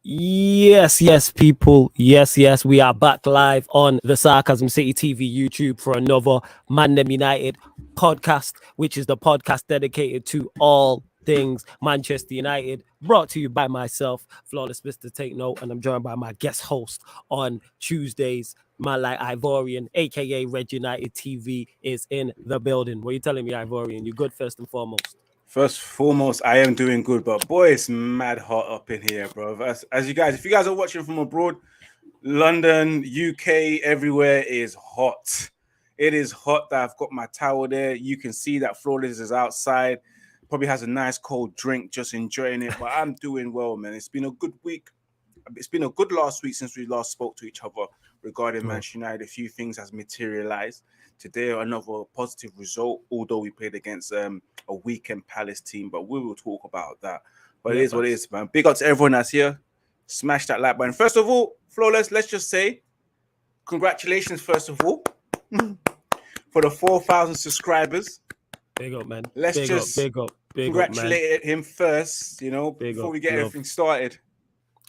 Yes, people. Yes. We are back live on the Sarcasm City TV YouTube for another ManDem United podcast, which is the podcast dedicated to all things Manchester United, brought to you by myself, Flawless Mr. Take Note, and I'm joined by my guest host on Tuesdays, man like Ivorian, aka Red United TV, is in the building. What are you telling me, Ivorian? You good first and foremost? First and foremost, I am doing good, but boy, it's mad hot up in here, bro. As you guys, if you guys are watching from abroad, London, UK, everywhere is hot. It is hot that I've got my towel there. You can see that Flawless is outside. Probably has a nice cold drink, just enjoying it. But I'm doing well, man. It's been a good week. It's been a good last week since we last spoke to each other regarding Manchester United. A few things has materialized. Today, another positive result, although we played against a weekend Palace team, but we will talk about that. But it is what it is, man. Big up to everyone that's here. Smash that like button. First of all, Flawless, let's just say congratulations, first of all, for the 4,000 subscribers. Big up, man. Let's big up, congratulate him first, before we get everything started.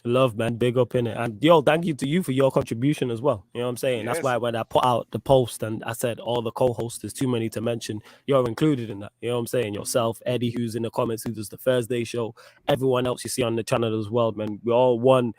Love, man. Big up in it. And yo, thank you to you for your contribution as well. You know what I'm saying? Yes. That's why when I put out the post and I said all the co-hosts, there's too many to mention, you're included in that. You know what I'm saying? Yourself, Eddie, who's in the comments, who does the Thursday show, everyone else you see on the channel as well, man. We're all one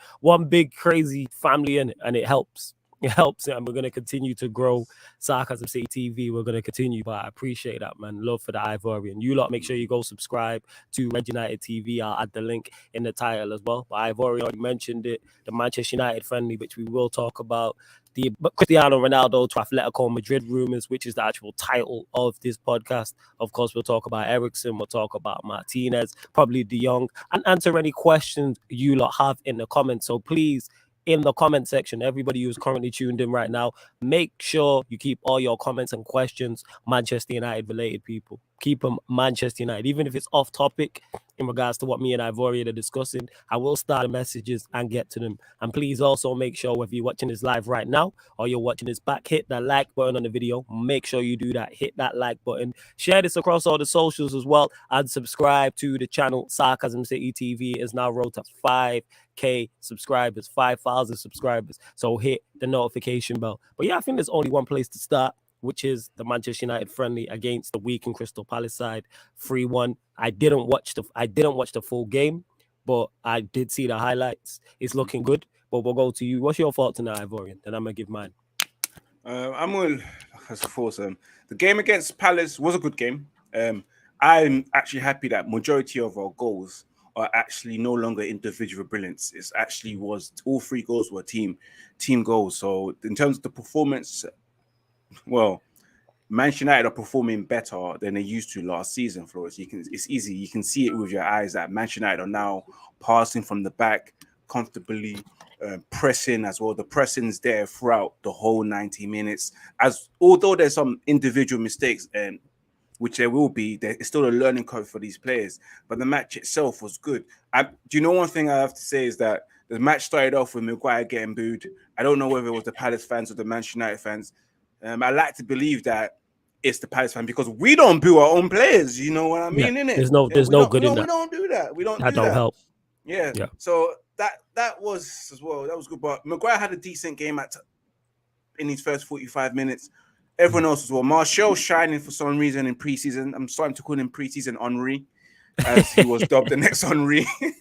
big crazy family in it, and it helps. It helps, and we're going to continue to grow Sarcasm City TV. We're going to continue, but I appreciate that, man. Love for the Ivorian. You lot, make sure you go subscribe to Red United TV. I'll add the link in the title as well. But Ivorian mentioned it, the Manchester United friendly, which we will talk about. The Cristiano Ronaldo to Athletico Madrid rumors, which is the actual title of this podcast. Of course, we'll talk about Eriksen, we'll talk about Martinez, probably De Jong, and answer any questions you lot have in the comments. So please, in the comment section, everybody who's currently tuned in right now, make sure you keep all your comments and questions Manchester United related, people. Keep them Manchester United, even if it's off topic in regards to what me and Ivorian are discussing. I will start the messages and get to them. And please also make sure, whether you're watching this live right now or you're watching this back, hit that like button on the video. Make sure you do that. Hit that like button. Share this across all the socials as well, and subscribe to the channel. Sarcasm City TV is now road to 5K subscribers, 5,000 subscribers. So hit the notification bell. But yeah, I think there's only one place to start, which is the Manchester United friendly against the weakened Crystal Palace side, 3-1. I didn't watch the full game, but I did see the highlights. It's looking good. But we'll go to you. What's your thoughts on that, Ivorian? Then I'm gonna give mine. I'm going as a force. The game against Palace was a good game. I'm actually happy that majority of our goals are actually no longer individual brilliance. It's actually was all 3 goals were team goals. So in terms of the performance, well, Manchester United are performing better than they used to last season, Flores. It's easy. You can see it with your eyes that Manchester United are now passing from the back comfortably, pressing as well. The pressing's there throughout the whole 90 minutes. Although there's some individual mistakes, and which there will be, it's still a learning curve for these players. But the match itself was good. Do you know one thing I have to say is that the match started off with Maguire getting booed. I don't know whether it was the Palace fans or the Manchester United fans. I like to believe that it's the Palace fan because we don't boo our own players. You know what I mean? Innit? There's no good in that. We don't do that. That don't help. Yeah. So that was as well. That was good. But Maguire had a decent game in his first 45 minutes. Everyone else as well. Martial shining for some reason in preseason. I'm starting to call him preseason Henry, as he was dubbed the next Henry. This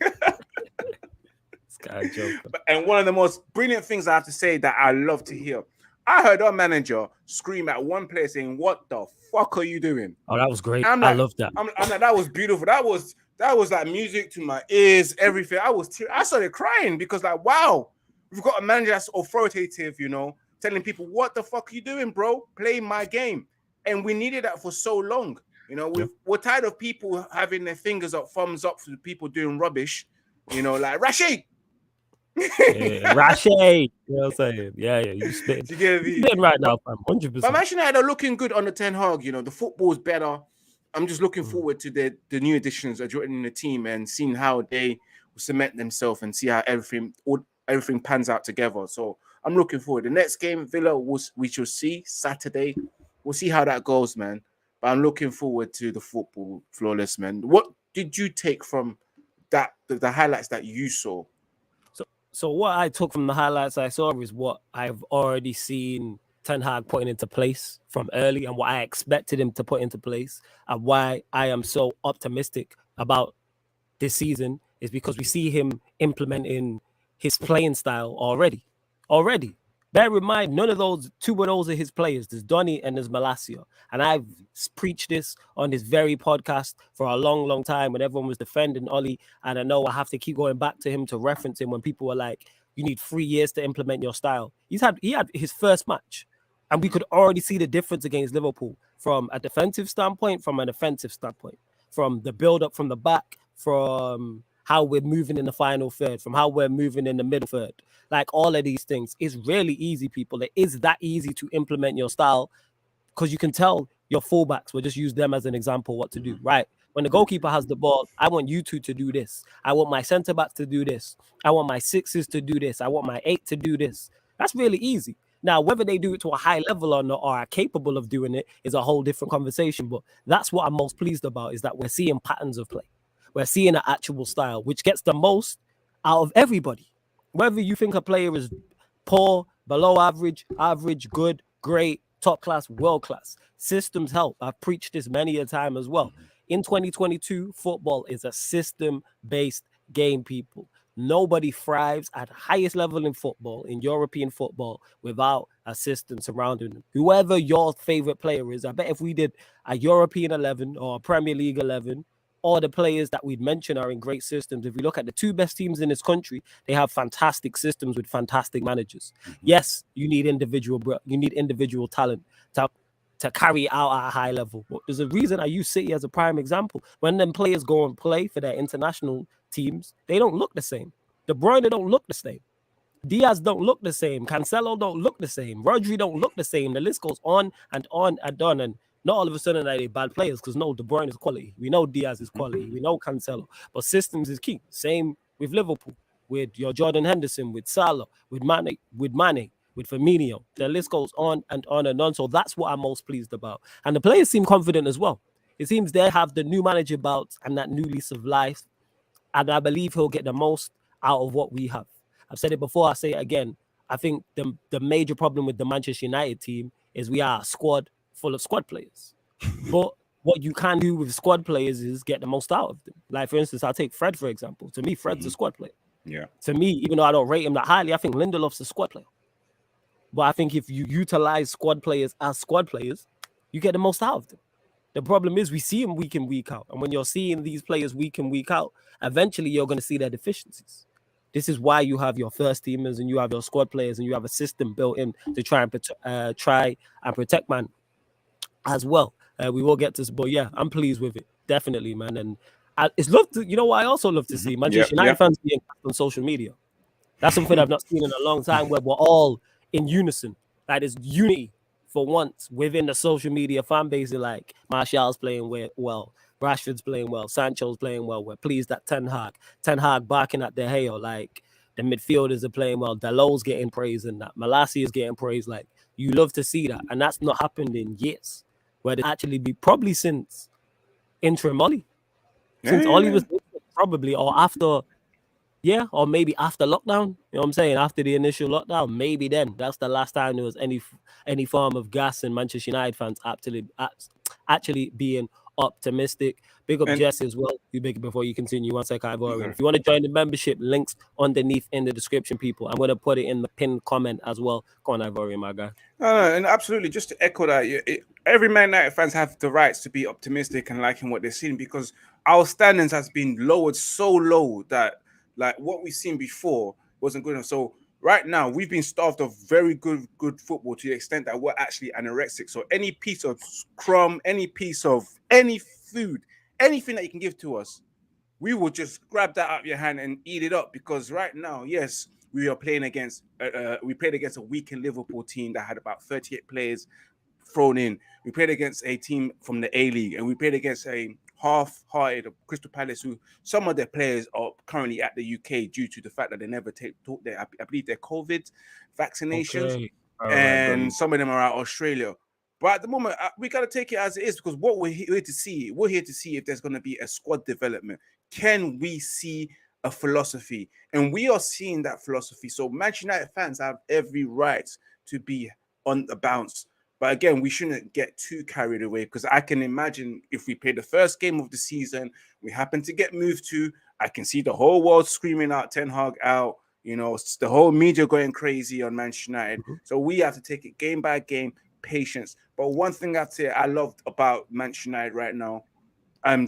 guy joking. And one of the most brilliant things I have to say that I love to hear. I heard our manager scream at one player saying, "What the fuck are you doing?" Oh, that was great. Like, I love that. I'm like, that was beautiful. That was like music to my ears, everything. I started crying because like, wow, we've got a manager that's authoritative, telling people, what the fuck are you doing, bro? Play my game. And we needed that for so long. We're tired of people having their fingers up, thumbs up for the people doing rubbish, like Rashid. Rashid, you know what I'm saying? Yeah, you spit. You spitting right now, fam. 100%. But Manchester United are looking good on the Ten Hag. The football's better. I'm just looking forward to the new additions that joining the team and seeing how they will cement themselves and see how everything pans out together. So I'm looking forward. The next game, Villa, we shall see Saturday. We'll see how that goes, man. But I'm looking forward to the football, Flawless, man. What did you take from that, the highlights that you saw? So what I took from the highlights I saw is what I've already seen Ten Hag putting into place from early and what I expected him to put into place, and why I am so optimistic about this season is because we see him implementing his playing style already. Already. Bear in mind, two of those are his players. There's Donny and there's Malacia. And I've preached this on this very podcast for a long, long time when everyone was defending Ollie. And I know I have to keep going back to him to reference him when people were like, you need 3 years to implement your style. He had his first match. And we could already see the difference against Liverpool from a defensive standpoint, from an offensive standpoint, from the build-up from the back, from how we're moving in the final third, from how we're moving in the middle third. Like all of these things, it's really easy, people. It is that easy to implement your style because you can tell your fullbacks, we'll just use them as an example what to do, right? When the goalkeeper has the ball, I want you two to do this. I want my centre-backs to do this. I want my sixes to do this. I want my 8 to do this. That's really easy. Now, whether they do it to a high level or not, or are capable of doing it, is a whole different conversation. But that's what I'm most pleased about, is that we're seeing patterns of play. We're seeing an actual style, which gets the most out of everybody. Whether you think a player is poor, below average, average, good, great, top class, world class, systems help. I've preached this many a time as well. In 2022, football is a system-based game, people. Nobody thrives at the highest level in football, in European football, without a system surrounding them. Whoever your favorite player is, I bet if we did a European 11 or a Premier League 11, all the players that we'd mention are in great systems. If we look at the 2 best teams in this country, they have fantastic systems with fantastic managers. Yes, you need individual talent to carry out at a high level. But there's a reason I use City as a prime example. When them players go and play for their international teams, they don't look the same. De Bruyne don't look the same. Diaz don't look the same. Cancelo don't look the same. Rodri don't look the same. The list goes on and on and on. And not all of a sudden are they bad players, because no, De Bruyne is quality. We know Diaz is quality. We know Cancelo. But systems is key. Same with Liverpool, with your Jordan Henderson, with Salah, with Mane, with Firmino. The list goes on and on and on. So that's what I'm most pleased about. And the players seem confident as well. It seems they have the new manager belt and that new lease of life. And I believe he'll get the most out of what we have. I've said it before, I say it again. I think the major problem with the Manchester United team is we are a squad full of squad players. But what you can do with squad players is get the most out of them. Like, for instance, I'll take Fred, for example. To me, Fred's a squad player. Yeah. To me, even though I don't rate him that highly, I think Lindelof's a squad player. But I think if you utilize squad players as squad players, you get the most out of them. The problem is we see them week in, week out. And when you're seeing these players week in, week out, eventually you're going to see their deficiencies. This is why you have your first teamers and you have your squad players and you have a system built in to try and protect man as well. We will get to this, but yeah, I'm pleased with it. Definitely, man. And it's love to, you know what I also love to see? Manchester United fans being on social media. That's something I've not seen in a long time, where we're all in unison. Like, there's unity for once within the social media fan base. Like, Martial's playing well, Rashford's playing well, Sancho's playing well. We're pleased that Ten Hag barking at De Gea. Like, the midfielders are playing well. Dalot's getting praise, and that Malacia is getting praise. Like, you love to see that, and that's not happened in years. Where they actually be probably since interim Ollie, since Ollie was probably, or after. Yeah, or maybe after lockdown. You know what I'm saying? After the initial lockdown, maybe then. That's the last time there was any form of gas in Manchester United fans actually being optimistic. Big up Jesse as well. You big before you continue. 1 second, Ivorian. If you want to join the membership, links underneath in the description, people. I'm going to put it in the pinned comment as well. Go on, Ivorian, my guy. And absolutely, just to echo that, every Man United fans have the rights to be optimistic and liking what they're seeing, because our standards has been lowered so low that, like, what we've seen before wasn't good enough. So right now, we've been starved of very good football to the extent that we're actually anorexic. So any piece of crumb, any piece of any food, anything that you can give to us, we will just grab that out of your hand and eat it up. Because right now, yes, we are playing against we played against a weakened Liverpool team that had about 38 players thrown in. We played against a team from the A-League, and we played against a half-hearted Crystal Palace, who some of their players are currently at the UK due to the fact that they never took their, I believe, their COVID vaccinations, and some of them are out of Australia. But at the moment, we got to take it as it is, because what we're here to see if there's going to be a squad development. Can we see a philosophy, and we are seeing that philosophy. So Manchester United fans have every right to be on the bounce. But again, we shouldn't get too carried away, because I can imagine if we play the first game of the season, we happen to get moved to, I can see the whole world screaming out Ten Hag out, the whole media going crazy on Manchester United. So we have to take it game by game, patience. But one thing I'd say I loved about Manchester United right now,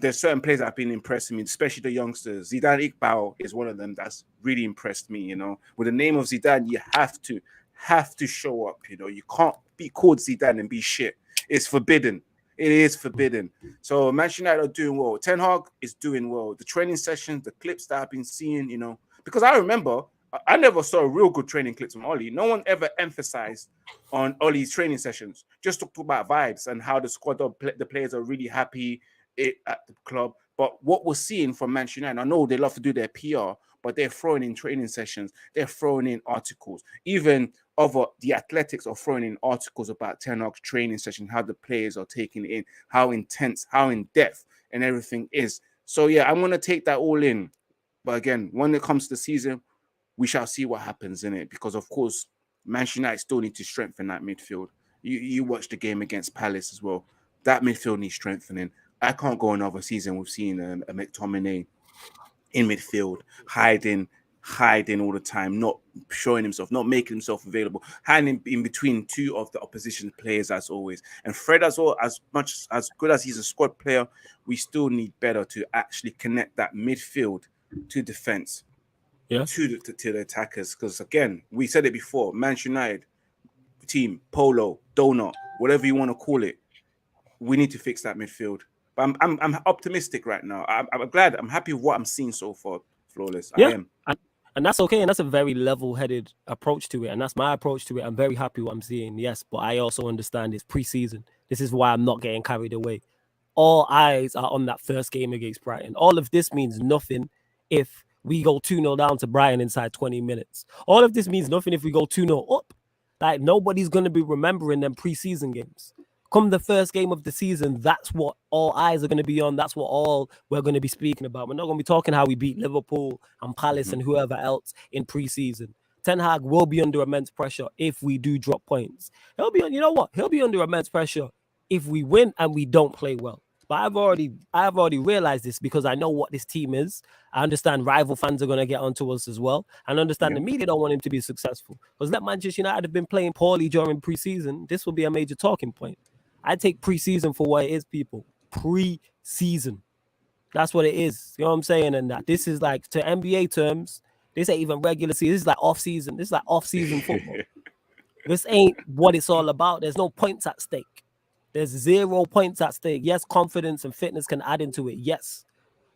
there's certain players that have been impressing me, especially the youngsters. Zidane Iqbal is one of them that's really impressed me. With the name of Zidane, you have to show up. You can't be called Zidane and be shit. It's forbidden. It is forbidden. So Manchester United are doing well. Ten Hag is doing well. The training sessions, the clips that I've been seeing, because I remember I never saw real good training clips from Oli. No one ever emphasized on Oli's training sessions. Just talked about vibes and how the squad, the players are really happy at the club. But what we're seeing from Manchester United, I know they love to do their PR, but they're throwing in training sessions, they're throwing in articles. Even the Athletics are throwing in articles about Ten Hag's training session, how the players are taking it in, how intense, how in depth, and everything is. So yeah, I'm gonna take that all in. But again, when it comes to the season, we shall see what happens in it, because of course, Manchester United still need to strengthen that midfield. You watched the game against Palace as well. That midfield needs strengthening. I can't go another season with seeing a McTominay in midfield, hiding all the time, not showing himself, not making himself available, hiding in between two of the opposition players as always. And Fred as well, as good as he's a squad player, we still need better to actually connect that midfield to defense, to the attackers. Because again, we said it before, Manchester United team, Polo, Donut, whatever you want to call it, we need to fix that midfield. But I'm optimistic right now. I'm glad. I'm happy with what I'm seeing so far. Flawless. Yeah. I am. And that's okay. And that's a very level-headed approach to it. And that's my approach to it. I'm very happy with what I'm seeing. Yes. But I also understand it's preseason. This is why I'm not getting carried away. All eyes are on that first game against Brighton. All of this means nothing if we go 2-0 down to Brighton inside 20 minutes. All of this means nothing if we go 2-0 up. Like, nobody's going to be remembering them preseason games. Come the first game of the season, that's what all eyes are going to be on. That's what all we're going to be speaking about. We're not going to be talking how we beat Liverpool and Palace and whoever else in preseason. Ten Hag will be under immense pressure if we do drop points. He'll be under immense pressure if we win and we don't play well. But I've already realized this, because I know what this team is. I understand rival fans are going to get onto us as well. And understand the media don't want him to be successful. Because let Manchester United have been playing poorly during preseason, this will be a major talking point. I take preseason for what it is, people. Preseason. That's what it is. You know what I'm saying? And that this is like, to NBA terms, this ain't even regular season. This is like off-season. This is like off-season football. This ain't what it's all about. There's no points at stake. There's 0 points at stake. Yes, confidence and fitness can add into it. Yes.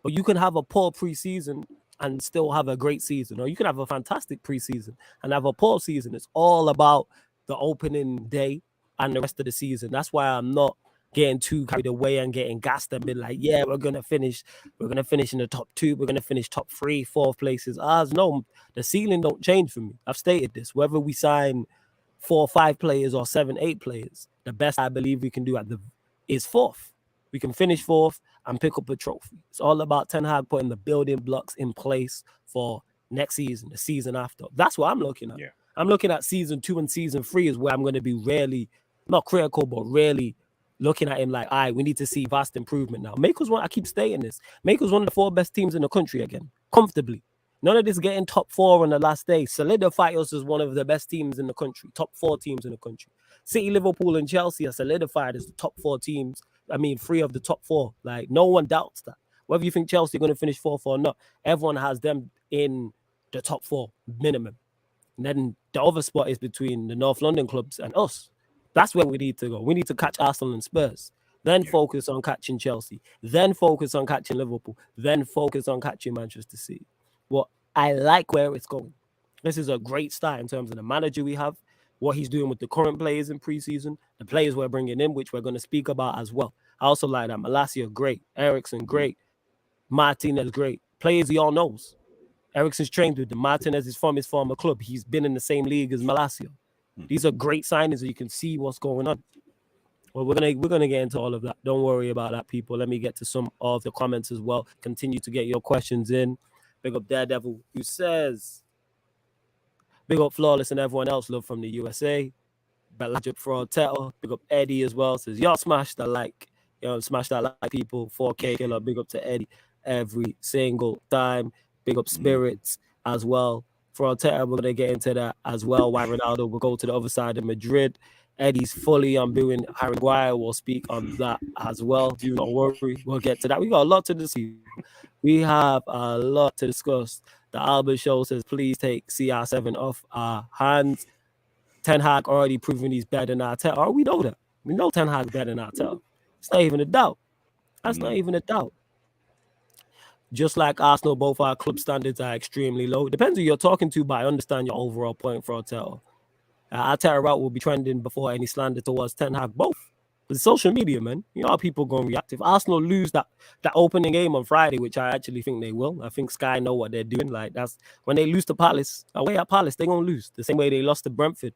But you can have a poor preseason and still have a great season. Or you can have a fantastic preseason and have a poor season. It's all about the opening day and the rest of the season. That's why I'm not getting too carried away and getting gassed and being like, yeah, we're gonna finish in the top 2, we're gonna finish top 3, 4 places. No, the ceiling don't change for me. I've stated this. Whether we sign 4 or 5 players or 7, 8 players, the best I believe we can do is 4th. We can finish 4th and pick up a trophy. It's all about Ten Hag putting the building blocks in place for next season, the season after. That's what I'm looking at. Yeah. I'm looking at season 2 and season 3 is where I'm going to be really, not critical, but really looking at him like, all right, we need to see vast improvement now. I keep stating this. Make us one of the 4 best teams in the country again, comfortably. None of this getting top 4 on the last day. Solidify us as one of the best teams in the country, top 4 teams in the country. City, Liverpool, and Chelsea are solidified as the top 4 teams. 3 of the top 4. Like, no one doubts that. Whether you think Chelsea are going to finish 4th or not, everyone has them in the top 4 minimum. And then the other spot is between the North London clubs and us. That's where we need to go. We need to catch Arsenal and Spurs. Then focus on catching Chelsea. Then focus on catching Liverpool. Then focus on catching Manchester City. Well, I like where it's going. This is a great start in terms of the manager we have, what he's doing with the current players in preseason, the players we're bringing in, which we're going to speak about as well. I also like that. Malacia, great. Eriksen, great. Martinez, great. Players he all knows. Eriksen's trained with them. Martinez is from his former club. He's been in the same league as Malacia. These are great signings so you can see what's going on. Well, we're gonna get into all of that. Don't worry about that, people. Let me get to some of the comments as well. Continue to get your questions in. Big up Daredevil, who says, big up Flawless and everyone else, love from the USA. Balaja for Arteta, big up Eddie as well. Says, y'all smash that like, smash that like people. 4K killer, big up to Eddie every single time. Big up Spirits as well. For Arteta, we're going to get into that as well. Why Ronaldo will go to the other side of Madrid. Eddie's fully undoing Harry Maguire. We'll speak on that as well. Do not worry. We'll get to that. We got a lot to discuss. We have a lot to discuss. The Albert Show says, please take CR7 off our hands. Ten Hag already proven he's better than Arteta. Oh, we know that. We know Ten Hag's better than Arteta. It's not even a doubt. That's not even a doubt. Just like Arsenal, both our club standards are extremely low. Depends who you're talking to, but I understand your overall point for Arteta. Arteta route will be trending before any slander towards Ten Hag, both. But social media, man, you know how people going to react. If Arsenal lose that opening game on Friday, which I actually think they will, I think Sky know what they're doing. Like, that's when they lose to Palace, away at Palace, they're going to lose. The same way they lost to Brentford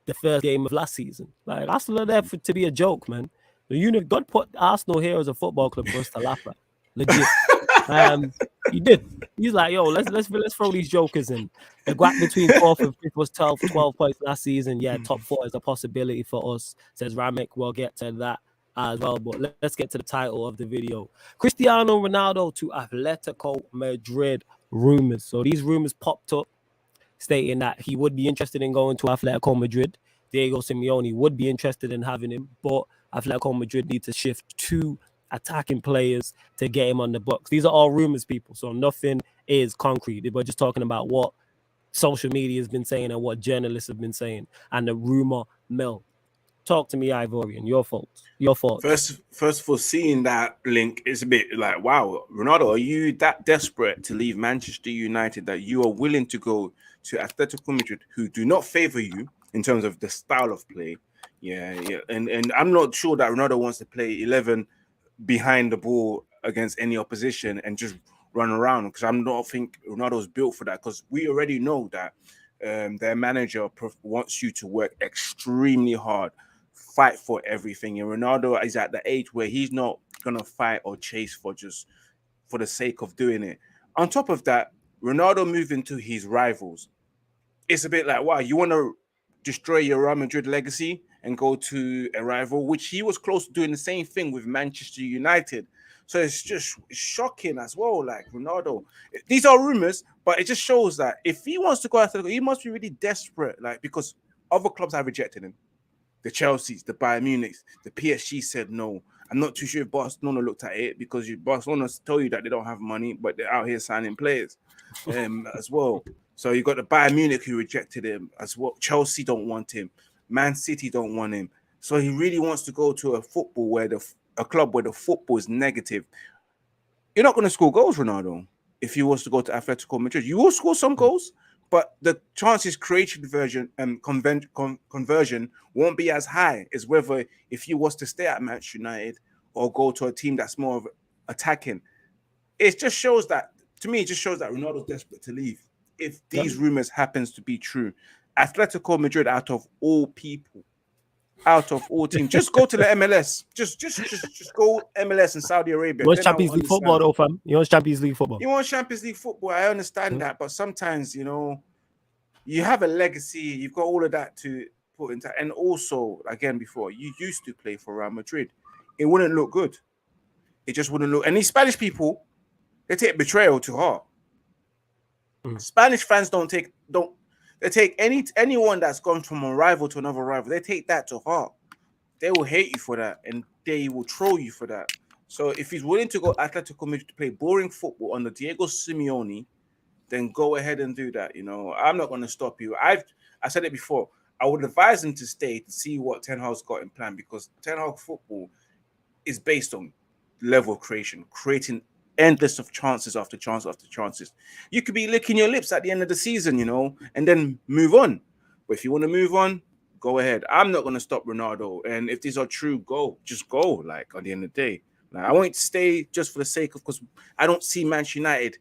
the first game of last season. Like, Arsenal are there to be a joke, man. God put Arsenal here as a football club for us to laugh at. Legit. He did. He's like, yo, let's throw these jokers in. The gap between 4th and 5th was 12 points last season. Yeah, top 4 is a possibility for us, says Ramek. We'll get to that as well. But let's get to the title of the video. Cristiano Ronaldo to Athletico Madrid rumors. So these rumors popped up stating that he would be interested in going to Athletico Madrid. Diego Simeone would be interested in having him, but Athletico Madrid need to shift 2 attacking players to get him on the books. These are all rumors, people, so nothing is concrete. We're just talking about what social media has been saying and what journalists have been saying and the rumor mill. Talk to me, Ivorian. Your fault. First of all, seeing that link is a bit like, wow, Ronaldo, are you that desperate to leave Manchester United that you are willing to go to Atletico Madrid, who do not favor you in terms of the style of play? Yeah. And I'm not sure that Ronaldo wants to play 11 behind the ball against any opposition and just run around, because I don't think Ronaldo's built for that, because we already know that their manager wants you to work extremely hard, fight for everything, and Ronaldo is at the age where he's not gonna fight or chase for the sake of doing it. On top of that, Ronaldo moving to his rivals, it's a bit like, wow, you want to destroy your Real Madrid legacy and go to a rival, which he was close to doing the same thing with Manchester United. So it's just shocking as well. Like, Ronaldo, these are rumors, but it just shows that if he wants to go after, he must be really desperate. Like, because other clubs have rejected him. The Chelsea's, the Bayern Munich, the PSG said no. I'm not too sure if Barcelona looked at it, because Barcelona tell you that they don't have money, but they're out here signing players as well. So you got the Bayern Munich who rejected him as well. Chelsea don't want him. Man City don't want him. So he really wants to go to a club where the football is negative. You're not going to score goals, Ronaldo, if he was to go to Atletico Madrid. You will score some goals, but the chances creation conversion won't be as high as whether if he was to stay at Manchester United or go to a team that's more of attacking. It just shows that, to me, it just shows that Ronaldo's desperate to leave. If these rumors happens to be true, Atletico Madrid, out of all people, out of all teams, just go to the MLS. Just go MLS in Saudi Arabia. You want Champions League football, though, fam? You want Champions League football? You want Champions League football? I understand that, but sometimes, you have a legacy. You've got all of that to put into. And also, again, before, you used to play for Real Madrid. It wouldn't look good. It just wouldn't look. And these Spanish people, they take betrayal to heart. Spanish fans they take anyone that's gone from a rival to another rival, they take that to heart. They will hate you for that, and they will troll you for that. So if he's willing to go Atletico Madrid to play boring football under Diego Simeone, then go ahead and do that. I'm not going to stop you. I said it before. I would advise him to stay to see what Ten Hag's got in plan, because Ten Hag football is based on level of creating endless of chances after chance after chances. You could be licking your lips at the end of the season, and then move on. But if you want to move on, go ahead. I'm not going to stop Ronaldo. And if these are true, just go. Like, at the end of the day, I won't stay just for the sake of, because I don't see Manchester United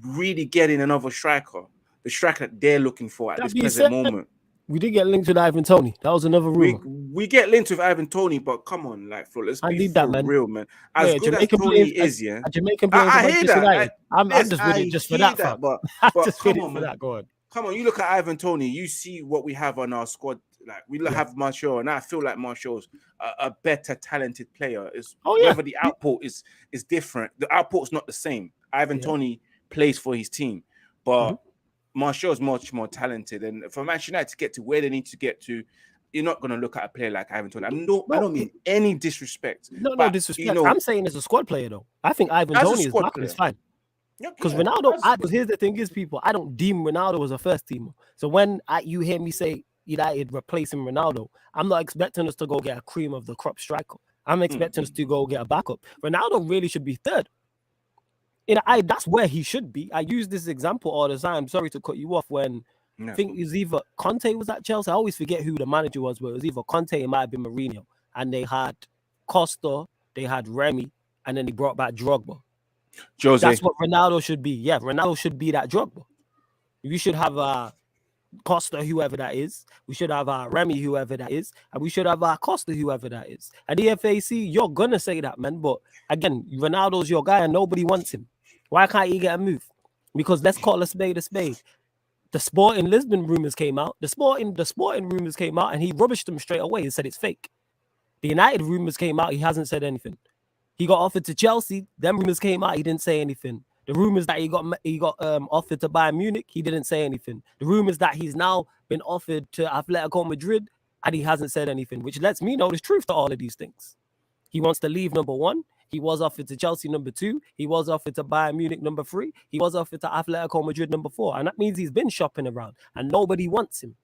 really getting another striker, the striker that they're looking for at this present moment. We did get linked with Ivan Toney. That was another rumor. We get linked with Ivan Toney, but come on, like, Flo, let's be for real, man. As good as Toney is, yeah. A Jamaican playing for Manchester United. I'm just with it just for that, fam. But just come on, for man. that. Go on. Come on, you look at Ivan Toney, you see what we have on our squad. Like, we have Martial, and I feel like Martial's a better talented player. Whether the output is different, the output's not the same. Ivan Toney plays for his team, but Martial's much more talented. And for Manchester United to get to where they need to get to, you're not going to look at a player like Ivan Toney. I don't mean any disrespect. No disrespect. You know, I'm saying as a squad player, though. I think Ivan Toney is fine. Because Ronaldo, because here's the thing is, people, I don't deem Ronaldo as a first teamer. So when you hear me say United replacing Ronaldo, I'm not expecting us to go get a cream of the crop striker. I'm expecting us to go get a backup. Ronaldo really should be third. That's where he should be. I use this example all the time. Sorry to cut you off. When I think it was either Conte was at Chelsea. I always forget who the manager was, but it was either Conte, it might have been Mourinho. And they had Costa, they had Remy, and then they brought back Drogba. Jose. That's what Ronaldo should be. Yeah, Ronaldo should be that Drogba. We should have Costa, whoever that is. We should have Remy, whoever that is. And we should have Costa, whoever that is. At the FAC, you're going to say that, man. But again, Ronaldo's your guy and nobody wants him. Why can't he get a move? Because let's call a spade a spade. The Sporting Lisbon rumors came out. The Sporting rumors came out and he rubbished them straight away and said it's fake. The United rumors came out. He hasn't said anything. He got offered to Chelsea. Them rumors came out. He didn't say anything. The rumors that he got offered to Bayern Munich. He didn't say anything. The rumors that he's now been offered to Athletico Madrid and he hasn't said anything, which lets me know there's truth to all of these things. He wants to leave, number one. He was offered to Chelsea, number 2. He was offered to Bayern Munich, number 3. He was offered to Athletico Madrid, number 4. And that means he's been shopping around and nobody wants him.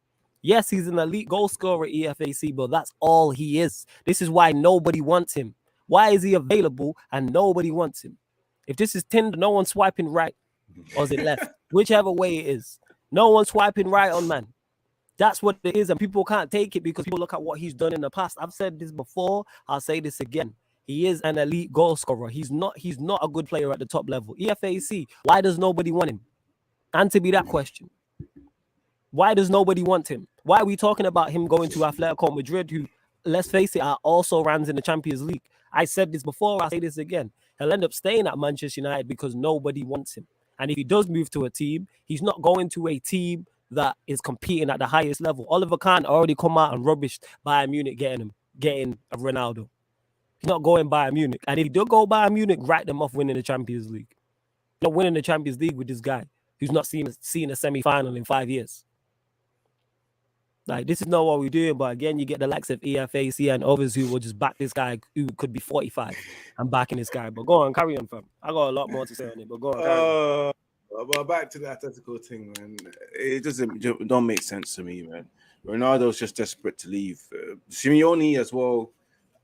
Yes, he's an elite goal scorer at EFAC, but that's all he is. This is why nobody wants him. Why is he available and nobody wants him? If this is Tinder, no one's swiping right or is it left? Whichever way it is. No one's swiping right on man. That's what it is. And people can't take it because people look at what he's done in the past. I've said this before. I'll say this again. He is an elite goal scorer. He's not a good player at the top level. EFAC, why does nobody want him? Answer me that question. Why does nobody want him? Why are we talking about him going to Athletico Madrid, who, let's face it, are also runs in the Champions League? I said this before, I'll say this again. He'll end up staying at Manchester United because nobody wants him. And if he does move to a team, he's not going to a team that is competing at the highest level. Oliver Kahn already come out and rubbished Bayern Munich getting a Ronaldo. He's not going Bayern Munich. And if he do go Bayern Munich, write them off winning the Champions League. Not winning the Champions League with this guy who's not seen a semi-final in 5 years. Like, this is not what we're doing, but again, you get the likes of EFAC and others who will just back this guy who could be 45 and backing this guy. But go on, carry on, fam. I got a lot more to say on it, but go on, carry on. Well, back to the Atletico thing, man. It don't make sense to me, man. Ronaldo's just desperate to leave. Simeone as well.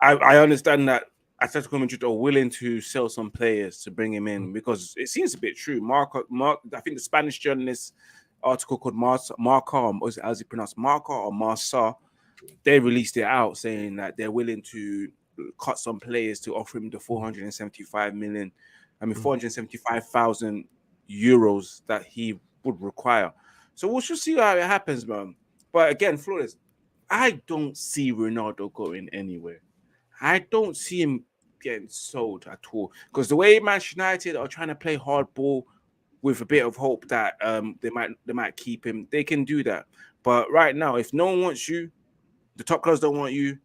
I understand that Atletico Madrid are willing to sell some players to bring him in because it seems a bit true. Mark, I think the Spanish journalist article called Marca, or as he pronounced Marca or Marsa, they released it out saying that they're willing to cut some players to offer him the 475,000 euros that he would require. So we'll just see how it happens, man. But again, Flores, I don't see Ronaldo going anywhere. I don't see him getting sold at all because the way Manchester United are trying to play hardball with a bit of hope that they might keep him, they can do that. But right now, if no one wants you, the top clubs don't want you,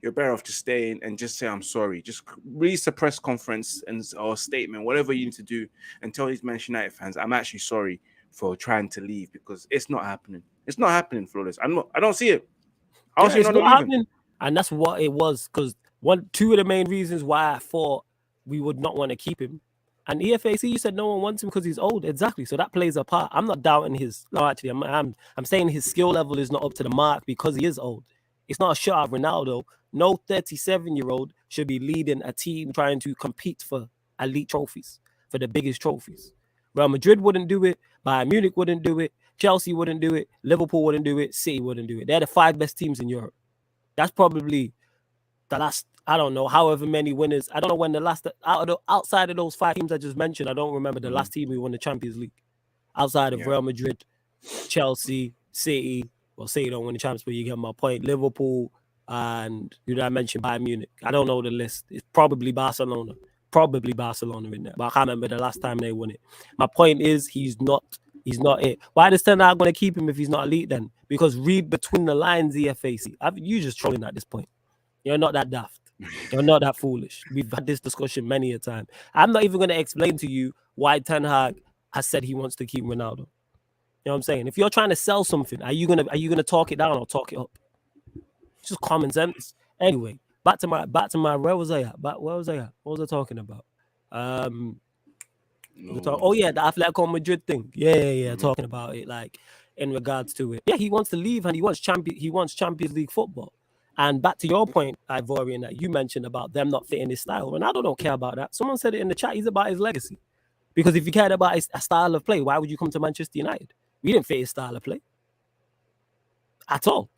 you're better off just staying and just say I'm sorry. Just release a press conference or a statement, whatever you need to do, and tell these Manchester United fans I'm actually sorry for trying to leave because it's not happening. It's not happening, Flawless. I don't see it. It's not happening, and that's what it was. Because two of the main reasons why I thought we would not want to keep him. And EFAC, you said no one wants him because he's old. Exactly. So that plays a part. I'm not doubting his. No, actually, I'm saying his skill level is not up to the mark because he is old. It's not a shot at Ronaldo. No 37-year-old should be leading a team trying to compete for elite trophies, for the biggest trophies. Real Madrid wouldn't do it. Bayern Munich wouldn't do it. Chelsea wouldn't do it. Liverpool wouldn't do it. City wouldn't do it. They're the 5 best teams in Europe. That's probably the last, I don't know, however many winners. I don't know when the last, outside of those 5 teams I just mentioned, I don't remember the last team who won the Champions League. Outside of Real Madrid, Chelsea, City, Well, say you don't win the Champions, but you get my point. Liverpool and who did I mention? Bayern Munich. I don't know the list. It's probably Barcelona. Probably Barcelona in there, but I can't remember the last time they won it. My point is he's not it. Why is Ten Hag going to keep him if he's not elite then? Because read between the lines, EFAC. You just trolling at this point. You're not that daft. You're not that foolish. We've had this discussion many a time. I'm not even going to explain to you why Ten Hag has said he wants to keep Ronaldo. You know what I'm saying? If you're trying to sell something, are you gonna talk it down or talk it up? It's just common sense. Anyway, back to my where was I at? What was I talking about? Oh yeah, the Atletico Madrid thing. Yeah. Talking about it, like in regards to it. Yeah, he wants to leave and he wants Champions League football. And back to your point, Ivorian, that you mentioned about them not fitting his style. Ronaldo don't care about that. Someone said it in the chat. He's about his legacy. Because if you cared about his style of play, why would you come to Manchester United? We didn't fit his style of play at all.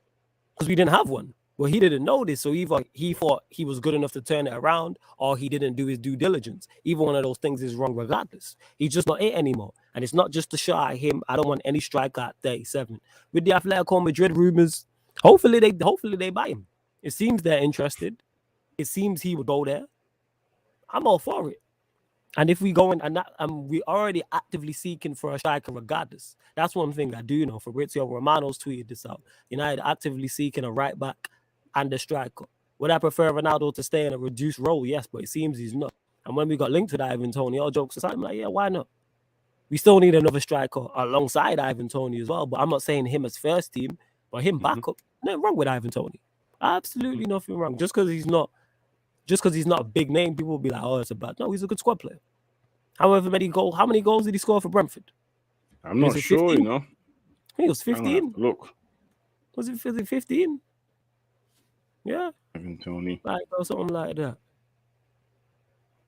Because we didn't have one. Well, he didn't know this, so either he thought he was good enough to turn it around, or he didn't do his due diligence. Either one of those things is wrong regardless. He's just not it anymore. And it's not just a shot at him. I don't want any striker at 37. With the Atletico Madrid rumors, hopefully they buy him. It seems they're interested. It seems he would go there. I'm all for it. And if we go in, and we're already actively seeking for a striker regardless. That's one thing I do know. Fabrizio Romano's tweeted this out. United actively seeking a right back and a striker. Would I prefer Ronaldo to stay in a reduced role? Yes, but it seems he's not. And when we got linked with Ivan Toney, all jokes aside, I'm like, yeah, why not? We still need another striker alongside Ivan Toney as well. But I'm not saying him as first team, but him backup. Nothing wrong with Ivan Toney. Absolutely nothing wrong. Just because he's not a big name, people will be like, oh, it's a bad. No, he's a good squad player. How many goals did he score for Brentford? I'm not sure, 15? you know. I think it was 15. Look. Was it 15? Yeah. Ivan Toney. Like, or something like that.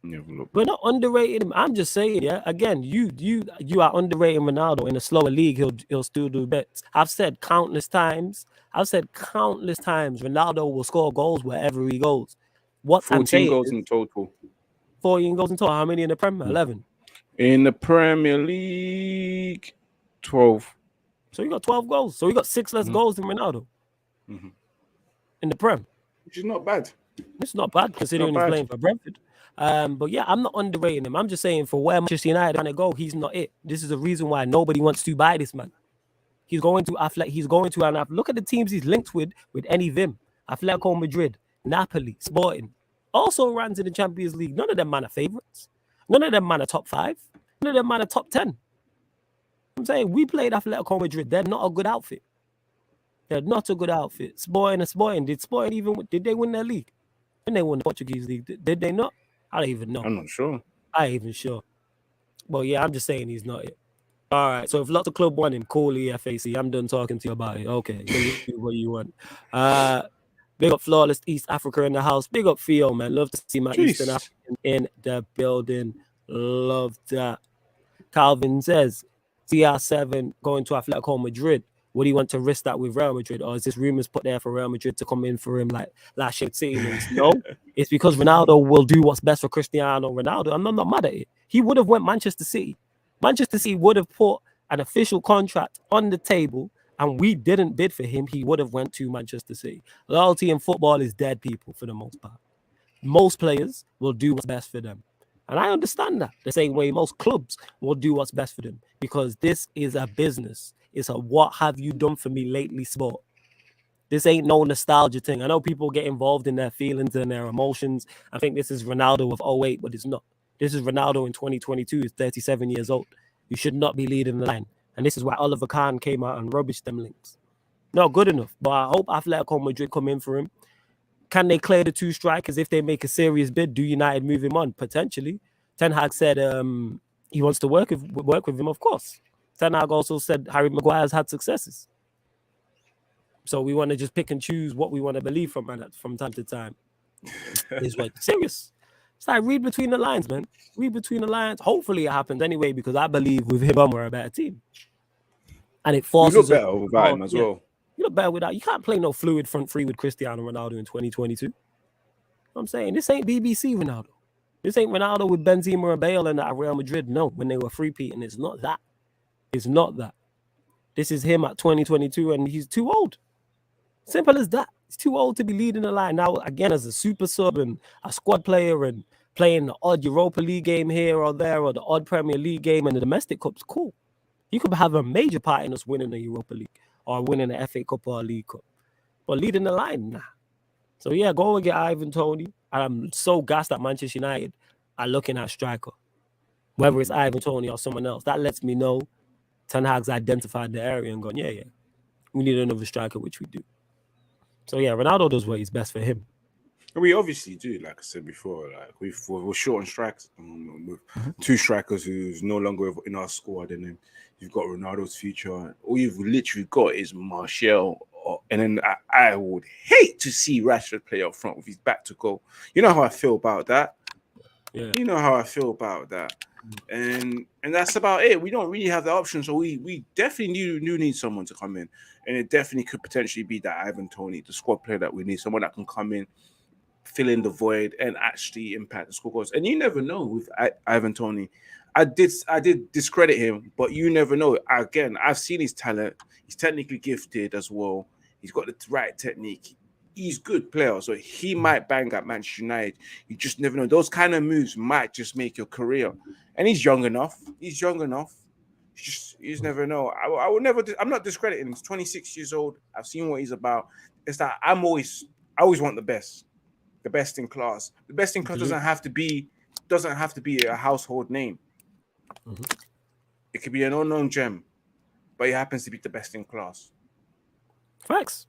Never look. We're not underrating him. I'm just saying, yeah. Again, you are underrating Ronaldo in a slower league. He'll still do bets. I've said countless times, Ronaldo will score goals wherever he goes. What 14 goals in total. 14 goals in total. How many in the Premier? 11. In the Premier League, 12. So you got 12 goals. So you got 6 less goals than Ronaldo in the Prem. Which is not bad. It's not bad considering he's playing for Brentford. But yeah, I'm not underrating him. I'm just saying for where Manchester United want to go, he's not it. This is the reason why nobody wants to buy this man. He's going to and look at the teams he's linked with any Vim. Atletico Madrid, Napoli, Sporting. Also runs in the Champions League. None of them man are favorites. None of them man are top 5. None of them man are top 10. I'm saying we played Atletico Madrid. They're not a good outfit. They're not a good outfit. Sporting. Did they win their league? When they won the Portuguese league, did they not? I don't even know. I'm not sure. I ain't even sure. Well, yeah, I'm just saying he's not it. All right. So if lots of club want him, call EFAC. I'm done talking to you about it. Okay. Do what you want. Big up Flawless East Africa in the house. Big up Theo, man. Love to see my Eastern African in the building. Love that. Calvin says, CR7 going to Atletico Madrid. Would he want to risk that with Real Madrid? Or is this rumors put there for Real Madrid to come in for him like last year? No, it's because Ronaldo will do what's best for Cristiano Ronaldo. I'm not mad at it. He would have went Manchester City. Manchester City would have put an official contract on the table and we didn't bid for him. He would have went to Manchester City. Loyalty in football is dead people for the most part. Most players will do what's best for them. And I understand that the same way most clubs will do what's best for them because this is a business. It's a what have you done for me lately sport. This ain't no nostalgia thing. I know people get involved in their feelings and their emotions. I think this is Ronaldo of 08, but it's not. This is Ronaldo in 2022. He's 37 years old. You should not be leading the line. And this is why Oliver Kahn came out and rubbished them links. Not good enough. But I hope Atletico Madrid come in for him. Can they clear the 2 strikers if they make a serious bid? Do United move him on? Potentially. Ten Hag said he wants to work with him, of course. Ten Hag also said Harry Maguire's had successes. So we want to just pick and choose what we want to believe from time to time. It's like serious. It's like read between the lines, man. Read between the lines. Hopefully it happens anyway because I believe with him we're a better team. And it forces. You look better without him as well. You look better without. You can't play no fluid front three with Cristiano Ronaldo in 2022. You know what I'm saying? This ain't BBC Ronaldo. This ain't Ronaldo with Benzema or Bale and at Real Madrid. No, when they were free-peating. It's not that. It's not that. This is him at 2022, and he's too old. Simple as that. He's too old to be leading the line. Now, again, as a super sub and a squad player and playing the odd Europa League game here or there or the odd Premier League game and the domestic cup's cool. He could have a major part in us winning the Europa League or winning the FA Cup or a League Cup. But leading the line, nah. So, yeah, go and get Ivan Toney. And I'm so gassed that Manchester United are looking at striker. Whether it's Ivan Toney or someone else, that lets me know Ten Hag's identified the area and gone, yeah, we need another striker, which we do. So, yeah, Ronaldo does what is best for him. We obviously do, like I said before. Like we're short on strikes. With two strikers who's no longer in our squad, and then you've got Ronaldo's future. All you've literally got is Martial, and then I would hate to see Rashford play up front with his back to goal. You know how I feel about that. Yeah. You know how I feel about that. And that's about it. We don't really have the option, so we definitely do need someone to come in, and it definitely could potentially be that Ivan Toney, the squad player that we need, someone that can come in, fill in the void, and actually impact the score goals. And you never know with Ivan Toney. I did discredit him, but you never know. Again, I've seen his talent. He's technically gifted as well. He's got the right technique. He's a good player, so he might bang at Manchester United. You just never know. Those kind of moves might just make your career. And he's young enough. You just never know. I would never. I'm not discrediting him. He's 26 years old. I've seen what he's about. It's that I always want the best in class. The best in class doesn't have to be a household name. Mm-hmm. It could be an unknown gem, but it happens to be the best in class. Facts.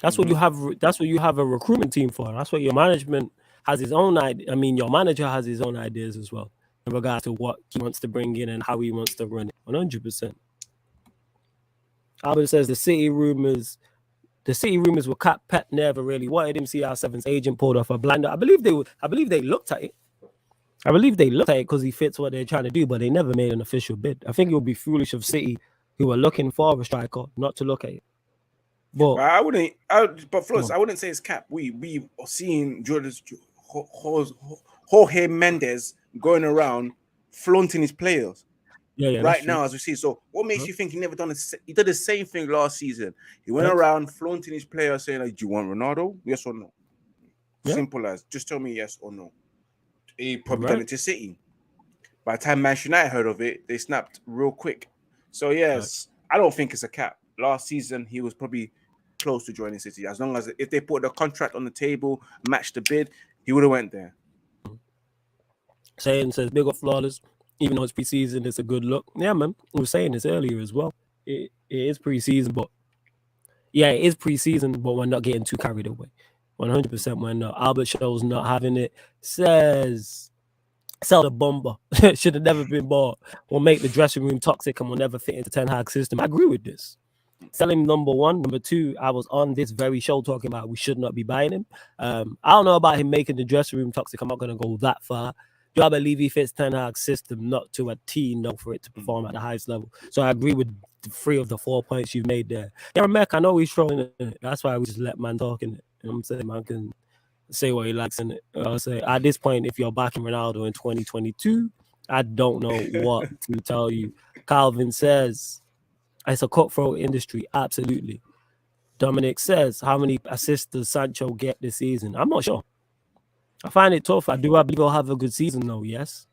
That's what you have. That's what you have a recruitment team for. That's what your management has his own idea. I mean, your manager has his own ideas as well in regards to what he wants to bring in and how he wants to run it. 100%. Albert says the City rumors were Pep never really wanted him. CR7's agent pulled off a blinder. I believe they looked at it. I believe they looked at it because he fits what they're trying to do, but they never made an official bid. I think it would be foolish of City, who are looking for a striker, not to look at it. But I wouldn't say it's cap. We are seeing Jorge Mendes going around flaunting his players. Right now, as we see. So, what makes you think he never done it? He did the same thing last season. He went around flaunting his players, saying, like, "Do you want Ronaldo? Yes or no?" Yeah. Simple as just tell me yes or no. He probably done it to City. By the time Manchester United heard of it, they snapped real quick. So yes, I don't think it's a cap. Last season, he was probably close to joining City. As long as if they put the contract on the table, matched the bid, he would have went there. Saying says big up Flawless. Even though it's preseason, it's a good look. Yeah, man. We were saying this earlier as well. It is preseason, but it is preseason, but we're not getting too carried away. 100% we're not. Albert Show's not having it. Says sell the bomber. Should have never been bought. Will make the dressing room toxic and will never fit into Ten Hag's system. I agree with this. Sell him, number one. Number two, I was on this very show talking about we should not be buying him. I don't know about him making the dressing room toxic. I'm not going to go that far. Do I believe he fits Ten Hag's system? Not to a T, no, for it to perform at the highest level. So I agree with 3 of the 4 points you've made there. Yeah, Mac, I know he's throwing it. That's why we just let man talk in it. You know what I'm saying? Man can say what he likes in it. I'll say at this point, if you're backing Ronaldo in 2022, I don't know what to tell you. Calvin says it's a cutthroat industry. Absolutely. Dominic says, how many assists does Sancho get this season? I'm not sure. I find it tough. I believe he'll have a good season, though, yes.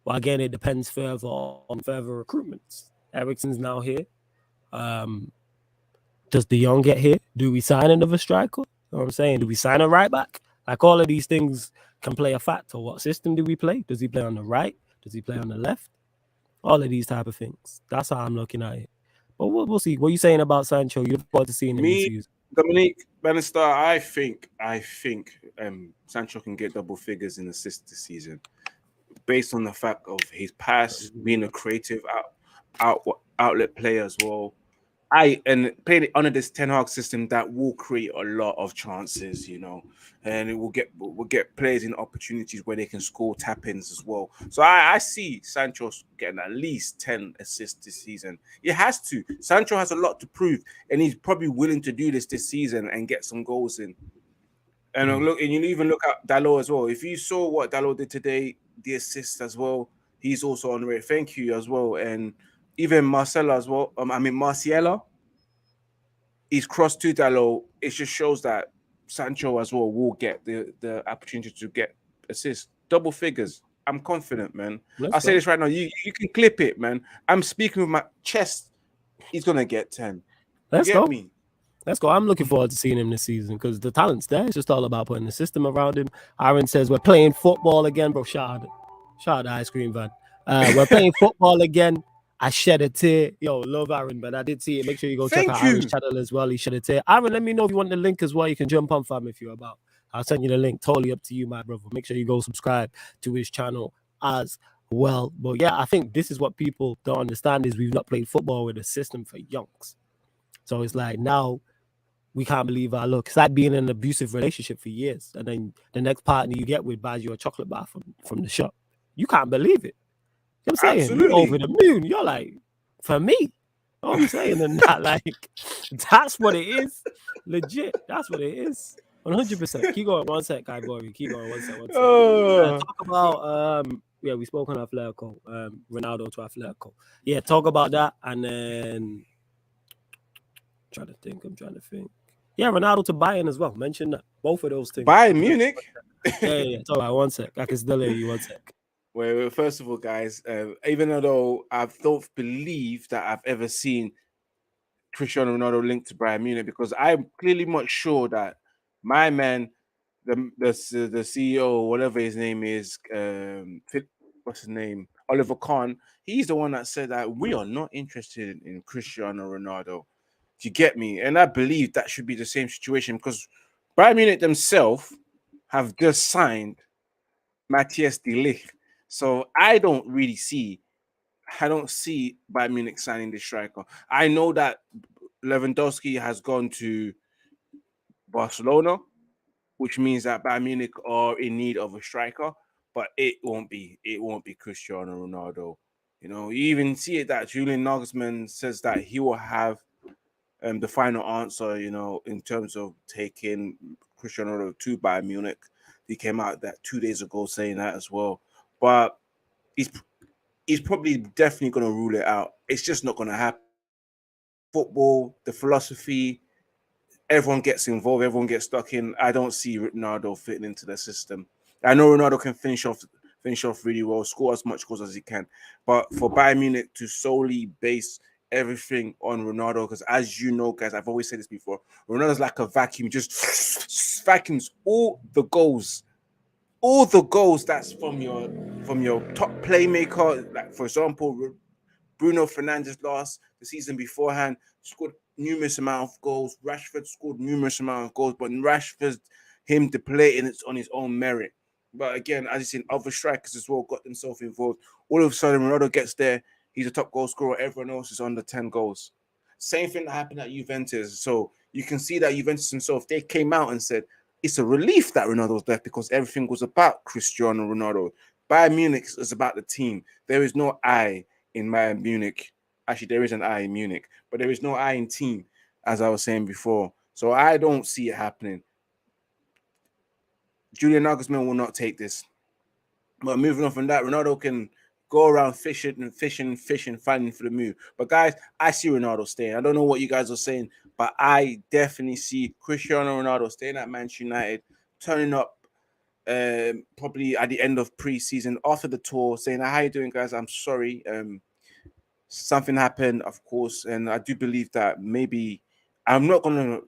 But again, it depends further on further recruitments. Eriksen's now here. Does De Jong get here? Do we sign another striker? You know what I'm saying? Do we sign a right back? Like, all of these things can play a factor. What system do we play? Does he play on the right? Does he play on the left? All of these type of things. That's how I'm looking at it. But we'll see. What are you saying about Sancho? You look forward to seeing him this season. Dominique Bannister, I think Sancho can get double figures in assists this season, based on the fact of his pass, being a creative outlet player as well. And playing it under this Ten Hag system that will create a lot of chances, you know, and it will get players in opportunities where they can score tap-ins as well. So I see Sancho getting at least 10 assists this season. He has to. Sancho has a lot to prove, and he's probably willing to do this season and get some goals in. And and you even look at Dalot as well. If you saw what Dalot did today, the assist as well, he's also on rate. Thank you as well. And even Marcelo as well. Marciela, he's crossed to Dalot. It just shows that Sancho as well will get the opportunity to get assists, double figures. I'm confident, man. I'll say this right now. You can clip it, man. I'm speaking with my chest. He's gonna get 10. Let's get go. me. Let's go. I'm looking forward to seeing him this season because the talent's there. It's just all about putting the system around him. Aaron says we're playing football again, bro. Shout out the ice cream van. We're playing football again. I shed a tear. Yo, love Aaron, but I did see it. Make sure you go check out Aaron's channel as well. He shed a tear. Aaron, let me know if you want the link as well. You can jump on, fam, if you're about. I'll send you the link. Totally up to you, my brother. Make sure you go subscribe to his channel as well. But yeah, I think this is what people don't understand is we've not played football with a system for yonks. So it's like now we can't believe our luck. It's like being in an abusive relationship for years. And then the next partner you get with buys you a chocolate bar from the shop. You can't believe it. You know what I'm saying? Absolutely. You're over the moon. You're like, for me. You know what I'm saying? And that, like, that's what it is. Legit. That's what it is. 100%. Keep going. One sec, guy, boy. Keep going. One sec. Talk about, we spoke on Athletico. Ronaldo to Athletico. Yeah, talk about that. And then, I'm trying to think. Yeah, Ronaldo to Bayern as well. Mention that. Both of those things. Bayern Munich. Yeah. Talk about 1 sec. I can still hear you. 1 sec. Well, first of all, guys, even though I don't believe that I've ever seen Cristiano Ronaldo linked to Bayern Munich, because I'm clearly much sure that my man, the CEO, whatever his name is, what's his name, Oliver Kahn, he's the one that said that we are not interested in Cristiano Ronaldo. Do you get me? And I believe that should be the same situation because Bayern Munich themselves have just signed Matthias de Ligt. So I don't see Bayern Munich signing the striker. I know that Lewandowski has gone to Barcelona, which means that Bayern Munich are in need of a striker, but it won't be Cristiano Ronaldo. You know, you even see it that Julian Nagelsmann says that he will have the final answer, you know, in terms of taking Cristiano Ronaldo to Bayern Munich. He came out that 2 days ago saying that as well. But he's probably definitely going to rule it out. It's just not going to happen. Football, the philosophy, everyone gets involved, everyone gets stuck in. I don't see Ronaldo fitting into the system. I know Ronaldo can finish off really well, score as much goals as he can. But for Bayern Munich to solely base everything on Ronaldo, because as you know, guys, I've always said this before, Ronaldo's like a vacuum, just vacuums all the goals that's from your top playmaker. Like for example, Bruno Fernandes the season beforehand scored numerous amount of goals. Rashford scored numerous amount of goals, but Rashford, him depleting it on his own merit. But again, as you seen, other strikers as well got themselves involved. All of a sudden, Ronaldo gets there. He's a top goal scorer. Everyone else is under 10 goals. Same thing that happened at Juventus. So you can see that Juventus themselves, they came out and said, it's a relief that Ronaldo's left because everything was about Cristiano Ronaldo. Bayern Munich is about the team. There is no I in Bayern Munich. Actually, there is an I in Munich, but there is no I in team, as I was saying before. So I don't see it happening. Julian Nagelsmann will not take this. But moving on from that, Ronaldo can go around fishing, finding for the move. But guys, I see Ronaldo staying. I don't know what you guys are saying, but I definitely see Cristiano Ronaldo staying at Manchester United, turning up probably at the end of pre-season after the tour, saying, how you doing, guys? I'm sorry. Something happened, of course, and I do believe that maybe I'm not going to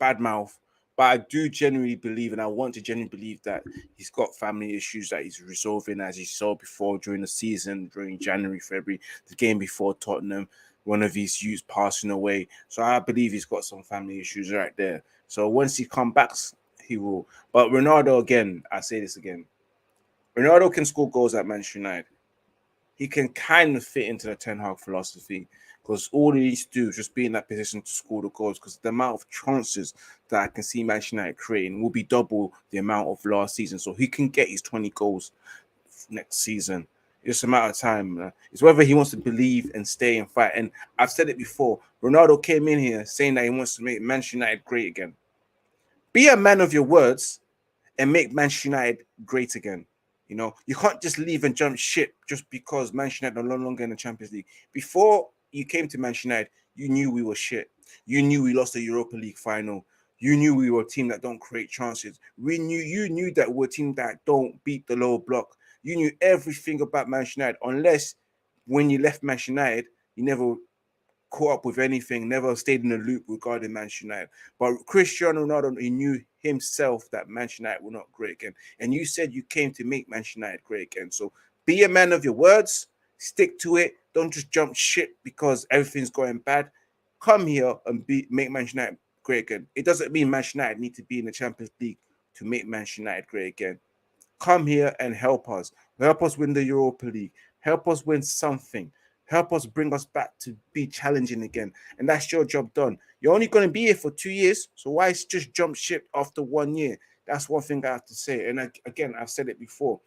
badmouth, but I do genuinely believe, and I want to genuinely believe that he's got family issues that he's resolving, as he saw before during the season, during January, February, the game before Tottenham, one of his youths passing away. So I believe he's got some family issues right there. So once he comes back, he will. But Ronaldo, again, I say this again, Ronaldo can score goals at Manchester United. He can kind of fit into the Ten Hag philosophy because all he needs to do is just be in that position to score the goals, because the amount of chances that I can see Manchester United creating will be double the amount of last season. So he can get his 20 goals next season. It's a matter of time. It's whether he wants to believe and stay and fight. And I've said it before. Ronaldo came in here saying that he wants to make Manchester United great again. Be a man of your words and make Manchester United great again. You know, you can't just leave and jump ship just because Manchester United are no longer in the Champions League. Before you came to Manchester United, you knew we were shit. You knew we lost the Europa League final. You knew we were a team that don't create chances. You knew that we're a team that don't beat the lower block. You knew everything about Manchester United, unless when you left Manchester United, you never caught up with anything, never stayed in the loop regarding Manchester United. But Cristiano Ronaldo, he knew himself that Manchester United were not great again. And you said you came to make Manchester United great again. So be a man of your words, stick to it. Don't just jump ship because everything's going bad. Come here and make Manchester United great again. It doesn't mean Manchester United need to be in the Champions League to make Manchester United great again. Come here and help us. Help us win the Europa League. Help us win something. Help us bring us back to be challenging again. And that's your job done. You're only going to be here for 2 years. So why just jump ship after 1 year? That's one thing I have to say. And again, I've said it before.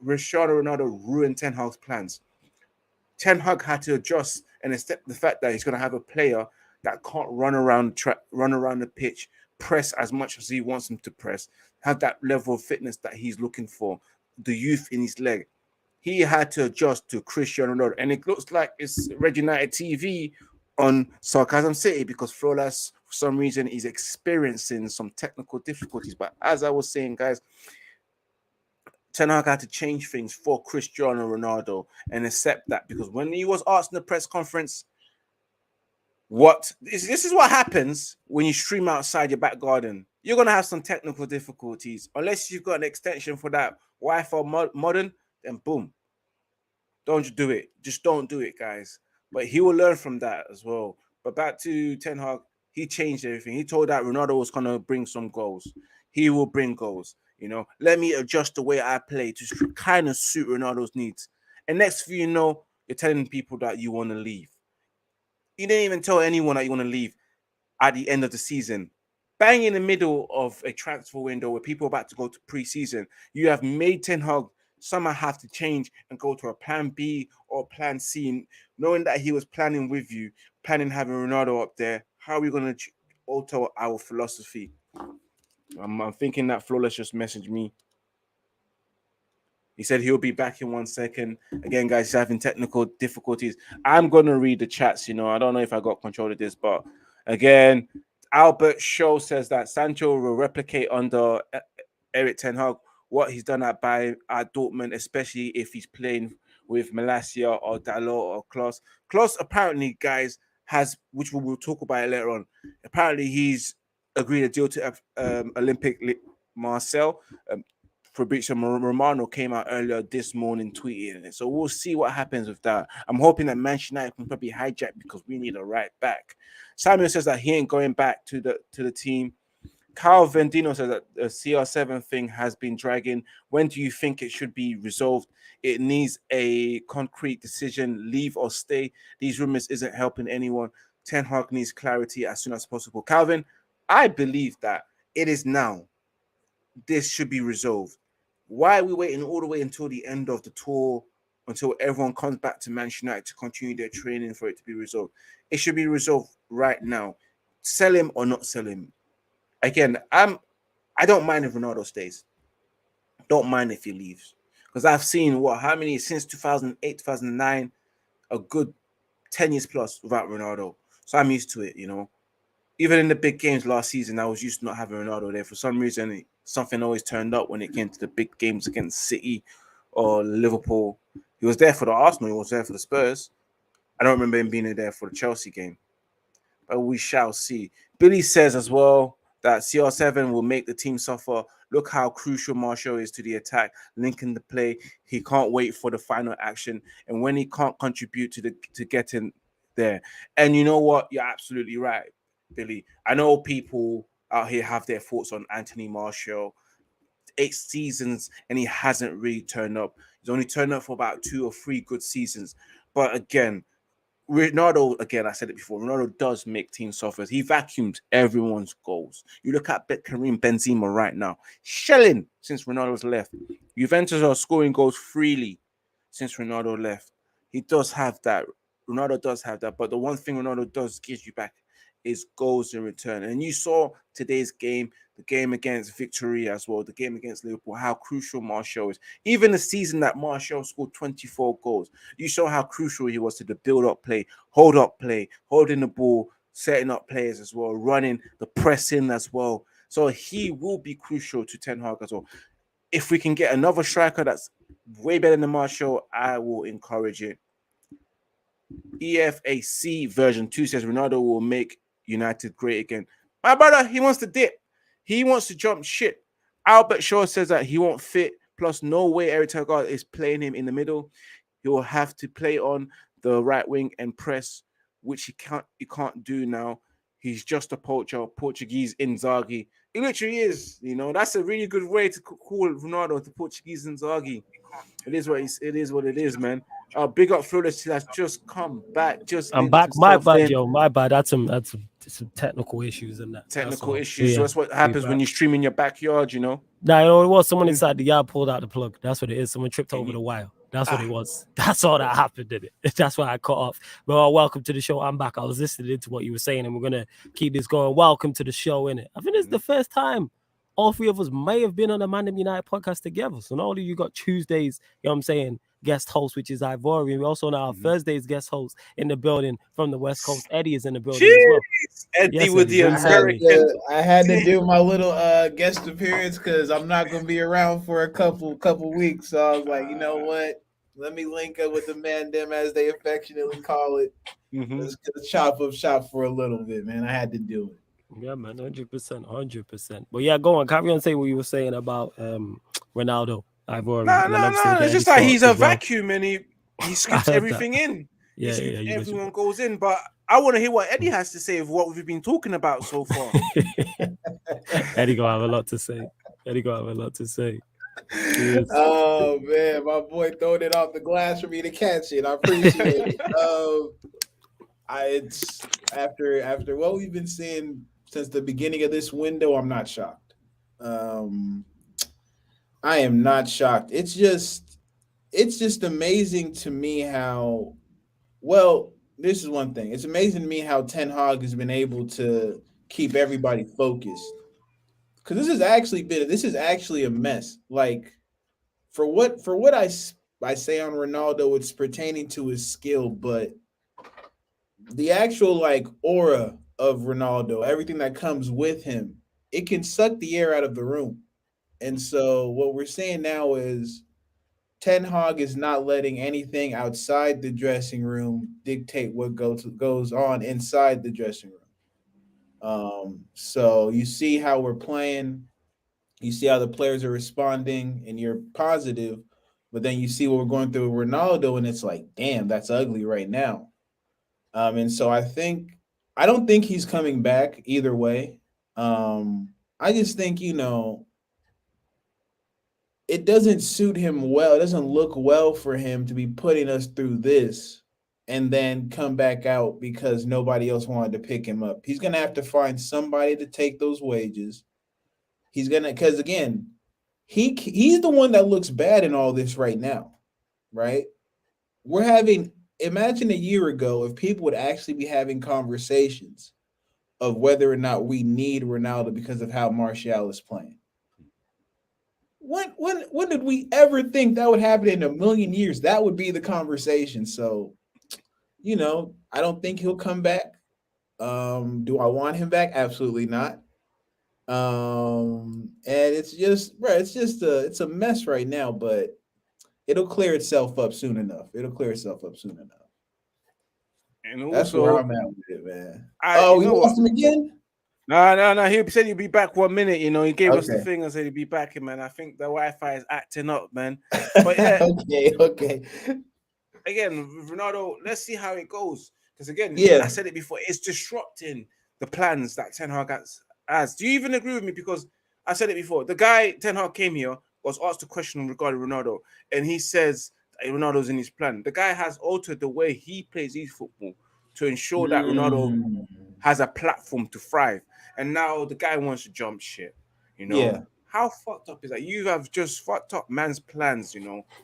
Cristiano Ronaldo ruined Ten Hag's plans. Ten Hag had to adjust and accept the fact that he's going to have a player that can't run around the pitch, press as much as he wants him to press, have that level of fitness that he's looking for, the youth in his leg. He had to adjust to Cristiano Ronaldo. And it looks like it's Red United TV on Sarcasm City because Flawless, for some reason, is experiencing some technical difficulties. But as I was saying, guys, Ten Hag had to change things for Cristiano Ronaldo and accept that, because when he was asked in the press conference, this is what happens when you stream outside your back garden. You're going to have some technical difficulties. Unless you've got an extension for that Wi-Fi modem, then boom. Don't do it. Just don't do it, guys. But he will learn from that as well. But back to Ten Hag, he changed everything. He told that Ronaldo was going to bring some goals. He will bring goals. You know, let me adjust the way I play to kind of suit Ronaldo's needs. And next thing you know, you're telling people that you want to leave. You didn't even tell anyone that you want to leave at the end of the season. Bang in the middle of a transfer window where people are about to go to pre-season, you have made Ten Hag somehow have to change and go to a plan B or plan C, knowing that he was planning with you, planning having Ronaldo up there. How are we going to alter our philosophy? I'm thinking that Flawless just messaged me. He said he'll be back in 1 second. Again, guys, he's having technical difficulties. I'm going to read the chats. You know, I don't know if I got control of this, but again, Albert Shaw says that Sancho will replicate under Erik ten Hag what he's done at Dortmund, especially if he's playing with Malacia or Dalot or Klaus. Klaus apparently, guys, which we will talk about it later on, apparently he's agreed a deal to Olympic Marseille. Fabrizio Romano came out earlier this morning tweeting it. So we'll see what happens with that. I'm hoping that Manchester United can probably hijack because we need a right back. Samuel says that he ain't going back to the team. Carl Vendino says that the CR7 thing has been dragging. When do you think it should be resolved? It needs a concrete decision, leave or stay. These rumors isn't helping anyone. Ten Hag needs clarity as soon as possible. Calvin, I believe that it is now. This should be resolved. Why are we waiting all the way until the end of the tour, until everyone comes back to Manchester United to continue their training for it to be resolved? It should be resolved right now. Sell him or not sell him. Again, I don't mind if Ronaldo stays. Don't mind if he leaves. Because I've seen how many since 2008, 2009, a good 10 years plus without Ronaldo. So I'm used to it, you know. Even in the big games last season, I was used to not having Ronaldo there. For some reason, something always turned up when it came to the big games against City or Liverpool. He was there for the Arsenal. He was there for the Spurs. I don't remember him being there for the Chelsea game. But we shall see. Billy says as well that CR7 will make the team suffer. Look how crucial Martial is to the attack, linking the play. He can't wait for the final action. And when he can't contribute to getting there. And you know what? You're absolutely right, Billy. I know people out here have their thoughts on Anthony Martial. 8 seasons and he hasn't really turned up. He's only turned up for about 2 or 3 good seasons. But again, Ronaldo, again, I said it before, Ronaldo does make team suffer. He vacuumed everyone's goals. You look at Karim Benzema right now, shelling since Ronaldo's left. Juventus are scoring goals freely since Ronaldo left. He does have that. Ronaldo does have that. But the one thing Ronaldo does gives you back is goals in return. And you saw today's game, the game against Victory as well, the game against Liverpool, how crucial Martial is. Even the season that Martial scored 24 goals, you saw how crucial he was to the build-up play, holding the ball, setting up players as well, running, the pressing as well. So he will be crucial to Ten Hag as well. If we can get another striker that's way better than Martial, I will encourage it. EFAC version 2 says Ronaldo will make United great again. My brother, he wants to dip. He wants to jump shit. Albert Shaw says that he won't fit. Plus, no way Eric Ten Hag is playing him in the middle. He will have to play on the right wing and press, which he can't do now. He's just a poacher, Portuguese Inzaghi. He literally is. You know, that's a really good way to call Ronaldo the Portuguese Inzaghi. It is what it is, man. Big up Flawless has just come back. I'm back. My bad, yo. My bad. That's some technical issues and that. Technical issues. Yeah, so that's what happens when you stream in your backyard, you know. Nah, you know it was someone inside the yard pulled out the plug. That's what it is. Someone tripped over the wire. That's what it was. That's all that happened, did it? That's why I cut off. Well, welcome to the show. I'm back. I was listening to what you were saying, and we're gonna keep this going. Welcome to the show, innit? I think it's the first time all three of us may have been on the ManDem United podcast together. So not only you got Tuesdays, you know what I'm saying, guest host, which is Ivorian. We also now have Thursdays guest host in the building from the West Coast. Eddie is in the building as well. Eddie with the I had to do my little guest appearance because I'm not gonna be around for a couple weeks. So I was like, you know what? Let me link up with the ManDem, as they affectionately call it. Let's get chop up shop for a little bit, man. I had to do it. Yeah, man, 100%. But yeah, go on. Carry on, say what you were saying about Ronaldo. No. It's just like he's a vacuum and he scoops everything in. Yeah, everyone goes in. But I want to hear what Eddie has to say of what we've been talking about so far. Eddie gonna have a lot to say. Oh man, my boy throwing it off the glass for me to catch it. I appreciate it. It's after what we've been seeing since the beginning of this window, I'm not shocked. I am not shocked. It's just amazing to me how this is one thing. It's amazing to me how Ten Hag has been able to keep everybody focused. Because this is actually a mess. Like for what I say on Ronaldo, it's pertaining to his skill, but the actual like aura of Ronaldo, everything that comes with him, it can suck the air out of the room. And so what we're seeing now is Ten Hag is not letting anything outside the dressing room dictate what goes on inside the dressing room. So you see how we're playing, you see how the players are responding, and you're positive, but then you see what we're going through with Ronaldo, and it's like, damn, that's ugly right now. And so I don't think he's coming back either way. I just think, it doesn't suit him well. It doesn't look well for him to be putting us through this and then come back out because nobody else wanted to pick him up. He's going to have to find somebody to take those wages. Because again, he's the one that looks bad in all this right now, right? Imagine a year ago if people would actually be having conversations of whether or not we need Ronaldo because of how Martial is playing. When did we ever think that would happen in a million years? That would be the conversation. So, I don't think he'll come back. Do I want him back? Absolutely not. And it's a mess right now, but it'll clear itself up soon enough. And also, that's where I'm at with it, man. You lost him again? No. He said he'd be back 1 minute. He gave us the thing and said he'd be back, man. I think the Wi-Fi is acting up, man. But yeah, okay. Again, Ronaldo, let's see how it goes. Because again, I said it before, it's disrupting the plans that Ten Hag has. Do you even agree with me? Because I said it before. The guy Ten Hag came here, was asked a question regarding Ronaldo, and he says Ronaldo's in his plan. The guy has altered the way he plays his football to ensure that Ronaldo has a platform to thrive. And now the guy wants to jump shit. How fucked up is that? You have just fucked up man's plans,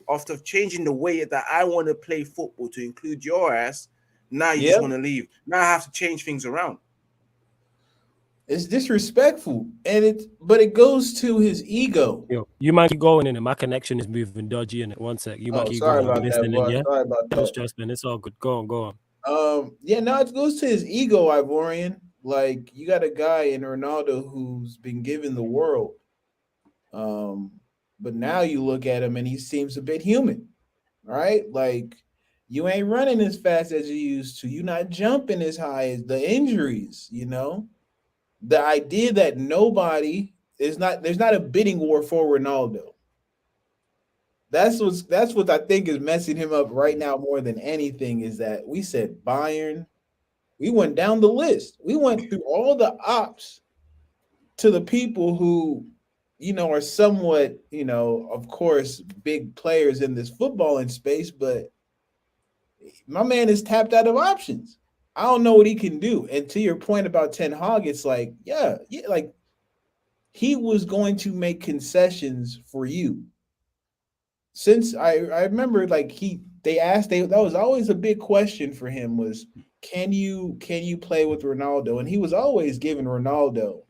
after changing the way that I want to play football to include your ass. Now you just want to leave. Now I have to change things around. It's disrespectful, and it goes to his ego. Yo, you might keep going in it. My connection is moving dodgy in it. One sec. You might Oh, keep sorry going. I'm about that, listening, boss. yeah? Sorry about No that. stress, man. It's all good. Go on, go on. Yeah, no, it goes to his ego, Ivorian. Like you got a guy in Ronaldo who's been given the world. But now you look at him and he seems a bit human, right? Like you ain't running as fast as you used to. You're not jumping as high as the injuries, you know? The idea that there's not a bidding war for Ronaldo. That's what I think is messing him up right now more than anything is that we said Bayern, we went down the list. We went through all the ops to the people who, are somewhat, of course, big players in this footballing space, but my man is tapped out of options. I don't know what he can do. And to your point about Ten Hag, it's like, yeah, like he was going to make concessions for you. Since I remember like that was always a big question for him was can you play with Ronaldo? And he was always giving Ronaldo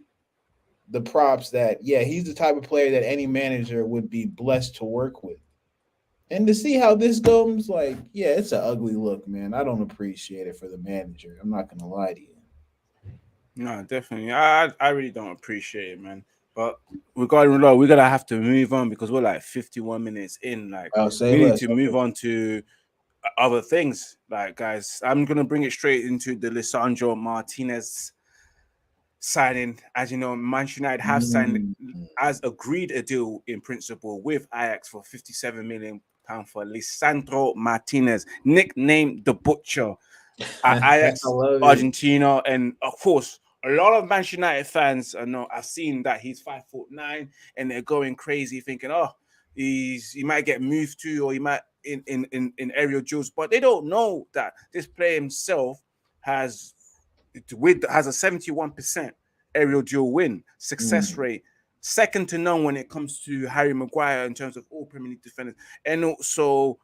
the props that he's the type of player that any manager would be blessed to work with. And to see how this goes, like, it's an ugly look, man. I don't appreciate it for the manager. I'm not gonna lie to you. No, definitely. I really don't appreciate it, man. But regarding Ronaldo, we're gonna have to move on because we're like 51 minutes in. Like, I'll say we need less. to move on to other things. Like, guys, I'm gonna bring it straight into the Lisandro Martinez signing. As you know, Manchester United have signed as agreed a deal in principle with Ajax for £57 million for Lisandro Martinez, nicknamed the Butcher, at Ajax Argentina. And of course, a lot of Manchester United fans I've seen that he's 5'9" and they're going crazy thinking, oh, he might get moved to, or he might in aerial duels, but they don't know that this player himself has a 71% aerial duel win success rate, second to none when it comes to Harry Maguire in terms of all Premier League defenders, and also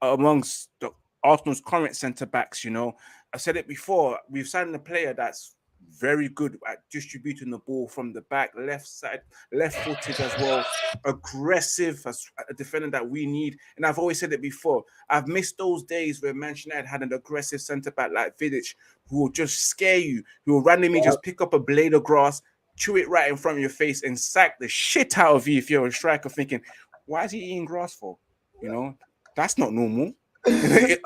amongst the Arsenal's current centre backs. I said it before, we've signed a player that's very good at distributing the ball from the back, left side, left-footed as well, aggressive as a defender that we need. And I've always said it before, I've missed those days where Manchester United had an aggressive centre back like Vidic, who will just scare you, who will randomly just pick up a blade of grass, chew it right in front of your face, and sack the shit out of you if you're a striker thinking, why is he eating grass for? That's not normal.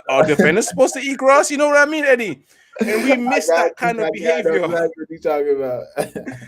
Are defenders supposed to eat grass? You know what I mean, Eddie? And we miss that kind of behavior. What you talking about?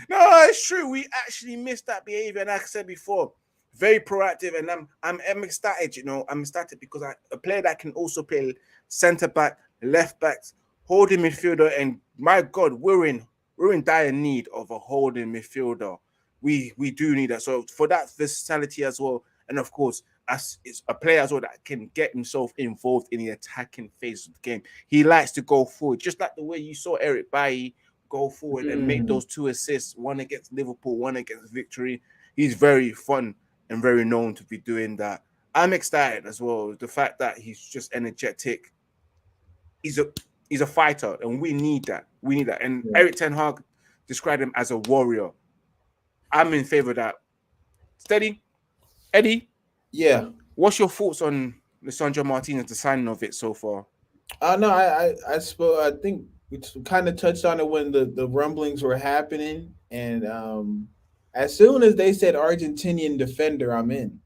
No, it's true. We actually missed that behavior. And like I said before, very proactive. And I'm ecstatic, I'm ecstatic because a player that can also play centre back, left backs, holding midfielder. And my God, we're in dire need of a holding midfielder. We do need that. So for that versatility as well, and of course, as it's a player as well that can get himself involved in the attacking phase of the game. He likes to go forward, just like the way you saw Eric Bailly go forward and make those 2 assists, one against Liverpool, one against Victory. He's very fun and very known to be doing that. I'm excited as well. The fact that he's just energetic. He's a fighter, and we need that. And Erik Ten Hag described him as a warrior. I'm in favor of that. Steady, Eddie. Yeah. What's your thoughts on Lisandro Martinez, the signing of it so far? No, I think we kind of touched on it when the rumblings were happening, and as soon as they said Argentinian defender, I'm in.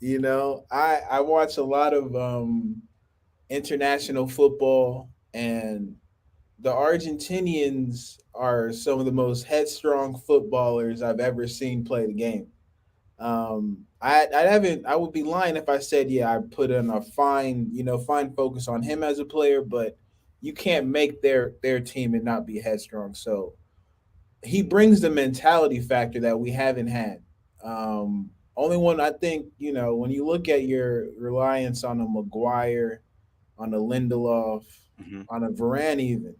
I watch a lot of international football, and the Argentinians are some of the most headstrong footballers I've ever seen play the game. I would be lying if I said I put in a fine focus on him as a player, but you can't make their team and not be headstrong. So he brings the mentality factor that we haven't had. Only one I think, when you look at your reliance on a Maguire, on a Lindelof, on a Varane even,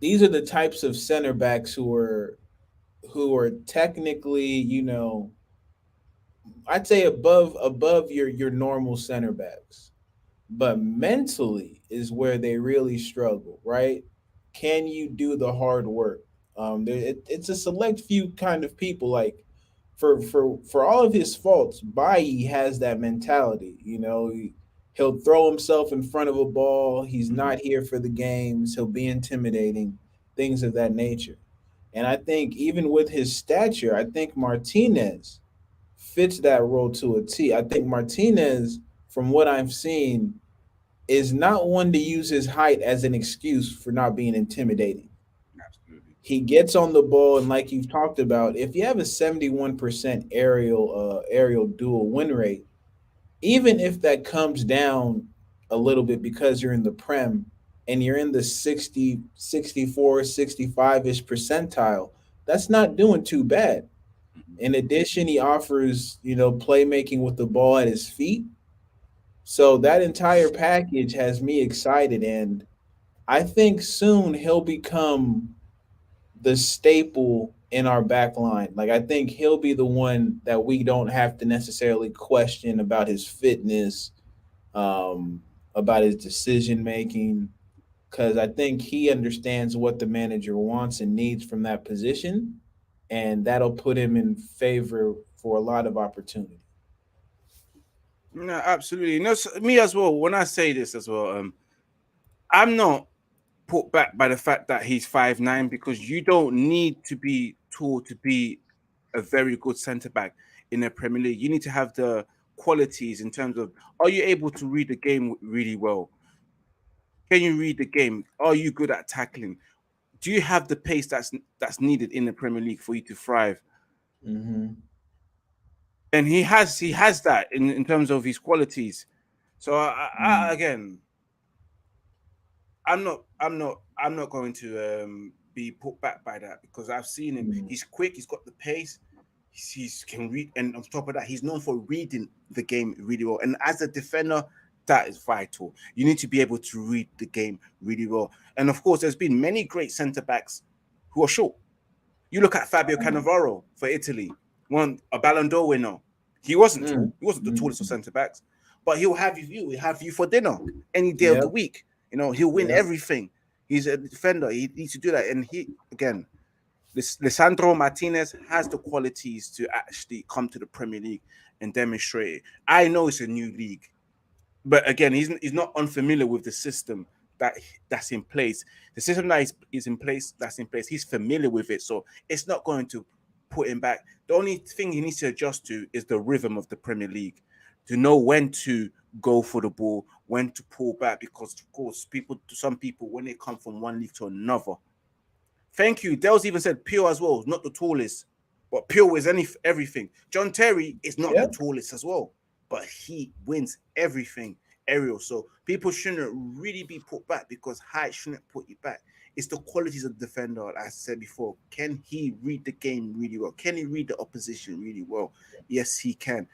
these are the types of center backs who are technically, I'd say above your normal center backs, but mentally is where they really struggle, right? Can you do the hard work? It's a select few kind of people. Like for all of his faults, Bailly has that mentality. He'll throw himself in front of a ball. He's not here for the games. He'll be intimidating, things of that nature. And I think even with his stature, I think Martinez fits that role to a T. I think Martinez, from what I've seen, is not one to use his height as an excuse for not being intimidating. Absolutely. He gets on the ball, and like you've talked about, if you have a 71% aerial duel win rate, even if that comes down a little bit because you're in the Prem and you're in the 60, 64, 65-ish percentile, that's not doing too bad. In addition, he offers, playmaking with the ball at his feet. So that entire package has me excited, and I think soon he'll become the staple in our back line. Like, I think he'll be the one that we don't have to necessarily question about his fitness, about his decision making, because I think he understands what the manager wants and needs from that position, and that'll put him in favor for a lot of opportunity. No, absolutely. No, me as well. When I say this as well, I'm not put back by the fact that he's 5'9", because you don't need to be tall to be a very good centre back in the Premier League. You need to have the qualities in terms of, are you able to read the game really well? Can you read the game? Are you good at tackling? Do you have the pace that's needed in the Premier League for you to thrive? Mm-hmm. And he has that in terms of his qualities. So again, I'm not going to be put back by that, because I've seen him. He's quick. He's got the pace. He can read, and on top of that, he's known for reading the game really well. And as a defender, that is vital. You need to be able to read the game really well. And of course, there's been many great centre backs who are short. You look at Fabio Cannavaro for Italy, a Ballon d'Or winner. He wasn't tall. He wasn't the tallest of centre backs, but he'll have you for dinner any day of the week. He'll win everything. He's a defender. He needs to do that. And Lisandro Martinez has the qualities to actually come to the Premier League and demonstrate it. I know it's a new league, but again, he's not unfamiliar with the system that's in place. The system that is in place, he's familiar with it, so it's not going to put him back. The only thing he needs to adjust to is the rhythm of the Premier League, to know when to go for the ball, when to pull back, because of course, some people, when they come from one league to another. Thank you. Dels even said Pure as well, not the tallest, but Pure is everything. John Terry is not the tallest as well, but he wins everything aerial. So people shouldn't really be put back, because height shouldn't put you back. It's the qualities of the defender. As I said before, can he read the game really well? Can he read the opposition really well? Yes, he can.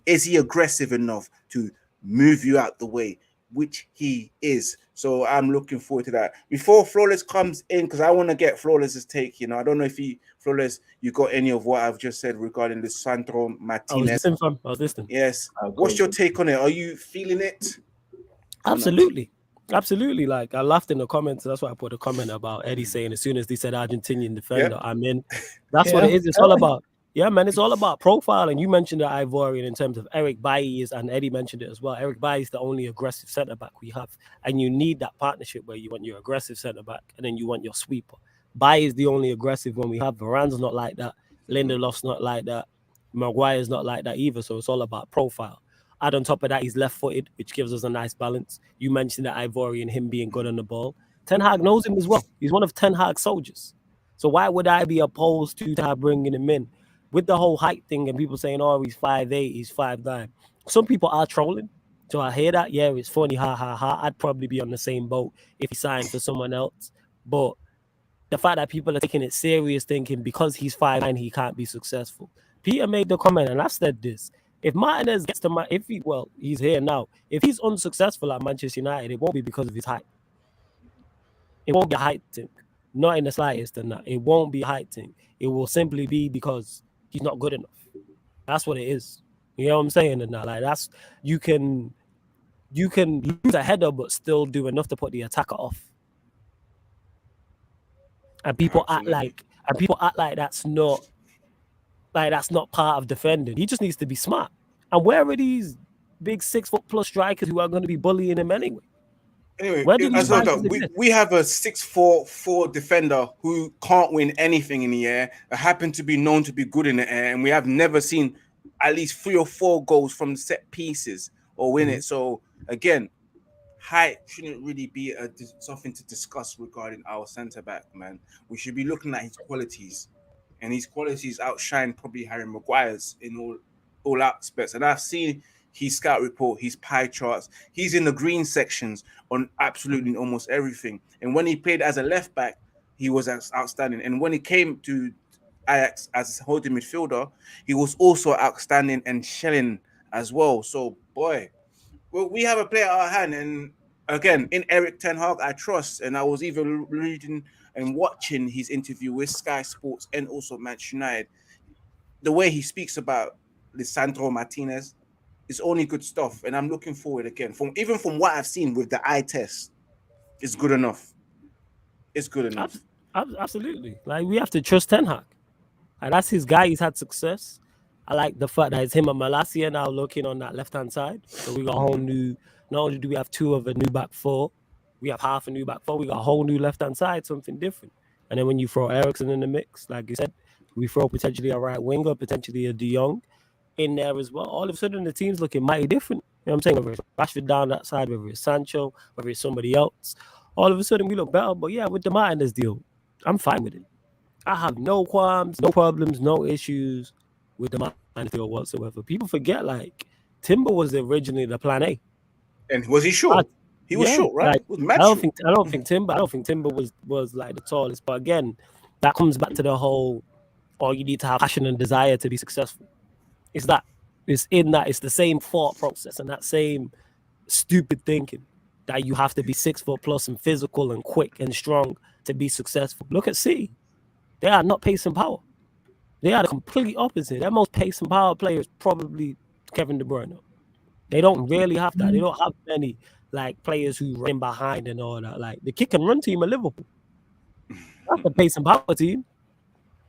Is he aggressive enough to move you out the way, which he is? So I'm looking forward to that. Before Flawless comes in, because I want to get Flawless's take. I don't know if Flawless, you got any of what I've just said regarding Lisandro Martinez. I was listening. Yes. What's your take on it? Are you feeling it? Absolutely. Like, I laughed in the comments. That's why I put a comment about Eddie saying as soon as they said Argentinian defender, I'm in. That's what it is. It's all about. Yeah, man, it's all about profile. And you mentioned the Ivorian in terms of Eric Bailly, and Eddie mentioned it as well. Eric Bailly is the only aggressive centre back we have. And you need that partnership where you want your aggressive centre back and then you want your sweeper. Bailly is the only aggressive one we have. Varane's not like that. Lindelof's not like that. Maguire's not like that either. So it's all about profile. Add on top of that, he's left-footed, which gives us a nice balance. You mentioned the Ivorian, him being good on the ball. Ten Hag knows him as well. He's one of Ten Hag's soldiers. So why would I be opposed to Ten Hag bringing him in? With the whole height thing and people saying, oh, he's 5'8", he's 5'9". Some people are trolling. So I hear that. Yeah, it's funny. Ha, ha, ha. I'd probably be on the same boat if he signed for someone else. But the fact that people are taking it serious, thinking because he's 5'9", he can't be successful. Peter made the comment, and I've said this. If Martinez gets to he's here now. If he's unsuccessful at Manchester United, it won't be because of his height. It won't be a height thing. Not in the slightest than that. It won't be a height thing. It will simply be because he's not good enough. That's what it is. You know what I'm saying? And like that's you can lose a header but still do enough to put the attacker off. and people Absolutely. act like that's not part of defending. He just needs to be smart. And where are these big 6 foot+ strikers who are going to be bullying him anyway? Anyway, Where do these as well, strikers we, exist? we have a 6'4" defender who can't win anything in the air, happen to be known to be good in the air, and we have never seen at least 3 or 4 goals from set pieces or win it. So again, height shouldn't really be something to discuss regarding our centre back, man. We should be looking at his qualities, and his qualities outshine probably Harry Maguire's in all aspects. And I've seen his scout report, his pie charts. He's in the green sections on absolutely almost everything. And when he played as a left back, he was outstanding. And when he came to Ajax as a holding midfielder, he was also outstanding and shelling as well. So, boy, well, we have a player at our hand. And again, in Erik ten Hag, I trust. And I was even reading and watching his interview with Sky Sports and also Manchester United. The way he speaks about Lisandro Martinez is only good stuff. And I'm looking forward again. From what I've seen with the eye test, it's good enough. It's good enough. Absolutely. Like, we have to trust Ten Hag. And that's his guy. He's had success. I like the fact that it's him and Malacia now looking on that left-hand side. So we got a whole new, not only do we have 2 of a new back 4, we have half a new back 4. We got a whole new left-hand side, something different. And then when you throw Eriksen in the mix, like you said, we throw potentially a right winger, potentially a De Jong in there as well. All of a sudden, the team's looking mighty different. You know what I'm saying? Whether it's Rashford down that side, whether it's Sancho, whether it's somebody else, all of a sudden we look better. But yeah, with the Martinez deal, I'm fine with it. I have no qualms, no problems, no issues with the Martinez deal whatsoever. People forget, like, Timber was originally the plan A. And was he short? He was short, right? Like, Was I don't think Timber was like the tallest. But again, that comes back to the whole, you need to have passion and desire to be successful. It's the same thought process and that same stupid thinking that you have to be 6 foot plus and physical and quick and strong to be successful. Look at City. They are not pace and power. They are the complete opposite. Their most pace and power player is probably Kevin De Bruyne. They don't really have that. They don't have many like players who run behind and all that. Like the kick and run team of Liverpool. That's the pace and power team.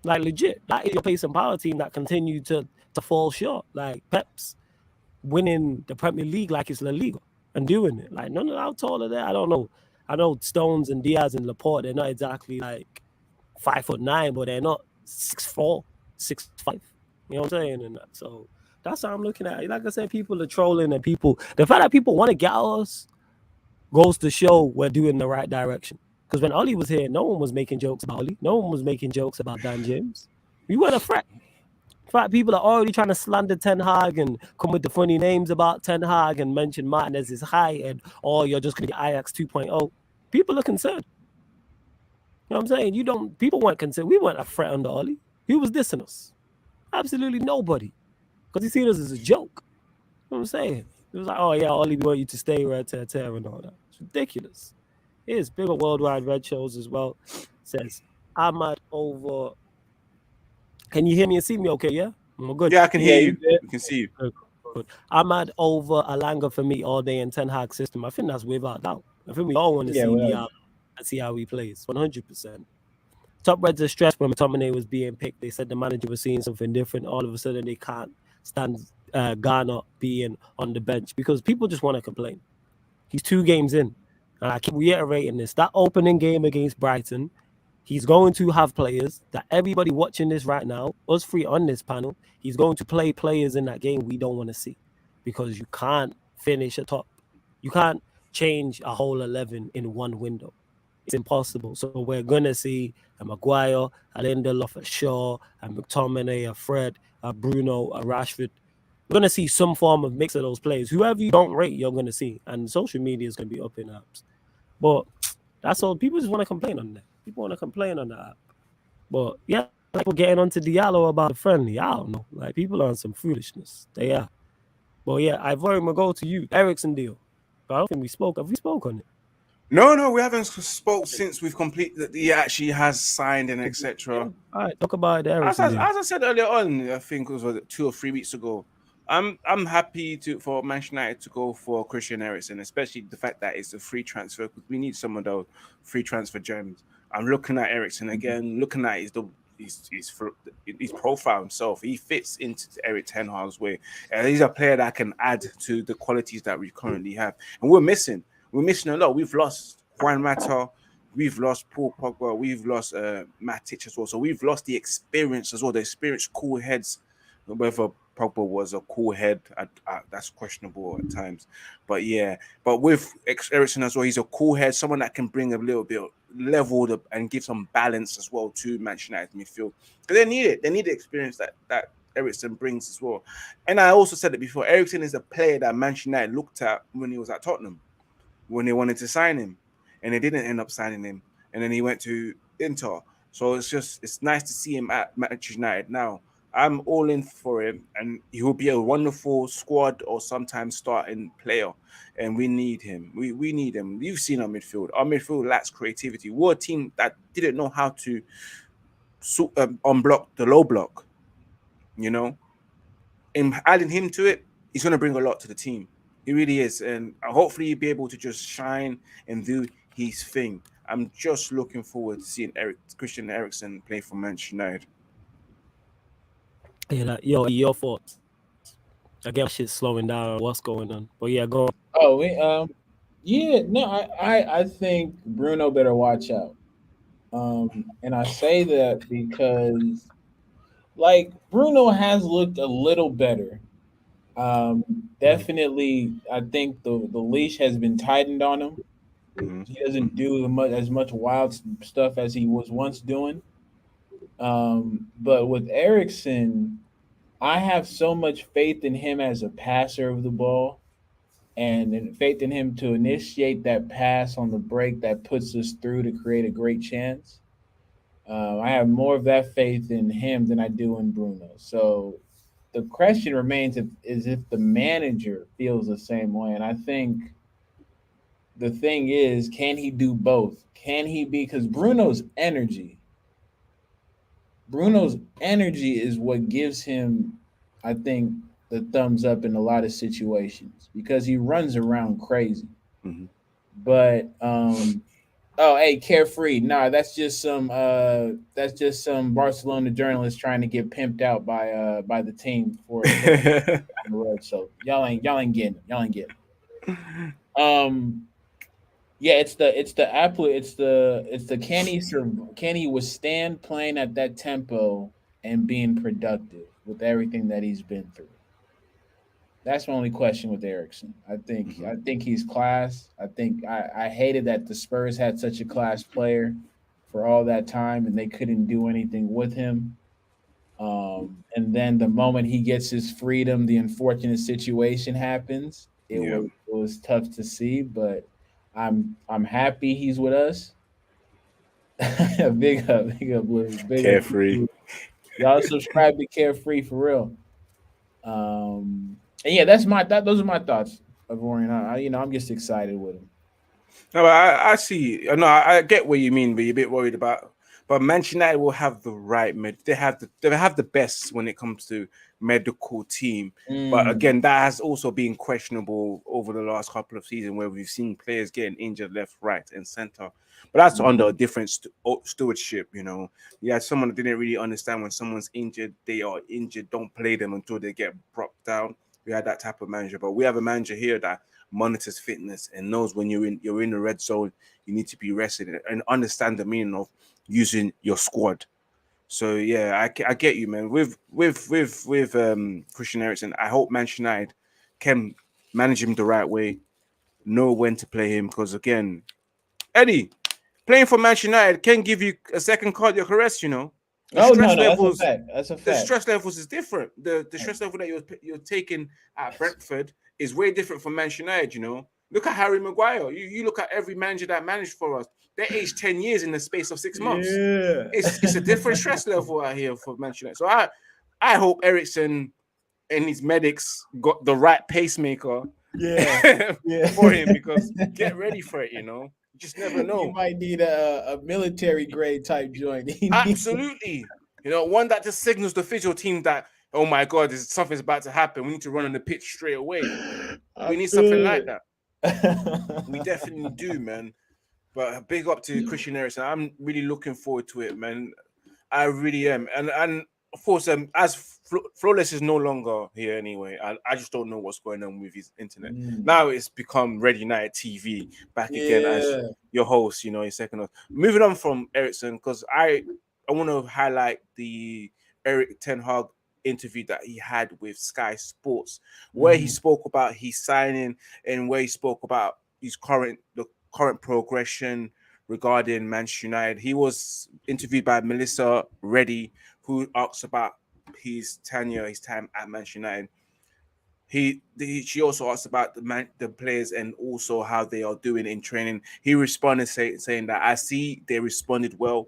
Like legit. That is your pace and power team that continue to fall short. Like Pep's winning the Premier League like it's La Liga and doing it. Like none of how tall are they? I don't know. I know Stones and Diaz and Laporte, they're not exactly like 5'9", but they're not 6'4", 6'5". You know what I'm saying? And so that's how I'm looking at it. Like I said, people are trolling and the fact that people want to get us goes to show we're doing the right direction. Because when Ollie was here, no one was making jokes about Ollie. No one was making jokes about Dan James. We weren't a threat. In fact, people are already trying to slander Ten Hag and come with the funny names about Ten Hag and mention Martinez's height and, you're just going to be Ajax 2.0. People are concerned. You know what I'm saying? People weren't concerned. We weren't a threat under Ollie. Who was dissing us? Absolutely nobody. Because he seen us as a joke. You know what I'm saying? It was like, Ollie, we want you to stay right tear and all that. It's ridiculous. It is bigger worldwide red shows as well. Says Ahmad over. Can you hear me and see me okay, yeah? I'm good. Yeah, I can hear you. We can see you. Good. Ahmad over Alanga for me all day in Ten Hag system. I think that's without doubt. I think we all want to see Diallo and see how he plays. 100%. Top Reds are stressed when McTominay was being picked. They said the manager was seeing something different. All of a sudden, they can't stand Ghana being on the bench because people just want to complain. He's 2 games in. And I keep reiterating this. That opening game against Brighton, he's going to have players that everybody watching this right now, us 3 on this panel, he's going to play players in that game we don't want to see because you can't finish a top. You can't change a whole 11 in one window. It's impossible. So we're going to see a Maguire, a Lindelof, a Shaw, a McTominay, a Fred, a Bruno, a Rashford. We're going to see some form of mix of those players. Whoever you don't rate, you're going to see. And social media is going to be up in arms. But that's all. People just want to complain on that. People want to complain on that app. But yeah, people getting onto Diallo about the friendly. I don't know. Like, people are on some foolishness. They are. But yeah, I've already going to go to you. Eriksen deal. But I don't think we spoke. Have we spoke on it? No, we haven't spoke since we've completed that he actually has signed and etc. All right, talk about the Eriksen deal. As I said earlier on, I think it was 2 or 3 weeks ago. I'm happy for Manchester United to go for Christian Eriksen, especially the fact that it's a free transfer because we need some of those free transfer gems. I'm looking at Eriksen again, looking at his profile himself. He fits into Erik Ten Hag's way. And he's a player that can add to the qualities that we currently have. And we're missing a lot. We've lost Juan Mata, we've lost Paul Pogba, we've lost Matic as well. So we've lost the experience as well, the experienced cool heads. Whether Pogba was a cool head, that's questionable at times. But yeah, but with Eriksen as well, he's a cool head, someone that can bring a little bit leveled up and give some balance as well to Manchester United midfield. Because they need it. They need the experience that Eriksen brings as well. And I also said it before, Eriksen is a player that Manchester United looked at when he was at Tottenham, when they wanted to sign him. And they didn't end up signing him. And then he went to Inter. So it's nice to see him at Manchester United now. I'm all in for him, and he will be a wonderful squad or sometimes starting player. And we need him. We need him. You've seen our midfield. Our midfield lacks creativity. We're a team that didn't know how to unblock the low block. You know, and adding him to it, he's going to bring a lot to the team. He really is, and hopefully he'll be able to just shine and do his thing. I'm just looking forward to seeing Christian Eriksen play for Manchester United. Yeah, your thoughts. Again, shit's slowing down. What's going on? But yeah, go on. Oh, I think Bruno better watch out. And I say that because, like, Bruno has looked a little better. Definitely, I think the leash has been tightened on him. Mm-hmm. He doesn't do as much wild stuff as he was once doing. But with Eriksen, I have so much faith in him as a passer of the ball, and faith in him to initiate that pass on the break that puts us through to create a great chance. I have more of that faith in him than I do in Bruno. So the question remains if the manager feels the same way. And I think the thing is, can he do both? Can he be, because Bruno's energy is what gives him, I think, the thumbs up in a lot of situations, because he runs around crazy. Mm-hmm. But hey, Carefree. Nah, that's just some Barcelona journalist trying to get pimped out by the team for the road. So y'all ain't getting it. Yeah, it's the can he withstand playing at that tempo and being productive with everything that he's been through? That's my only question with Eriksen. I think he's class. I hated that the Spurs had such a class player for all that time and they couldn't do anything with him. And then the moment he gets his freedom, the unfortunate situation happens. It was tough to see, but I'm happy he's with us. Big up, Carefree. Y'all subscribe to Carefree for real. And yeah, those are my thoughts of Orion. I'm just excited with him. No, I see. No, I get what you mean, but you're a bit worried about. But Manchester United will have the right they have the best when it comes to medical team. But again, that has also been questionable over the last couple of seasons, where we've seen players getting injured left, right, and center. But that's under a different stewardship, you know. Yeah, someone that didn't really understand when someone's injured, they are injured. Don't play them until they get brought down. We had that type of manager, but we have a manager here that monitors fitness and knows when you're in the red zone, you need to be rested and understand the meaning of using your squad. So yeah, I get you, man. With Christian Eriksen, I hope Manchester United can manage him the right way, know when to play him, because again, Eddie, playing for Manchester United can give you a second cardiac arrest, you know. That's a fact. That's a fact. The stress levels is different. The stress level that you're taking at Brentford is way different from Manchester United, you know. Look at Harry Maguire. You look at every manager that managed for us. They aged 10 years in the space of 6 months. Yeah. It's a different stress level out here for Manchester United. So I hope Eriksen and his medics got the right pacemaker for him, because get ready for it, you know. You just never know. You might need a military grade type joint. Absolutely. You know, one that just signals the physio team that, oh my God, something's about to happen. We need to run on the pitch straight away. We need something like that. We definitely do, man. But big up to Christian Eriksen. I'm really looking forward to it, man. I really am. And of course, as Flawless is no longer here anyway, I just don't know what's going on with his internet. Now it's become Red United TV back again as your host, you know, your second host. Moving on from Eriksen, because I want to highlight the Erik Ten Hag interview that he had with Sky Sports, where he spoke about his signing and where he spoke about the current progression regarding Manchester United. He was interviewed by Melissa Reddy, who asked about his tenure, his time at Manchester United. She also asked about the players and also how they are doing in training. He responded saying that I see they responded well.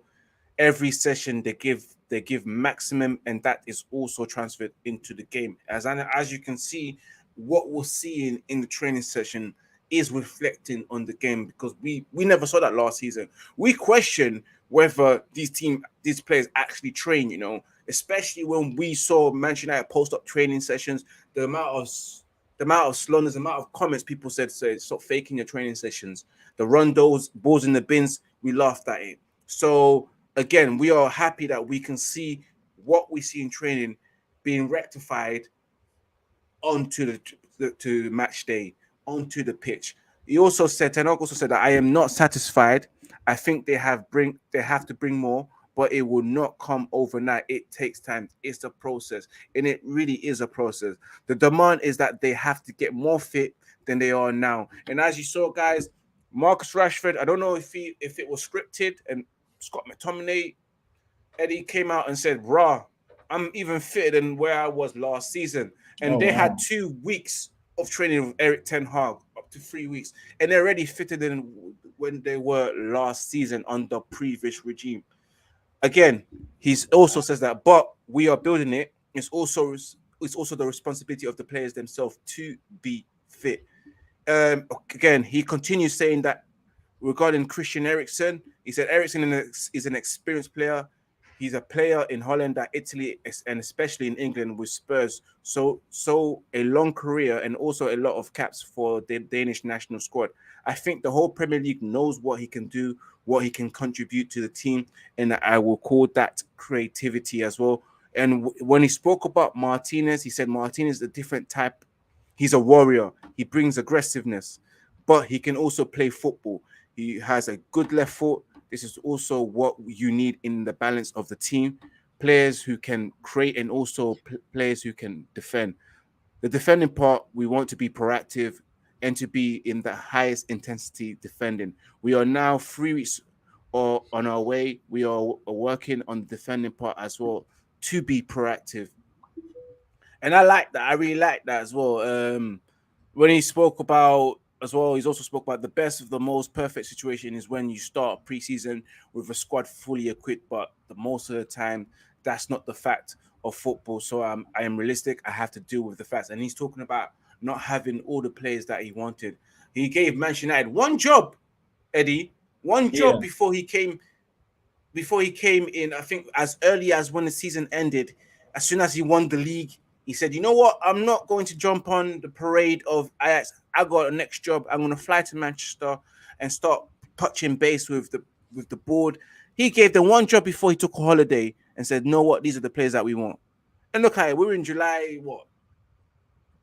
Every session they give maximum, and that is also transferred into the game. As you can see, what we're seeing in the training session is reflecting on the game, because we never saw that last season. We question whether these players actually train, you know, especially when we saw Manchester United post up training sessions. The amount of slonders, the amount of comments people said, stop faking your training sessions. The rondos, balls in the bins, we laughed at it. So again, we are happy that we can see what we see in training being rectified onto to match day, onto the pitch. He also said, Ten Hag also said that I am not satisfied. I think they have to bring more, but it will not come overnight. It takes time. It's a process, and it really is a process. The demand is that they have to get more fit than they are now. And as you saw, guys, Marcus Rashford, I don't know if it was scripted, and Scott McTominay, Eddie came out and said, "Rah, I'm even fitter than where I was last season." And they had 2 weeks of training with Erik Ten Hag, up to 3 weeks, and they're already fitter than when they were last season under previous regime. Again, he also says that, but we are building it. It's also the responsibility of the players themselves to be fit. Again, he continues saying that regarding Christian Eriksen, he said Eriksen is an experienced player. He's a player in Holland, that Italy, and especially in England with Spurs. So a long career and also a lot of caps for the Danish national squad. I think the whole Premier League knows what he can do, what he can contribute to the team, and I will call that creativity as well. And when he spoke about Martinez, he said Martinez is a different type. He's a warrior. He brings aggressiveness, but he can also play football. He has a good left foot. This is also what you need in the balance of the team. Players who can create and also players who can defend. The defending part, we want to be proactive and to be in the highest intensity defending. We are now 3 weeks or on our way. We are working on the defending part as well to be proactive. And I like that. I really like that as well. When he spoke about as well, he's also spoke about the best of the most perfect situation is when you start preseason with a squad fully equipped, but the most of the time that's not the fact of football. So I am realistic. I have to deal with the facts. And he's talking about not having all the players that he wanted. He gave Manchester United one job, Eddie, one job before he came in. I think as early as when the season ended, as soon as he won the league, he said, "You know what? I'm not going to jump on the parade of Ajax. I got a next job. I'm going to fly to Manchester and start touching base with the board." He gave them one job before he took a holiday and said, "Know what? These are the players that we want." And look at it. We're in July. What?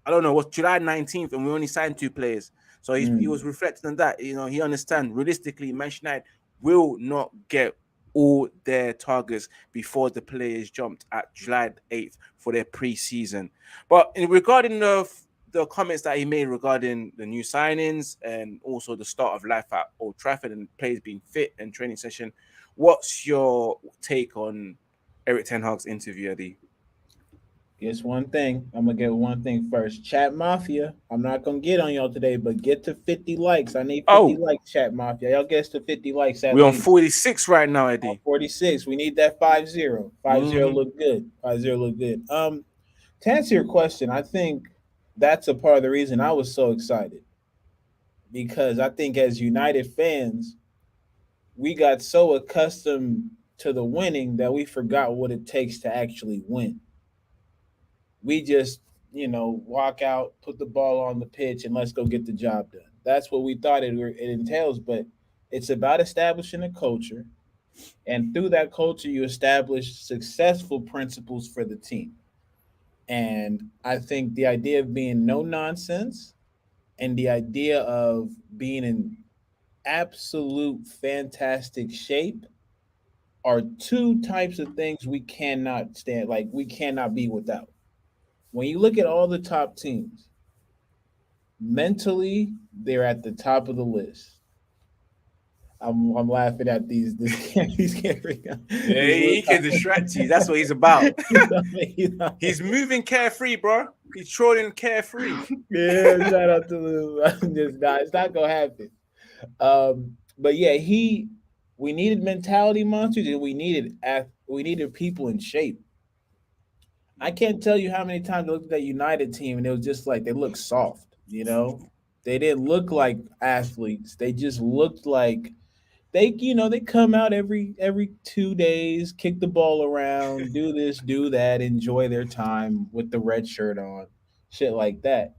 I don't know. What's July 19th, and we only signed 2 players. So he was reflecting on that. You know, he understands realistically, Manchester United will not get all their targets before the players jumped at July 8th for their pre-season. But regarding the comments that he made regarding the new signings and also the start of life at Old Trafford and players being fit and training session, what's your take on Erik Ten Hag's interview, Eddie? Guess one thing. I'm gonna get one thing first. Chat Mafia. I'm not gonna get on y'all today, but get to 50 likes. I need 50 likes, Chat Mafia. Y'all get to 50 likes. We're on 46 right now, Eddie. 46. We need that 50. 50 look good. 50 look good. To answer your question, I think that's a part of the reason I was so excited. Because I think as United fans, we got so accustomed to the winning that we forgot what it takes to actually win. We just, walk out, put the ball on the pitch, and let's go get the job done. That's what we thought it entails. But It's about establishing a culture, and through that culture, you establish successful principles for the team. And I think the idea of being no nonsense and the idea of being in absolute fantastic shape are two types of things we cannot stand, like we cannot be without. When you look at all the top teams, mentally, they're at the top of the list. I'm laughing at these carry. Yeah, he can distract you. That's what he's about. He's moving carefree, bro. He's trolling carefree. Yeah, shout out to this guy. It's not gonna happen. But yeah, we needed mentality monsters, and we needed people in shape. I can't tell you how many times I looked at that United team and it was just like they looked soft, you know? They didn't look like athletes. They just looked like they come out every 2 days, kick the ball around, do this, do that, enjoy their time with the red shirt on, shit like that.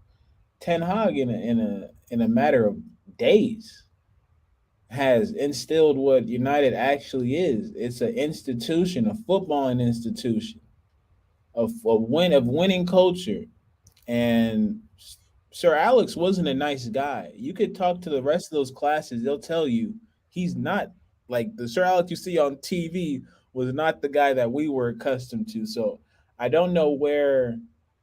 Ten Hag in a matter of days has instilled what United actually is. It's an institution, a footballing institution, of winning culture. And Sir Alex wasn't a nice guy. You could talk to the rest of those classes; they'll tell you he's not like the Sir Alex you see on TV was not the guy that we were accustomed to. So I don't know where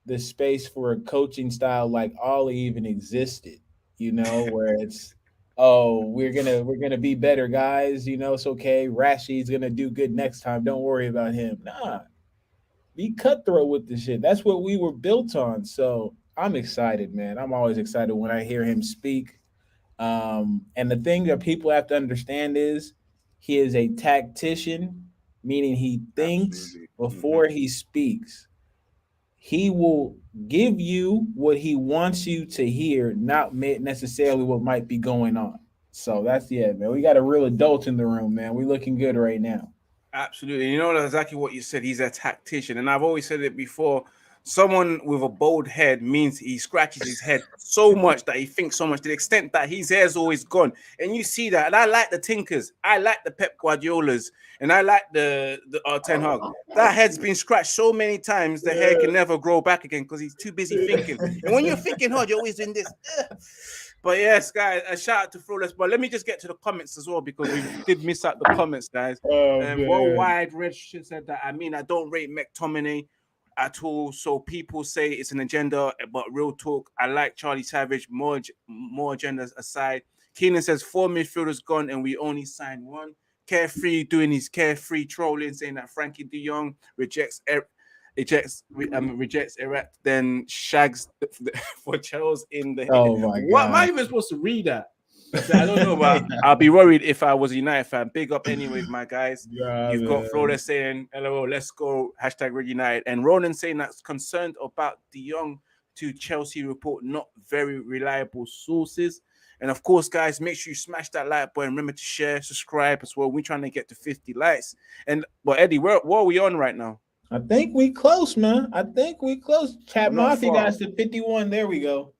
the space for a coaching style like Ollie even existed. Where it's we're gonna be better guys. It's okay. Rashi's gonna do good next time. Don't worry about him. Nah, be cutthroat with the shit. That's what we were built on. So I'm excited, man. I'm always excited when I hear him speak. And the thing that people have to understand is he is a tactician, meaning he thinks before he speaks. He will give you what he wants you to hear, not necessarily what might be going on. So that's man. We got a real adult in the room, man. We're looking good right now. Absolutely. You know exactly what you said. He's a tactician. And I've always said it before. Someone with a bald head means he scratches his head so much that he thinks so much to the extent that his hair's always gone. And you see that. And I like the Tinkers. I like the Pep Guardiolas. And I like the Ten Hag. That head's been scratched so many times, the hair can never grow back again because he's too busy thinking. And when you're thinking hard, you're always doing this. But yes, guys, a shout out to Flawless. But let me just get to the comments as well because we did miss out the comments, guys. Worldwide Red said that. I don't rate McTominay at all. So people say it's an agenda, but real talk, I like Charlie Savage. More agendas aside. Keenan says 4 midfielders gone and we only signed 1. Carefree doing his carefree trolling, saying that Frenkie de Jong rejects Eric, then shags for Chelsea in the. Oh my God! What am I even supposed to read that? I don't know, but I'll be worried if I was a United fan. Big up anyway, my guys. You've got Florida saying, "Hello, let's go." #Red United, and Ronan saying that's concerned about De Jong to Chelsea report, not very reliable sources. And of course, guys, make sure you smash that like button. Remember to share, subscribe as well. We're trying to get to 50 likes. But Eddie, what are we on right now? I think we close, man. I think we close. Chat Mafia got us to 51. There we go.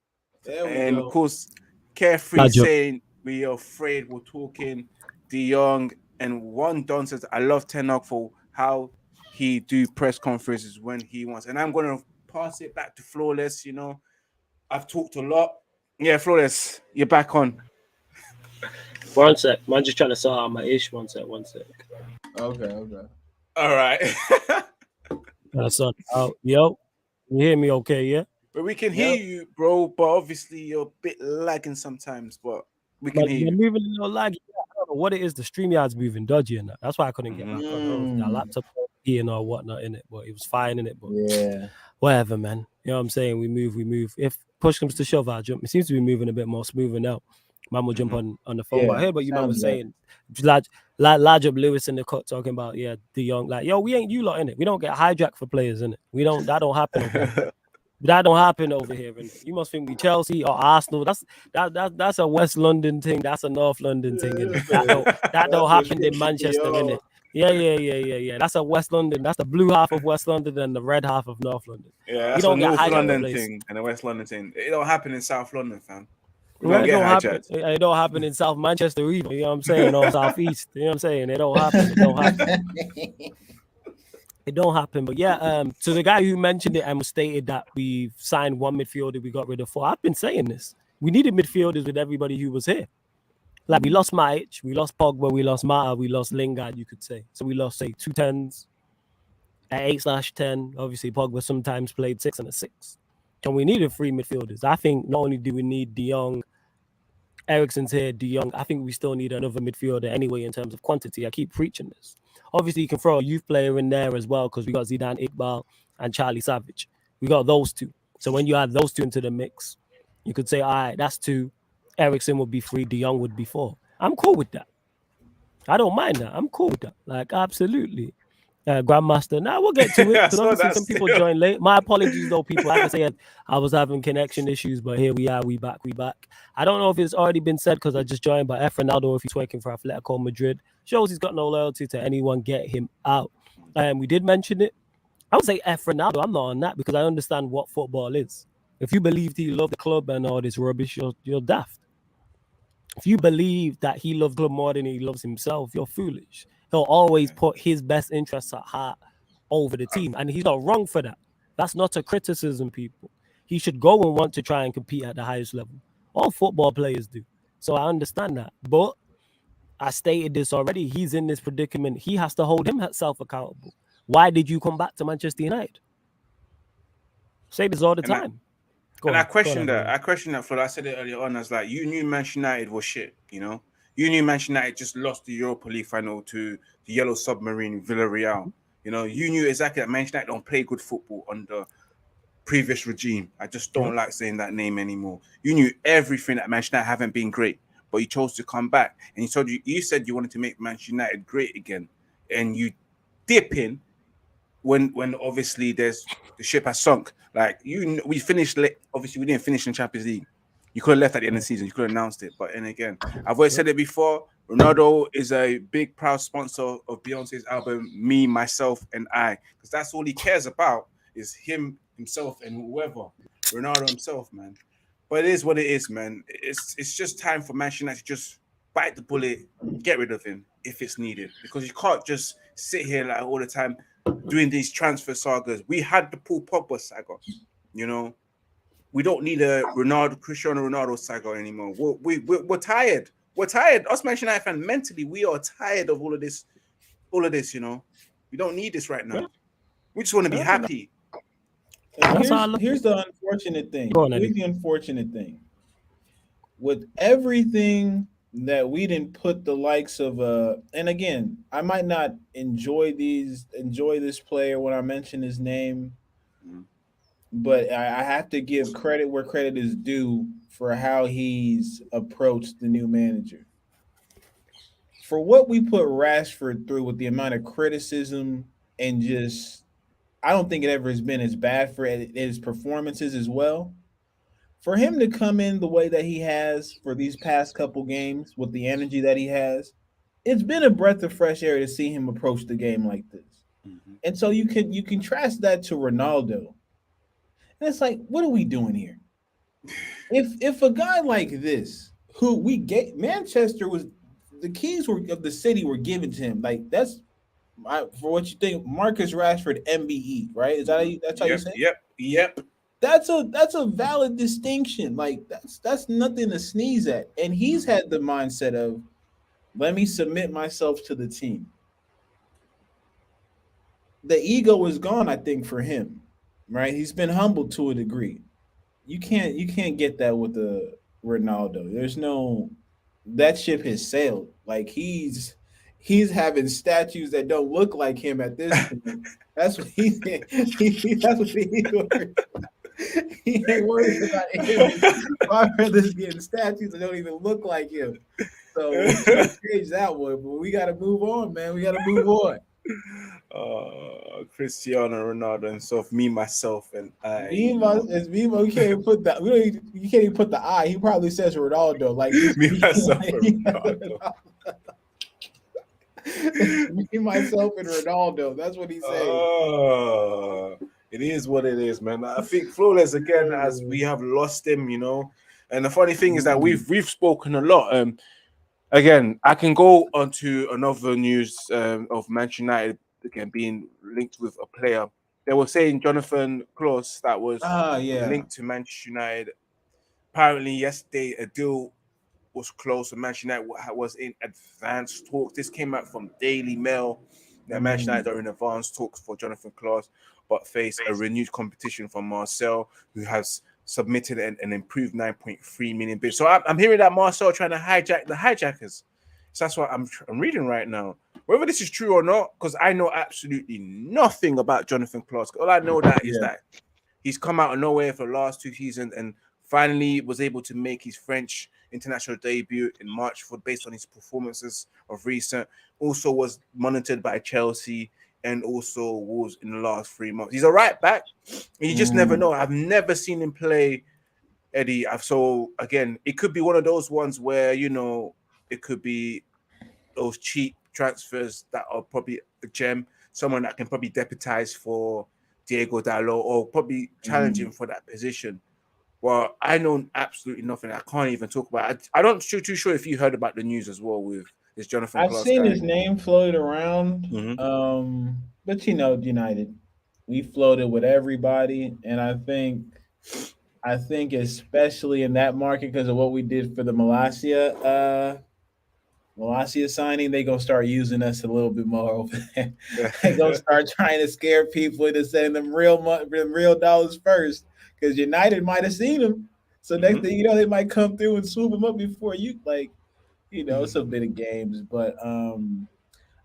And of course, Carefree saying we are afraid we're talking De Jong. And one Don says, I love Ten Hag for how he do press conferences when he wants. And I'm going to pass it back to Flawless. I've talked a lot. Yeah, Flawless, you're back on. One sec. I'm just trying to sort out my ish. One sec. Okay. All right. Yo, you hear me okay, yeah? But we can hear you, bro. But obviously, you're a bit lagging sometimes. But we can hear you. Moving a little laggy. I don't know what it is. The StreamYard's moving dodgy and that. That's why I couldn't get back on. That laptop in or whatnot in it, but it was fine in it. But whatever, man. You know what I'm saying? We move. If push comes to shove, I jump. It seems to be moving a bit more smoother now. Man will jump on the phone. But I heard what you man was saying. Large up Lewis in the cut talking about De Jong. Like, yo, we ain't you lot in it. We don't get hijacked for players in it. That don't happen over here. That don't happen over here. Innit? You must think we Chelsea or Arsenal. That's a West London thing. That's a North London thing. Innit? That don't happen in Manchester, innit? Yeah. That's a West London. That's the blue half of West London and the red half of North London. Yeah, that's a North London thing and a West London thing. It don't happen in South London, fam. We don't It get don't happen. hijacked. It don't happen in South Manchester either. You know what I'm saying? Or Southeast. You know what I'm saying? It don't happen. It don't happen. It don't happen. But yeah, to the guy who mentioned it and stated that we've signed one midfielder, we got rid of 4. I've been saying this. We needed midfielders with everybody who was here. Like we lost Matic, we lost Pogba, we lost Mata, we lost Lingard, you could say. So we lost, say, 2 10s at 8/10. Obviously, Pogba sometimes played 6 and a 6. So we needed 3 midfielders. I think not only do we need De Jong, Eriksen's here, De Jong, I think we still need another midfielder anyway in terms of quantity. I keep preaching this. Obviously, you can throw a youth player in there as well because we got Zidane, Iqbal, and Charlie Savage. We got those 2. So when you add those 2 into the mix, you could say, all right, that's 2. Eriksen would be 3, De Jong would be 4. I'm cool with that. I don't mind that. I'm cool with that. Like, absolutely. Grandmaster. Now we'll get to it because obviously some people join late. My apologies, though, people. Like I said, I was having connection issues, but here we are. We back. I don't know if it's already been said because I just joined, but Ronaldo, if he's working for Atletico Madrid, shows he's got no loyalty to anyone. Get him out. We did mention it. I would say Ronaldo. I'm not on that because I understand what football is. If you believed he loved the club and all this rubbish, you're daft. If you believe that he loves the club more than he loves himself, you're foolish. He'll always put his best interests at heart over the team. And he's not wrong for that. That's not a criticism, people. He should go and want to try and compete at the highest level. All football players do. So I understand that. But I stated this already. He's in this predicament. He has to hold himself accountable. Why did you come back to Manchester United? Say this all the time. I questioned that. I questioned that, Floyd. I said it earlier on. I was like, you knew Manchester United was shit, you know? You knew Manchester United just lost the Europa League final to the Yellow Submarine Villarreal. You know, you knew exactly that Manchester United don't play good football under previous regime. I just don't like saying that name anymore. You knew everything that Manchester United haven't been great, but you chose to come back. And you said you wanted to make Manchester United great again. And you dip in when obviously the ship has sunk. Like, we finished late. Obviously, we didn't finish in Champions League. You could have left at the end of the season. You could have announced it. But then again, I've always said it before. Ronaldo is a big, proud sponsor of Beyonce's album, Me, Myself, and I. Because that's all he cares about is himself, and whoever. Ronaldo himself, man. But it is what it is, man. It's just time for Manchester United to just bite the bullet, get rid of him if it's needed. Because you can't just sit here like all the time doing these transfer sagas. We had the Paul Pogba saga, you know. We don't need a Cristiano Ronaldo saga anymore. We're tired. We're tired. Us Manchester United fans, mentally, we are tired of all of this, you know. We don't need this right now. We just want to be happy. Here's the unfortunate thing. Here's the unfortunate thing. With everything that we didn't put the likes of and again, I might not enjoy this player when I mention his name, but I have to give credit where credit is due for how he's approached the new manager. For what we put Rashford through with the amount of criticism and just, I don't think it ever has been as bad for his performances as well. For him to come in the way that he has for these past couple games with the energy that he has, it's been a breath of fresh air to see him approach the game like this. And so you contrast that to Ronaldo. And it's like, what are we doing here? If a guy like this, who we get, Manchester was, the keys of the city were given to him. Like, that's for what you think, Marcus Rashford, MBE, right? Is that that's how you say it? Yep. That's a valid distinction. Like, that's nothing to sneeze at. And he's had the mindset of, let me submit myself to the team. The ego is gone, I think, for him, right? He's been humbled to a degree. You can't get that with the Ronaldo. There's no, that ship has sailed. Like, he's having statues that don't look like him at this point. That's what he that's what he's worried. He ain't worried about him. My brother's getting statues that don't even look like him. So we can't change that one, but we gotta move on, man. We gotta move on. Cristiano Ronaldo himself, me, myself, and I. It's me. We can't even put that. You can't even put the I. He probably says Ronaldo. Like, me, myself, and Ronaldo. Me, myself, and Ronaldo. That's what he's saying. It is what it is, man. I think Flawless, again, as we have lost him, you know, And the funny thing is that we've spoken a lot. Again, I can go on to another news of Manchester United again being linked with a player. They were saying Jonathan Klaus that was linked to Manchester United. Apparently, yesterday a deal was close, and Manchester United was in advanced talks. This came out from Daily Mail. That Manchester United are in advanced talks for Jonathan Klaus, but face a renewed competition from Marcel, who has submitted an improved 9.3 million bid. So I'm hearing that Marcel trying to hijack the hijackers. So that's what I'm reading right now. Whether this is true or not, because I know absolutely nothing about Jonathan Klaus. All I know that is that he's come out of nowhere for the last 2 seasons and finally was able to make his French international debut in March based on his performances of recent. Also was monitored by Chelsea and also Wolves in the last 3 months. He's a right back. And you just never know. I've never seen him play, Eddie. So again, it could be one of those ones where, you know, it could be those cheap transfers that are probably a gem, someone that can probably deputize for Diego Dalot or probably challenge him for that position. Well, I know absolutely nothing. I can't even talk about it. I don't too sure if you heard about the news as well with this Jonathan Klaus. I've seen his name floated around. But you know, United, we floated with everybody, and I think especially in that market because of what we did for the Malacia signing, they gonna start using us a little bit more over there. They gonna start trying to scare people into sending them real dollars first. Because United might have seen him. So next thing you know, they might come through and swoop him up before you. Like, you know, it's a bit of games. But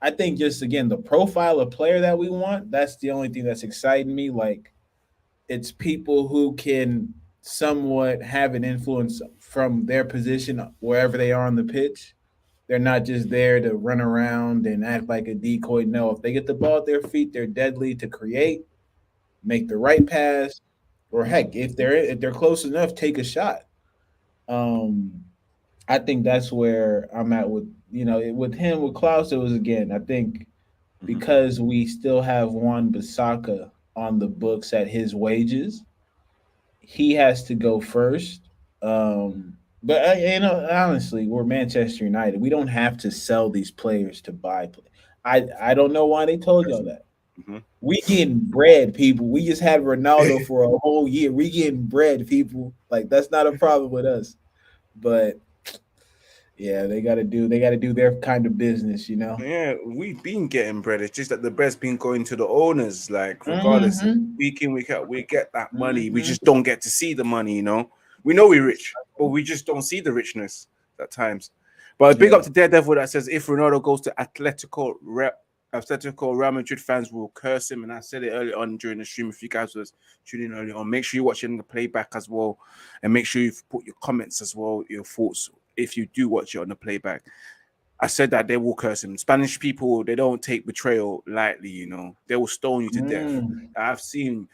I think just, again, the profile of player that we want, that's the only thing that's exciting me. Like, it's people who can somewhat have an influence from their position wherever they are on the pitch. They're not just there to run around and act like a decoy. No, if they get the ball at their feet, they're deadly to create, make the right pass, or heck, if they're close enough, take a shot. I think that's where I'm at with, you know, with Klaus. It was, again, I think because we still have Wan-Bissaka on the books at his wages, he has to go first. But you know, honestly, we're Manchester United. We don't have to sell these players to buy play. I don't know why they told y'all that. We getting bread, people. We just had Ronaldo for a whole year. We getting bread, people. Like, that's not a problem with us. But yeah, they gotta do their kind of business, you know. Yeah, we've been getting bread. It's just that the bread's been going to the owners. Like, regardless, week in, week out, we get that money. We just don't get to see the money, you know. We know we're rich, but we just don't see the richness at times. But big up to Daredevil that says if Ronaldo goes to Atletico, Real Madrid fans will curse him. And I said it earlier on during the stream. If you guys was tuning in earlier on, make sure you watch it in the playback as well. And make sure you put your comments as well, your thoughts, if you do watch it on the playback. I said that they will curse him. Spanish people, they don't take betrayal lightly, you know. They will stone you to death. I've seen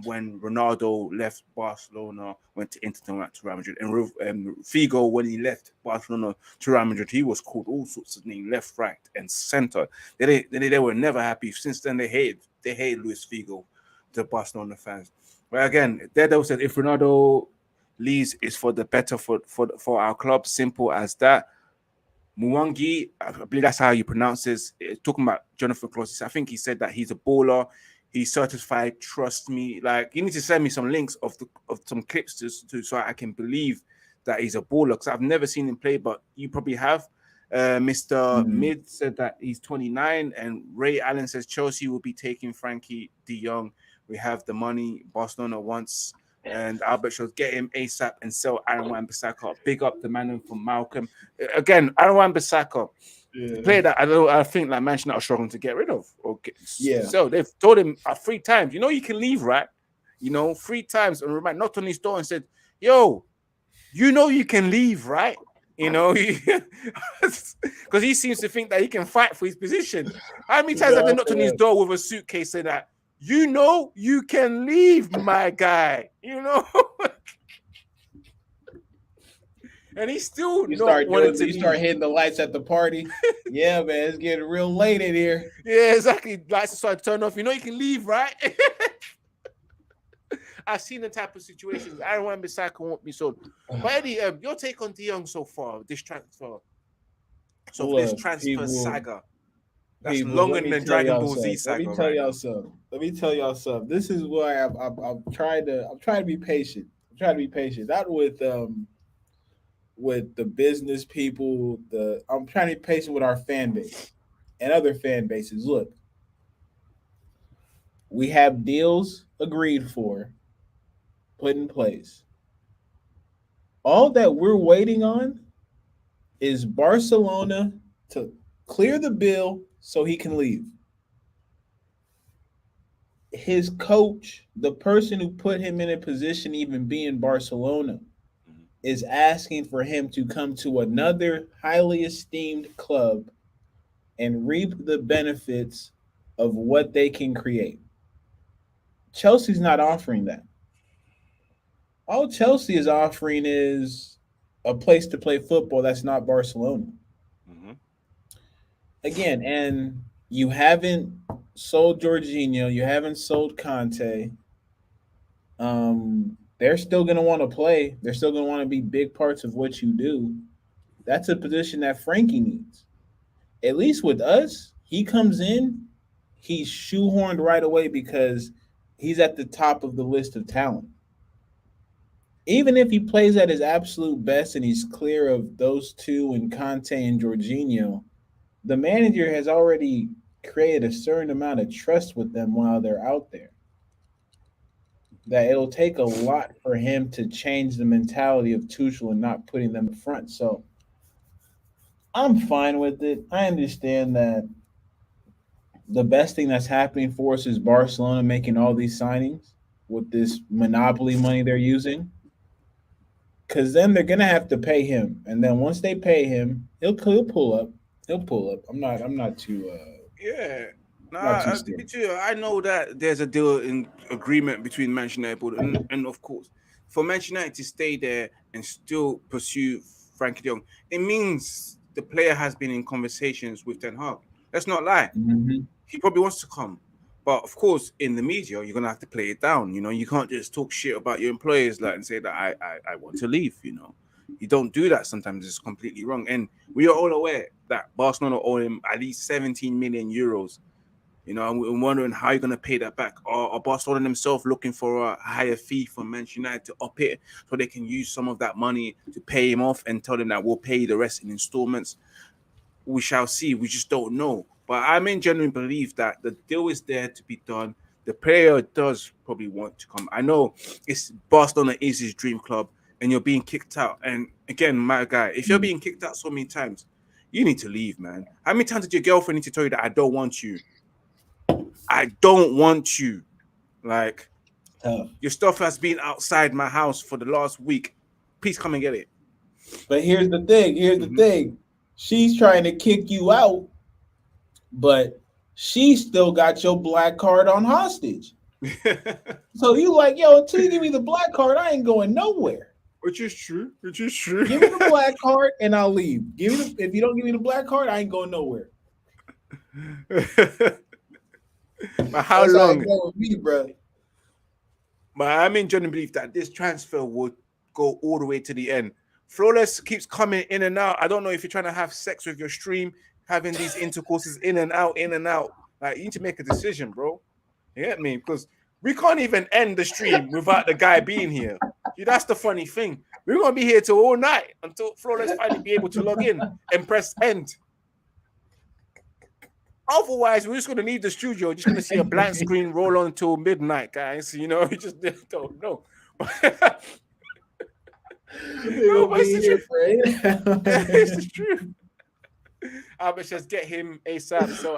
when Ronaldo left Barcelona, went to Inter, went to Real Madrid, and Figo, when he left Barcelona to Real Madrid, he was called all sorts of names, left, right, and center. They were never happy. Since then, they hate Luis Figo, the Barcelona fans. But again, Daredevil said if Ronaldo leaves, it's for the better for our club. Simple as that. Mwangi, I believe that's how you pronounce this. Talking about Jonathan Klaus, I think he said that he's a baller. He's certified. Trust me. Like, you need to send me some links of some clips to so I can believe that he's a baller. Because I've never seen him play, but you probably have. Mr. Mid said that he's 29, and Ray Allen says Chelsea will be taking Frenkie de Jong. We have the money. Barcelona wants, and Albert shows get him ASAP and sell Aaron Wan-Bissaka. Big up the man from Malcolm. Again, Aaron Wan-Bissaka. The player that I think like Manchester are struggling to get rid of. So they've told him 3 times, you know, you can leave, right? You know, 3 times, and knocked on his door and said, yo, you know you can leave, right? You know, because he seems to think that he can fight for his position. How many times have they knocked on his door with a suitcase saying that, you know, you can leave, my guy, you know? And he's still you start hitting the lights at the party. Yeah, man, it's getting real late in here. Yeah, exactly. Lights start to turn off. You know you can leave, right? I've seen the type of situations. Aaron Wan-Bissaka won't be sold. But Eddie, your take on De Jong so far, this transfer. So Look, this transfer saga. That's People, longer let me than tell Dragon y'all Ball Z something. saga. Let me tell y'all something. This is why I'm trying to be patient. I'm trying to be patient. Not with the business people. I'm trying to be patient with our fan base and other fan bases. Look, we have deals agreed for, put in place. All that we're waiting on is Barcelona to clear the bill so he can leave. His coach, the person who put him in a position even be in Barcelona, is asking for him to come to another highly esteemed club and reap the benefits of what they can create. Chelsea's not offering that. All Chelsea is offering is a place to play football that's not Barcelona. Mm-hmm. Again, and you haven't sold Jorginho, you haven't sold Conte. They're still going to want to play. They're still going to want to be big parts of what you do. That's a position that Frenkie needs. At least with us, he comes in, he's shoehorned right away because he's at the top of the list of talent. Even if he plays at his absolute best and he's clear of those two and Conte and Jorginho, the manager has already created a certain amount of trust with them while they're out there. That it'll take a lot for him to change the mentality of Tuchel and not putting them in front. So I'm fine with it. I understand that the best thing that's happening for us is Barcelona making all these signings with this monopoly money they're using. Because then they're gonna have to pay him, and then once they pay him, he'll pull up. He'll pull up. I'm not too. Yeah. Me too. I know that there's a deal in agreement between Manchester United and of course, for Manchester United to stay there and still pursue Frenkie de Jong, it means the player has been in conversations with Ten Hag. Let's not lie. Mm-hmm. He probably wants to come. But of course, in the media, you're gonna have to play it down. You know, you can't just talk shit about your employers and say that I want to leave. You know, you don't do that. Sometimes it's completely wrong. And we are all aware that Barcelona owe him at least 17 million euros. You know, and we're wondering how you're gonna pay that back. Or Barcelona themselves looking for a higher fee from Manchester United to up it so they can use some of that money to pay him off and tell them that we'll pay the rest in installments. We shall see. We just don't know. But I'm in genuine belief that the deal is there to be done. The player does probably want to come. I know it's Barcelona is his dream club, and you're being kicked out. And again, my guy, if you're being kicked out so many times, you need to leave, man. How many times did your girlfriend need to tell you that I don't want you? I don't want you. Like, your stuff has been outside my house for the last week. Please come and get it. But here's the thing. Here's the thing. She's trying to kick you out, but she still got your black card on hostage. So you like, yo, until you give me the black card, I ain't going nowhere. Which is true. Which is true. Give me the black card and I'll leave. If you don't give me the black card, I ain't going nowhere. But how long? With me, bro. But I'm in genuine belief that this transfer will go all the way to the end. Flawless keeps coming in and out. I don't know if you're trying to have sex with your stream, having these intercourses in and out, in and out. Like, you need to make a decision, bro. You get me? Because we can't even end the stream without the guy being here. See, that's the funny thing. We're going to be here till all night until Flawless finally be able to log in and press end. Otherwise, we're just going to leave the studio. Just going to see a blank screen roll on until midnight, guys. You know, you just don't know. No, but it's the truth. It's the truth. Albert says, get him ASAP. So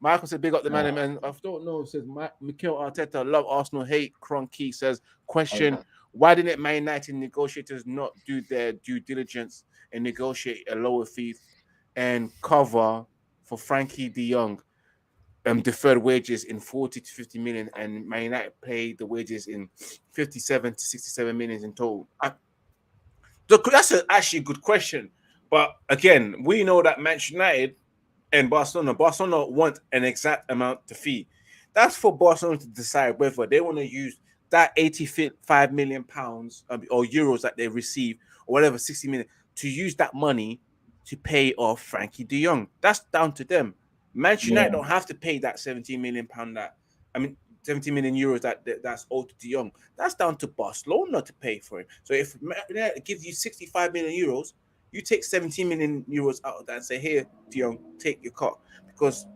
Michael said, big up the man. And I don't know. Says Mikel Arteta, love Arsenal, hate Kroenke. Says, question, why didn't Man United negotiators not do their due diligence and negotiate a lower fee and cover for Frenkie de Jong deferred wages in 40 to 50 million, and Man United paid the wages in 57 to 67 million in total? That's actually a good question. But again, we know that Manchester United and Barcelona want an exact amount to fee. That's for Barcelona to decide whether they want to use that 85 million pounds or euros that they receive, or whatever, 60 million, to use that money to pay off Frenkie de Jong. That's down to them. Manchester United don't have to pay that 17 million pound 17 million euros that's owed to De Jong. That's down to Barcelona to pay for it. So if it gives you 65 million euros, you take 17 million euros out of that and say, here, De Jong, take your cut. Because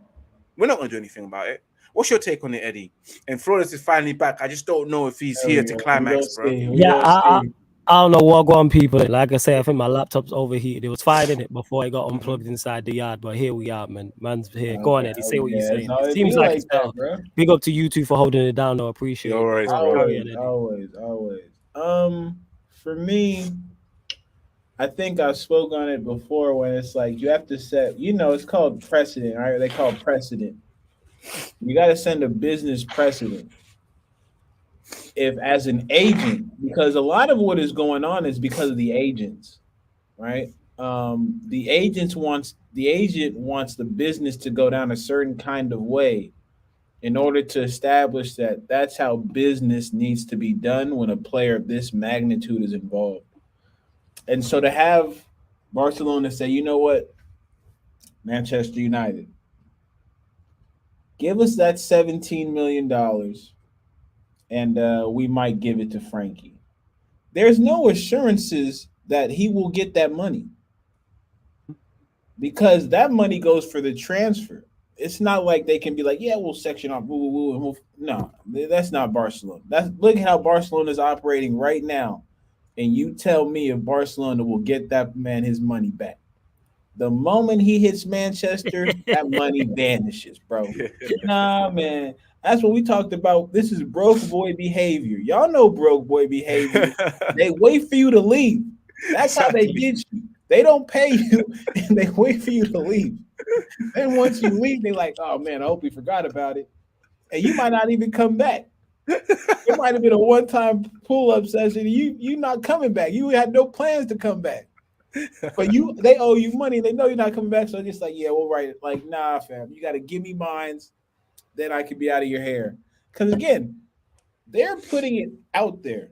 we're not going to do anything about it. What's your take on it, Eddie? And Flores is finally back. I just don't know if he's here to climax, bro. I don't know what going on, people. Like I say, I think my laptop's overheated. It was fine in it before it got unplugged inside the yard, but here we are, man. Man's here. Go on, Eddie. Say what you're saying. It seems like it's better. Bro. Big up to you two for holding it down. I appreciate it. Always. For me, I think I spoke on it before when it's like you have to set, it's called precedent, right? They call it precedent. You got to send a business precedent. If as an agent, because a lot of what is going on is because of the agents, right? The agent wants the business to go down a certain kind of way in order to establish that that's how business needs to be done when a player of this magnitude is involved. And so to have Barcelona say, you know what, Manchester United, give us that $17 million and we might give it to Frenkie. There's no assurances that he will get that money because that money goes for the transfer. It's not like they can be like, yeah, we'll section off. No, that's not Barcelona. Look how Barcelona is operating right now. And you tell me if Barcelona will get that man his money back. The moment he hits Manchester, that money vanishes, bro. Nah, man. That's what we talked about. This is broke boy behavior. Y'all know broke boy behavior. They wait for you to leave. That's how they get you. They don't pay you, and they wait for you to leave. Then once you leave, they're like, oh, man, I hope we forgot about it. And you might not even come back. It might have been a one-time pull-up session. You not coming back. You had no plans to come back. But they owe you money. They know you're not coming back. So it's just like, yeah, we'll write it. Like, nah, fam. You got to give me mines. Then I could be out of your hair. Because, again, they're putting it out there.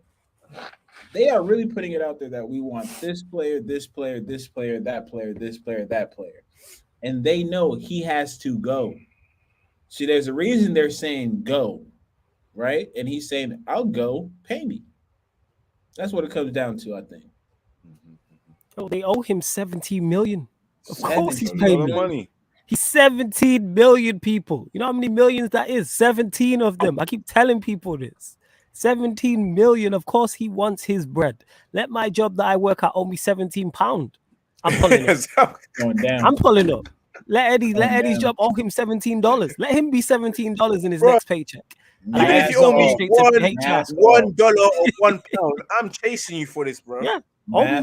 They are really putting it out there that we want this player, this player, this player, that player, this player, that player. And they know he has to go. See, there's a reason they're saying go, right? And he's saying, I'll go, pay me. That's what it comes down to, I think. Oh, they owe him 17 million. Of course he's paying money. He's 17 million people. You know how many millions that is? 17 of them. I keep telling people this. 17 million. Of course he wants his bread. Let my job that I work at owe me 17 pounds. I'm pulling up. I'm pulling up. Let Eddie's job owe him $17. Let him be $17 in his next paycheck. Even if you owe me $1 or £1, I'm chasing you for this, bro. Yeah. I'm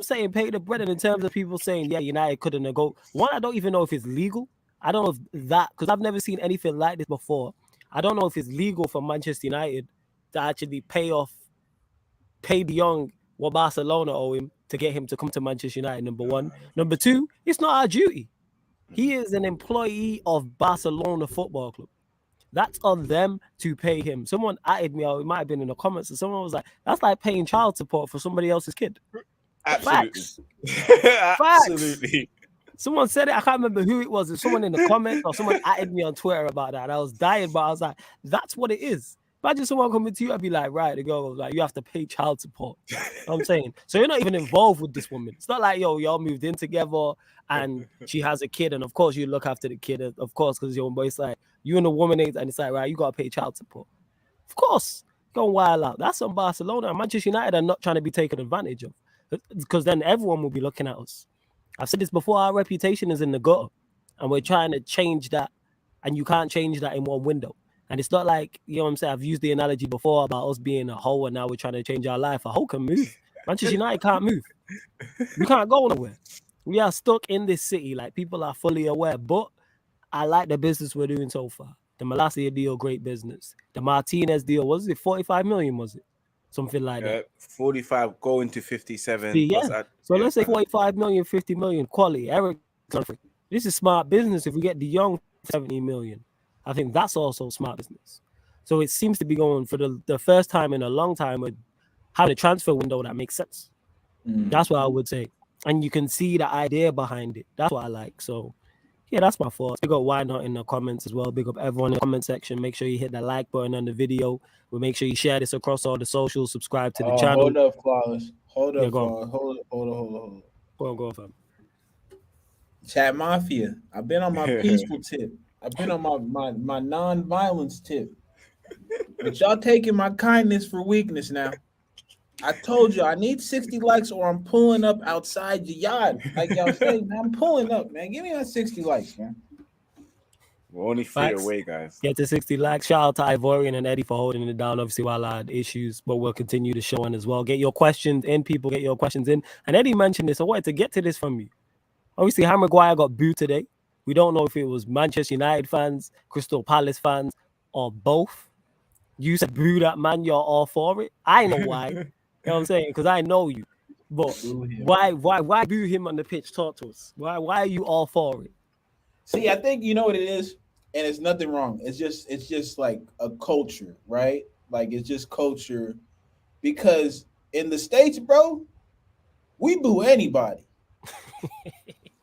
saying pay the bread. And in terms of people saying, yeah, United couldn't go. One, I don't even know if it's legal. I don't know if that, because I've never seen anything like this before. I don't know if it's legal for Manchester United to actually pay De Jong what Barcelona owe him to get him to come to Manchester United, number one. Number two, it's not our duty. He is an employee of Barcelona Football Club. That's on them to pay him. Someone added me out. It might have been in the comments. And someone was like, that's like paying child support for somebody else's kid. Absolutely. Facts. Absolutely. Someone said it. I can't remember who it was. It's someone in the comments or someone added me on Twitter about that. I was dying, but I was like, that's what it is. Imagine someone coming to you, I'd be like, right, the girl was like, you have to pay child support. You know what I'm saying? So you're not even involved with this woman. It's not like, y'all moved in together and she has a kid, and of course you look after the kid, of course, because your boy, it's like, you and the woman ain't, and it's like, right, you got to pay child support. Of course, going wild out. That's on Barcelona. And Manchester United are not trying to be taken advantage of, because then everyone will be looking at us. I've said this before, our reputation is in the gutter, and we're trying to change that, and you can't change that in one window. And it's not like, you know what I'm saying, I've used the analogy before about us being a hoe and now we're trying to change our life. A hoe can move. Manchester United can't move. We can't go nowhere. We are stuck in this city. Like, people are fully aware. But I like the business we're doing so far. The Malacia deal, great business. The Martinez deal, was it 45 million, was it? Something like that. 45 going to 57. Yeah. Let's say 45 million, 50 million. Quality. Eriksen. This is smart business. If we get De Jong 70 million. I think that's also smart business. So it seems to be going for the first time in a long time with having a transfer window that makes sense. That's what I would say. And you can see the idea behind it. That's what I like. So, yeah, that's my thoughts. Big up Why Not in the comments as well. Big up everyone in the comment section. Make sure you hit that like button on the video. We'll make sure you share this across all the socials. Subscribe to the channel. Hold up, Flawless. Hold up, go on. Flawless. Hold on. Go on, fam. Chat Mafia. I've been on my peaceful tip. I've been on my non-violence tip. But y'all taking my kindness for weakness now. I told you I need 60 likes or I'm pulling up outside your yard. Like y'all say, man, I'm pulling up, man. Give me that 60 likes, man. We're only 3 away, guys. Get to 60 likes. Shout out to Ivorian and Eddie for holding it down. Obviously, while I had issues, but we'll continue the show on as well. Get your questions in, people. Get your questions in. And Eddie mentioned this. I wanted to get to this from you. Obviously, Harry Maguire got booed today. We don't know if it was Manchester United fans, Crystal Palace fans, or both. You said boo that man. You're all for it. I know why. You know what I'm saying? Because I know you. But why boo him on the pitch? Talk to us. Why are you all for it? See, I think you know what it is. And it's nothing wrong. It's just like a culture, right? Like it's just culture. Because in the States, bro, we boo anybody.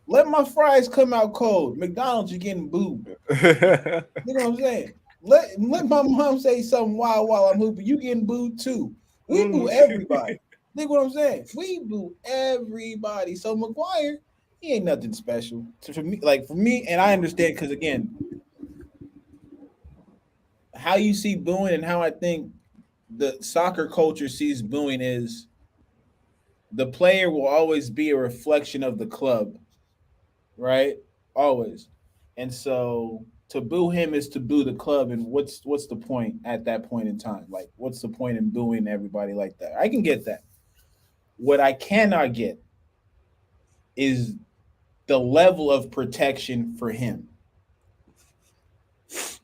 Let my fries come out cold. McDonald's, you're getting booed. You know what I'm saying? Let my mom say something wild while I'm hooping. You getting booed too. We boo everybody. Think what I'm saying? We boo everybody. So Maguire, he ain't nothing special. So for me, and I understand because again, how you see booing and how I think the soccer culture sees booing is the player will always be a reflection of the club, right? Always. And so to boo him is to boo the club. And what's the point at that point in time? Like, what's the point in booing everybody like that? I can get that. What I cannot get is the level of protection for him.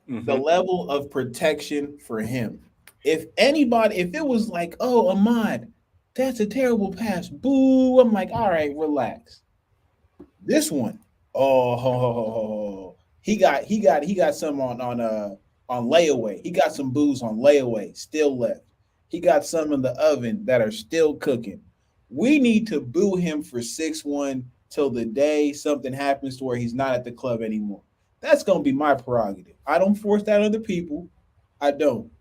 The level of protection for him. If it was like, oh, Ahmad, that's a terrible pass. Boo. I'm like, all right, relax. This one, he got some on layaway. He got some boos on layaway, still left. He got some in the oven that are still cooking. We need to boo him for 6-1 till the day something happens to where he's not at the club anymore. That's going to be my prerogative. I don't force that on other people. I don't.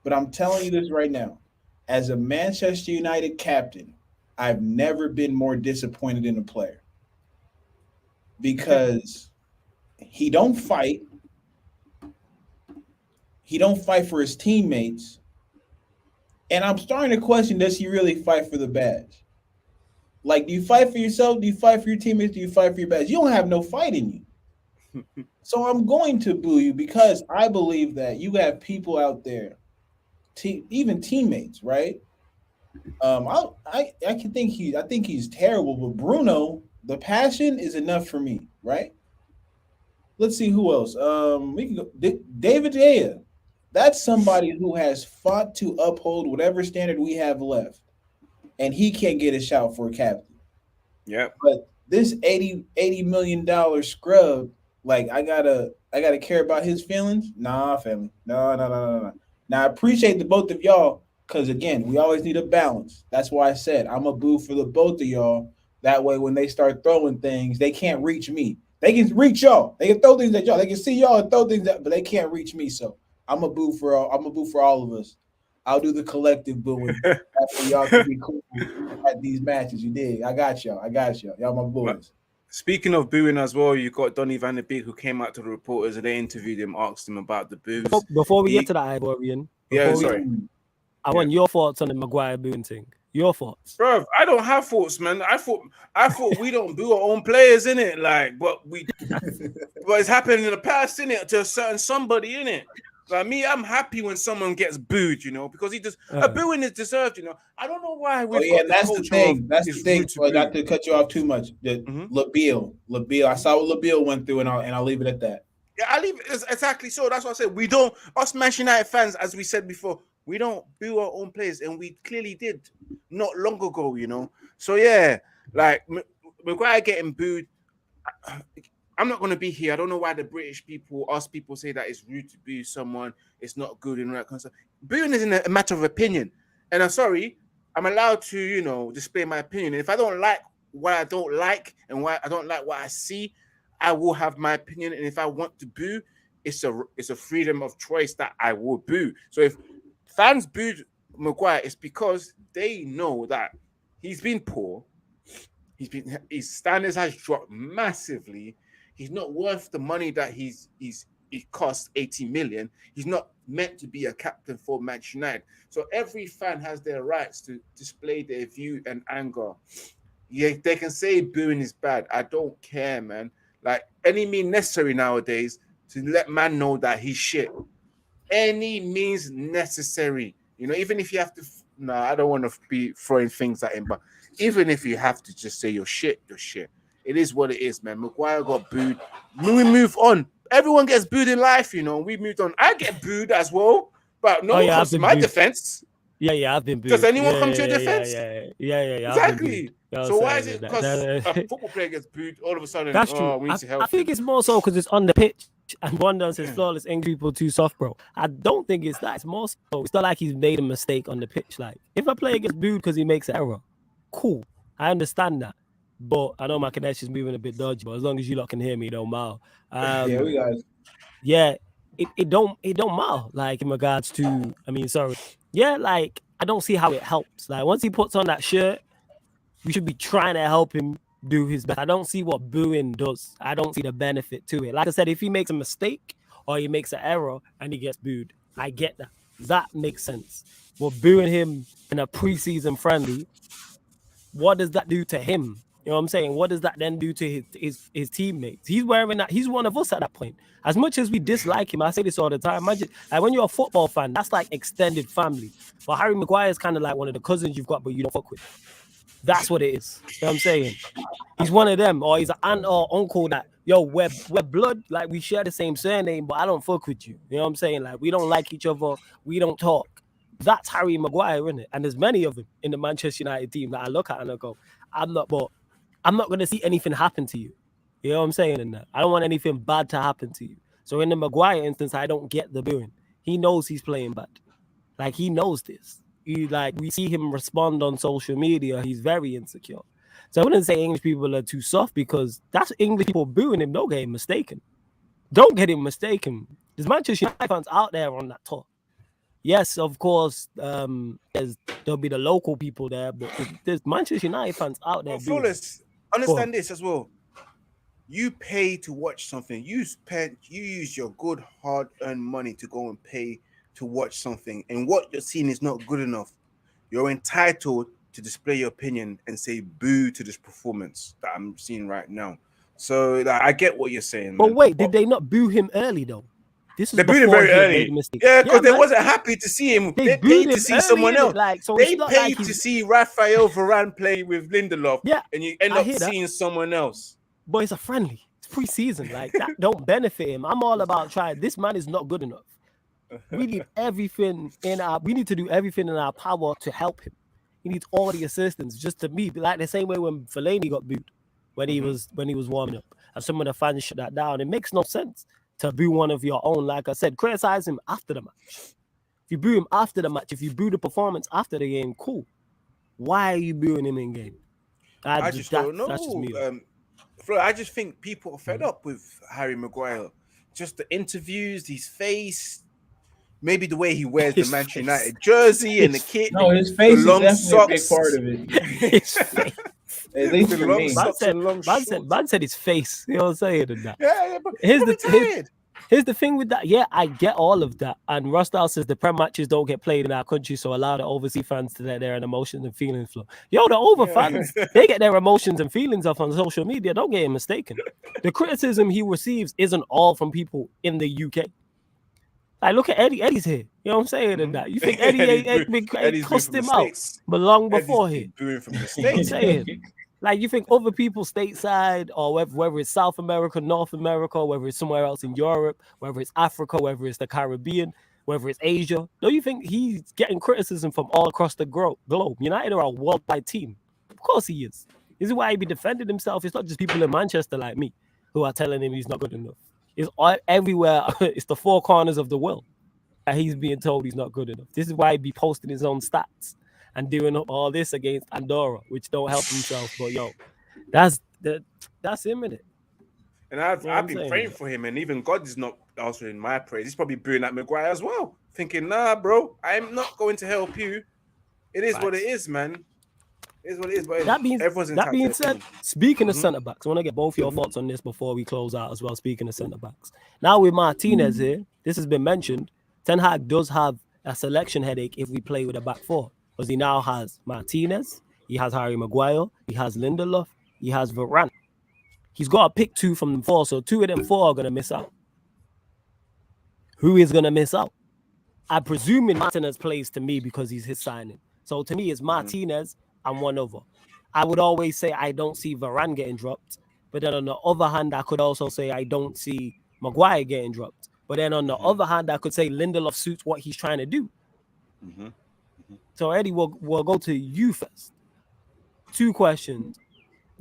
But I'm telling you this right now. As a Manchester United captain, I've never been more disappointed in a player. Because he don't fight. He don't fight for his teammates. And I'm starting to question, does he really fight for the badge? Like, do you fight for yourself? Do you fight for your teammates? Do you fight for your badge? You don't have no fight in you. So I'm going to boo you because I believe that you have people out there, even teammates, right? I think he's terrible, but Bruno, the passion is enough for me, right? Let's see who else. We can go. David De Gea. That's somebody who has fought to uphold whatever standard we have left, and he can't get a shout for a captain. Yeah. But this $80 million scrub, like I gotta care about his feelings. Nah, family. No. Now I appreciate the both of y'all, because again, we always need a balance. That's why I said I'm a boo for the both of y'all. That way, when they start throwing things, they can't reach me. They can reach y'all. They can throw things at y'all. They can see y'all and throw things at, but they can't reach me. So I'm a boo for all of us. I'll do the collective booing after y'all can be cool at these matches. You did. I got y'all. Y'all my boys. Speaking of booing as well, you got Donny van de Beek, who came out to the reporters and they interviewed him, asked him about the boos. Before we get to that, Ivorian, I want your thoughts on the Maguire booing thing. Your thoughts, bro? I don't have thoughts, man. I thought we don't boo our own players, innit? Like, but it's happened in the past, innit? To a certain somebody, innit? Like me, I'm happy when someone gets booed, you know, because he just a booing is deserved, you know. I don't know why. That's the thing. That's the thing. Well, not to cut you off too much. Labille. I saw what Labille went through, and I'll leave it at that. Yeah, I leave it exactly so. That's what I said. We don't, us Manchester United fans, as we said before, we don't boo our own players, and we clearly did not long ago, you know. So yeah, like Maguire getting booed. I'm not going to be here. I don't know why the British people, us people, say that it's rude to boo someone. It's not good and all that kind of stuff. Booing isn't a matter of opinion. And I'm sorry, I'm allowed to, you know, display my opinion. And if I don't like what I don't like and why I don't like what I see, I will have my opinion. And if I want to boo, it's a freedom of choice that I will boo. So if fans booed Maguire, it's because they know that he's been poor. His standards has dropped massively. He's not worth the money that he costs 80 million. He's not meant to be a captain for Manchester United. So every fan has their rights to display their view and anger. Yeah, they can say booing is bad. I don't care, man. Like, any means necessary nowadays to let man know that he's shit. Any means necessary. You know, even if you have to... No, I don't want to be throwing things at him, but even if you have to just say you're shit, you're shit. It is what it is, man. Maguire got booed. We move on. Everyone gets booed in life, you know. We moved on. I get booed as well, but no one comes to my defense. Yeah, I've been booed. Does anyone come to your defense? Yeah. Exactly. So why is it because a football player gets booed, all of a sudden, that's true. we need to help I think it's more so because it's on the pitch and one does his flawless English people too soft, bro. I don't think it's that. It's more so it's not like he's made a mistake on the pitch. Like, if a player gets booed because he makes an error, cool. I understand that. But I know my connection's moving a bit dodgy, but as long as you lot can hear me, it don't matter. Yeah, we got it. Yeah, it don't matter. Like, in regards to, yeah, like, I don't see how it helps. Like, once he puts on that shirt, we should be trying to help him do his best. I don't see what booing does. I don't see the benefit to it. Like I said, if he makes a mistake or he makes an error and he gets booed, I get that. That makes sense. But booing him in a preseason friendly, what does that do to him? You know what I'm saying? What does that then do to his teammates? He's wearing that. He's one of us at that point. As much as we dislike him, I say this all the time. Imagine, like, when you're a football fan, that's like extended family. But Harry Maguire is kind of like one of the cousins you've got, but you don't fuck with. That's what it is. You know what I'm saying? He's one of them, or he's an aunt or uncle that, yo, we're blood. Like, we share the same surname, but I don't fuck with you. You know what I'm saying? Like, we don't like each other. We don't talk. That's Harry Maguire, isn't it? And there's many of them in the Manchester United team that I look at and I go, I'm not going to see anything happen to you. You know what I'm saying in that? I don't want anything bad to happen to you. So in the Maguire instance, I don't get the booing. He knows he's playing bad. Like, he knows this. We see him respond on social media. He's very insecure. So I wouldn't say English people are too soft, because that's English people booing him. Don't get him mistaken. Don't get him mistaken. There's Manchester United fans out there on that tour. Yes, of course, there'll be the local people there, but there's Manchester United fans out there. Flawless, understand this as well. You pay to watch something. You use your good, hard-earned money to go and pay to watch something, and what you're seeing is not good enough. You're entitled to display your opinion and say boo to this performance that I'm seeing right now. So I get what you're saying. But wait, did they not boo him early though? They booed him very early. Yeah, because they wasn't happy to see him. They paid to see someone else. They paid to see Raphael Varane play with Lindelof. Yeah, and you end up seeing someone else. But it's a friendly. It's pre-season. Like, that don't benefit him. I'm all about trying. This man is not good enough. We need everything we need to do everything in our power to help him. He needs all the assistance. Just to me, like the same way when Fellaini got booed when he was warming up, and some of the fans shut that down. It makes no sense to boo one of your own. Like I said, criticize him after the match. If you boo him after the match, if you boo the performance after the game, cool. Why are you booing him in game? I just don't know. That's just me. Flo, I just think people are fed up with Harry Maguire. Just the interviews, his face. Maybe the way he wears the Manchester United jersey and the kit. No, his face is definitely a big part of it. His face. At least for me. Man said his face. You know what I'm saying? And that. Yeah, but here's the thing with that. Yeah, I get all of that. And Rostal says the Prem matches don't get played in our country, so allow the overseas fans to let their emotions and feelings flow. Yo, the over fans, they get their emotions and feelings off on social media. Don't get him mistaken. The criticism he receives isn't all from people in the UK. Like, look at Eddie. Eddie's here. You know what I'm saying? And that. You think Eddie cussed him out, but long before him. I'm saying. Like, you think other people stateside, or whether it's South America, North America, whether it's somewhere else in Europe, whether it's Africa, whether it's the Caribbean, whether it's Asia, don't you think he's getting criticism from all across the globe? United are a worldwide team. Of course he is. This is why he be defending himself. It's not just people in Manchester like me. who are telling him he's not good enough. It's everywhere. It's the four corners of the world that he's being told he's not good enough. This is why he be posting his own stats and doing all this against Andorra, which don't help himself. But yo, that's imminent. And I've been praying for him, and even God is not answering my prayers. He's probably booing at Maguire as well, thinking, nah, bro, I'm not going to help you. It is what it is, man. It is what it is. But that being said, speaking of centre backs, I want to get both your thoughts on this before we close out as well. Speaking of centre backs, now with Martinez here, this has been mentioned. Ten Hag does have a selection headache if we play with a back four, because he now has Martinez, he has Harry Maguire, he has Lindelof, he has Varane. He's got to pick two from them four, so two of them four are going to miss out. Who is going to miss out? I'm presuming Martinez plays to me because he's his signing. So to me, it's Martinez and one other. I would always say I don't see Varane getting dropped, but then on the other hand, I could also say I don't see Maguire getting dropped. But then on the other hand, I could say Lindelof suits what he's trying to do. So Eddie, we'll go to you first. Two questions.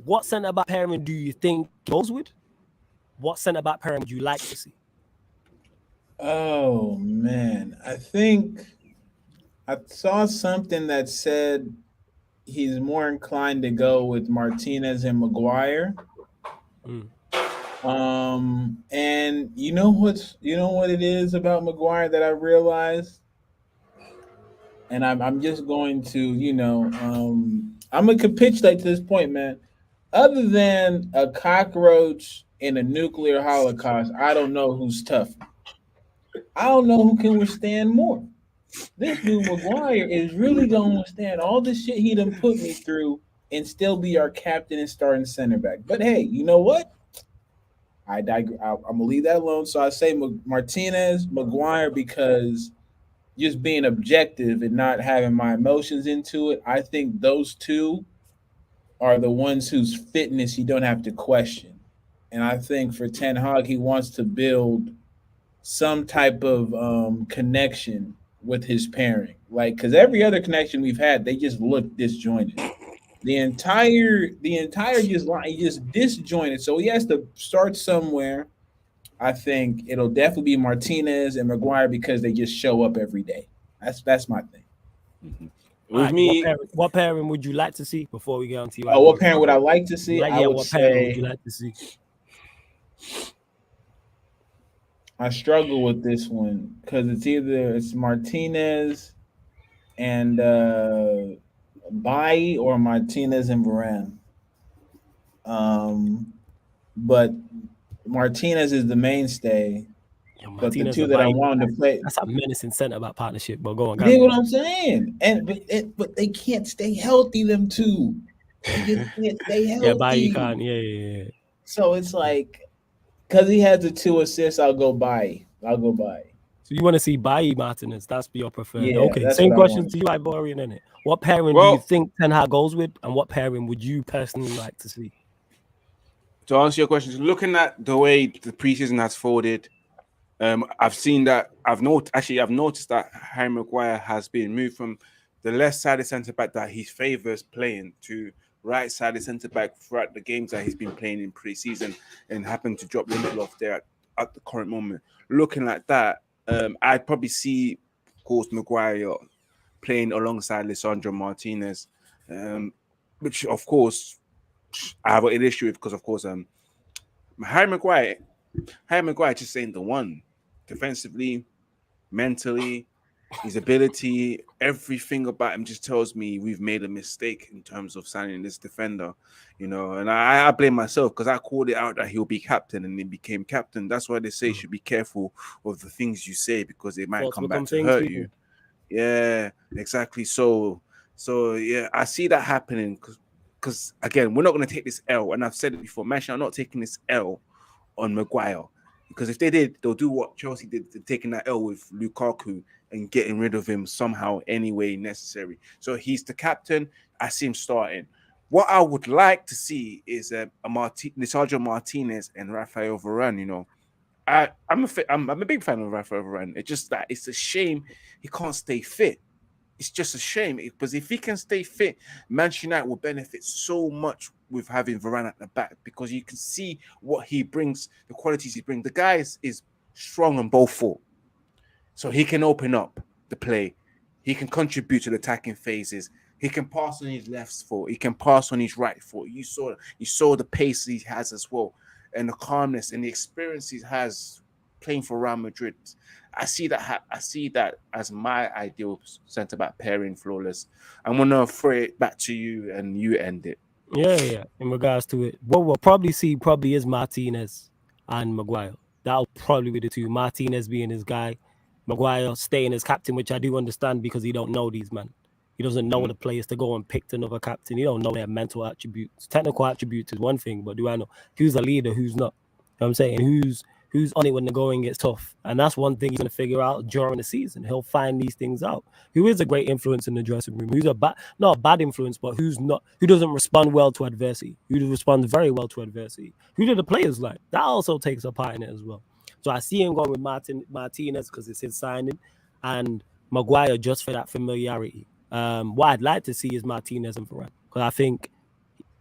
What centre-back pairing do you think goes with? What centre-back pairing would you like to see? Oh, man. I think I saw something that said he's more inclined to go with Martinez and Maguire. And you know what it is about Maguire that I realized? And I'm just going to, I'm going to capitulate to this point, man. Other than a cockroach in a nuclear holocaust, I don't know who's tough. I don't know who can withstand more. This dude Maguire is really going to withstand all the shit he done put me through and still be our captain and starting center back. But hey, you know what? I'm going to leave that alone. So I say Martinez, Maguire, because just being objective and not having my emotions into it, I think those two are the ones whose fitness you don't have to question. And I think for Ten Hag, he wants to build some type of connection with his pairing. Like, because every other connection we've had, they just look disjointed. The entire just disjointed. So he has to start somewhere. I think it'll definitely be Martinez and Maguire because they just show up every day. That's my thing. With me, what pairing would you like to see before we get on to you? What pairing would I like to see? I would say. Would you like to see? I struggle with this one because it's Martinez and Bailly or Martinez and Varane. But Martinez is the mainstay. But the two that I wanted to play, that's a menacing centre-back partnership. But go on, you know what I'm saying? But they can't stay healthy. Them two, they just can't stay healthy. Yeah, Bailly can't. Yeah. So it's like, because he has the 2 assists, I'll go Bailly. So you want to see Bailly Martinez? That's your preferred. Yeah, okay, same question to you, Ivorian, innit? What pairing do you think Ten Hag goes with, and what pairing would you personally like to see? To answer your question, looking at the way the preseason has folded, I've seen that. I've noticed that Harry Maguire has been moved from the left-sided centre-back that he favours playing to right-sided centre-back throughout the games that he's been playing in pre-season, and happened to drop Lindelof there at the current moment. Looking like that, I'd probably see, of course, Maguire playing alongside Lisandro Martinez, which, of course, I have an issue with because, of course, Harry Maguire just ain't the one. Defensively, mentally, his ability, everything about him just tells me we've made a mistake in terms of signing this defender, and I blame myself because I called it out that he'll be captain and he became captain. That's why they say you should be careful of the things you say because they might come back to hurt you. Yeah, exactly. So yeah, I see that happening because again, we're not going to take this L, and I've said it before, Manchester are not taking this L on Maguire. Because if they did, they'll do what Chelsea did, taking that L with Lukaku and getting rid of him somehow, any way necessary. So he's the captain. I see him starting. What I would like to see is Lisandro Martinez and Rafael Varane. I'm a big fan of Rafael Varane. It's just that it's a shame he can't stay fit. It's just a shame because if he can stay fit, Manchester United will benefit so much with having Varane at the back, because you can see what he brings, the qualities he brings. The guy is strong on both foot, so he can open up the play. He can contribute to the attacking phases. He can pass on his left foot. He can pass on his right foot. You saw the pace he has as well, and the calmness and the experience he has playing for Real Madrid. I see that as my ideal centre back pairing, Flawless. I'm gonna throw it back to you, and you end it. Yeah. In regards to it, what we'll probably see is Martinez and Maguire. That'll probably be the two. Martinez being his guy, Maguire staying as captain, which I do understand because he don't know these men. He doesn't know the players to go and pick another captain. He don't know their mental attributes. Technical attributes is one thing, but do I know who's a leader, who's not? You know what I'm saying? Who's on it when the going gets tough? And that's one thing he's going to figure out during the season. He'll find these things out. Who is a great influence in the dressing room? Who's not a bad influence, but who doesn't respond well to adversity? Who responds very well to adversity? Who do the players like? That also takes a part in it as well. So I see him going with Martinez because it's his signing, and Maguire just for that familiarity. What I'd like to see is Martinez and Varane, because I think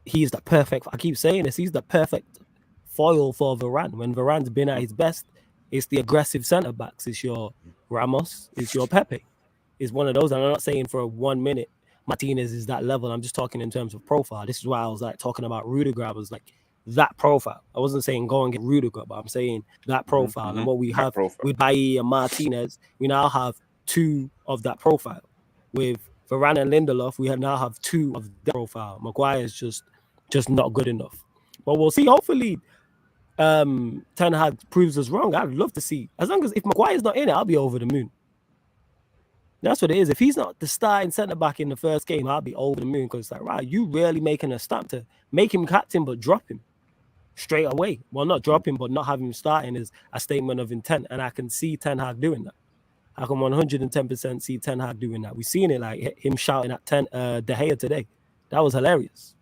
he's the perfect. I keep saying this. He's the perfect foil for Varane. When Varane's been at his best, it's the aggressive centre backs. It's your Ramos. It's your Pepe. It's one of those. And I'm not saying for 1 minute Martinez is that level. I'm just talking in terms of profile. This is why I was like talking about Rudiger. I was like that profile. I wasn't saying go and get Rudiger, but I'm saying that profile. And what we have with Bailly and Martinez, we now have two of that profile. With Varane and Lindelof, we now have two of that profile. Maguire is just not good enough. But we'll see. Hopefully, Ten Hag proves us wrong. I'd love to see. As long as if Maguire's not in it, I'll be over the moon. That's what it is. If he's not the starting centre back in the first game, I'll be over the moon, because it's like, right, you really making a stop to make him captain, but drop him straight away. Well, not drop him, but not have him starting is a statement of intent, and I can see Ten Hag doing that. I can 110% see Ten Hag doing that. We've seen it, like him shouting at De Gea today. That was hilarious.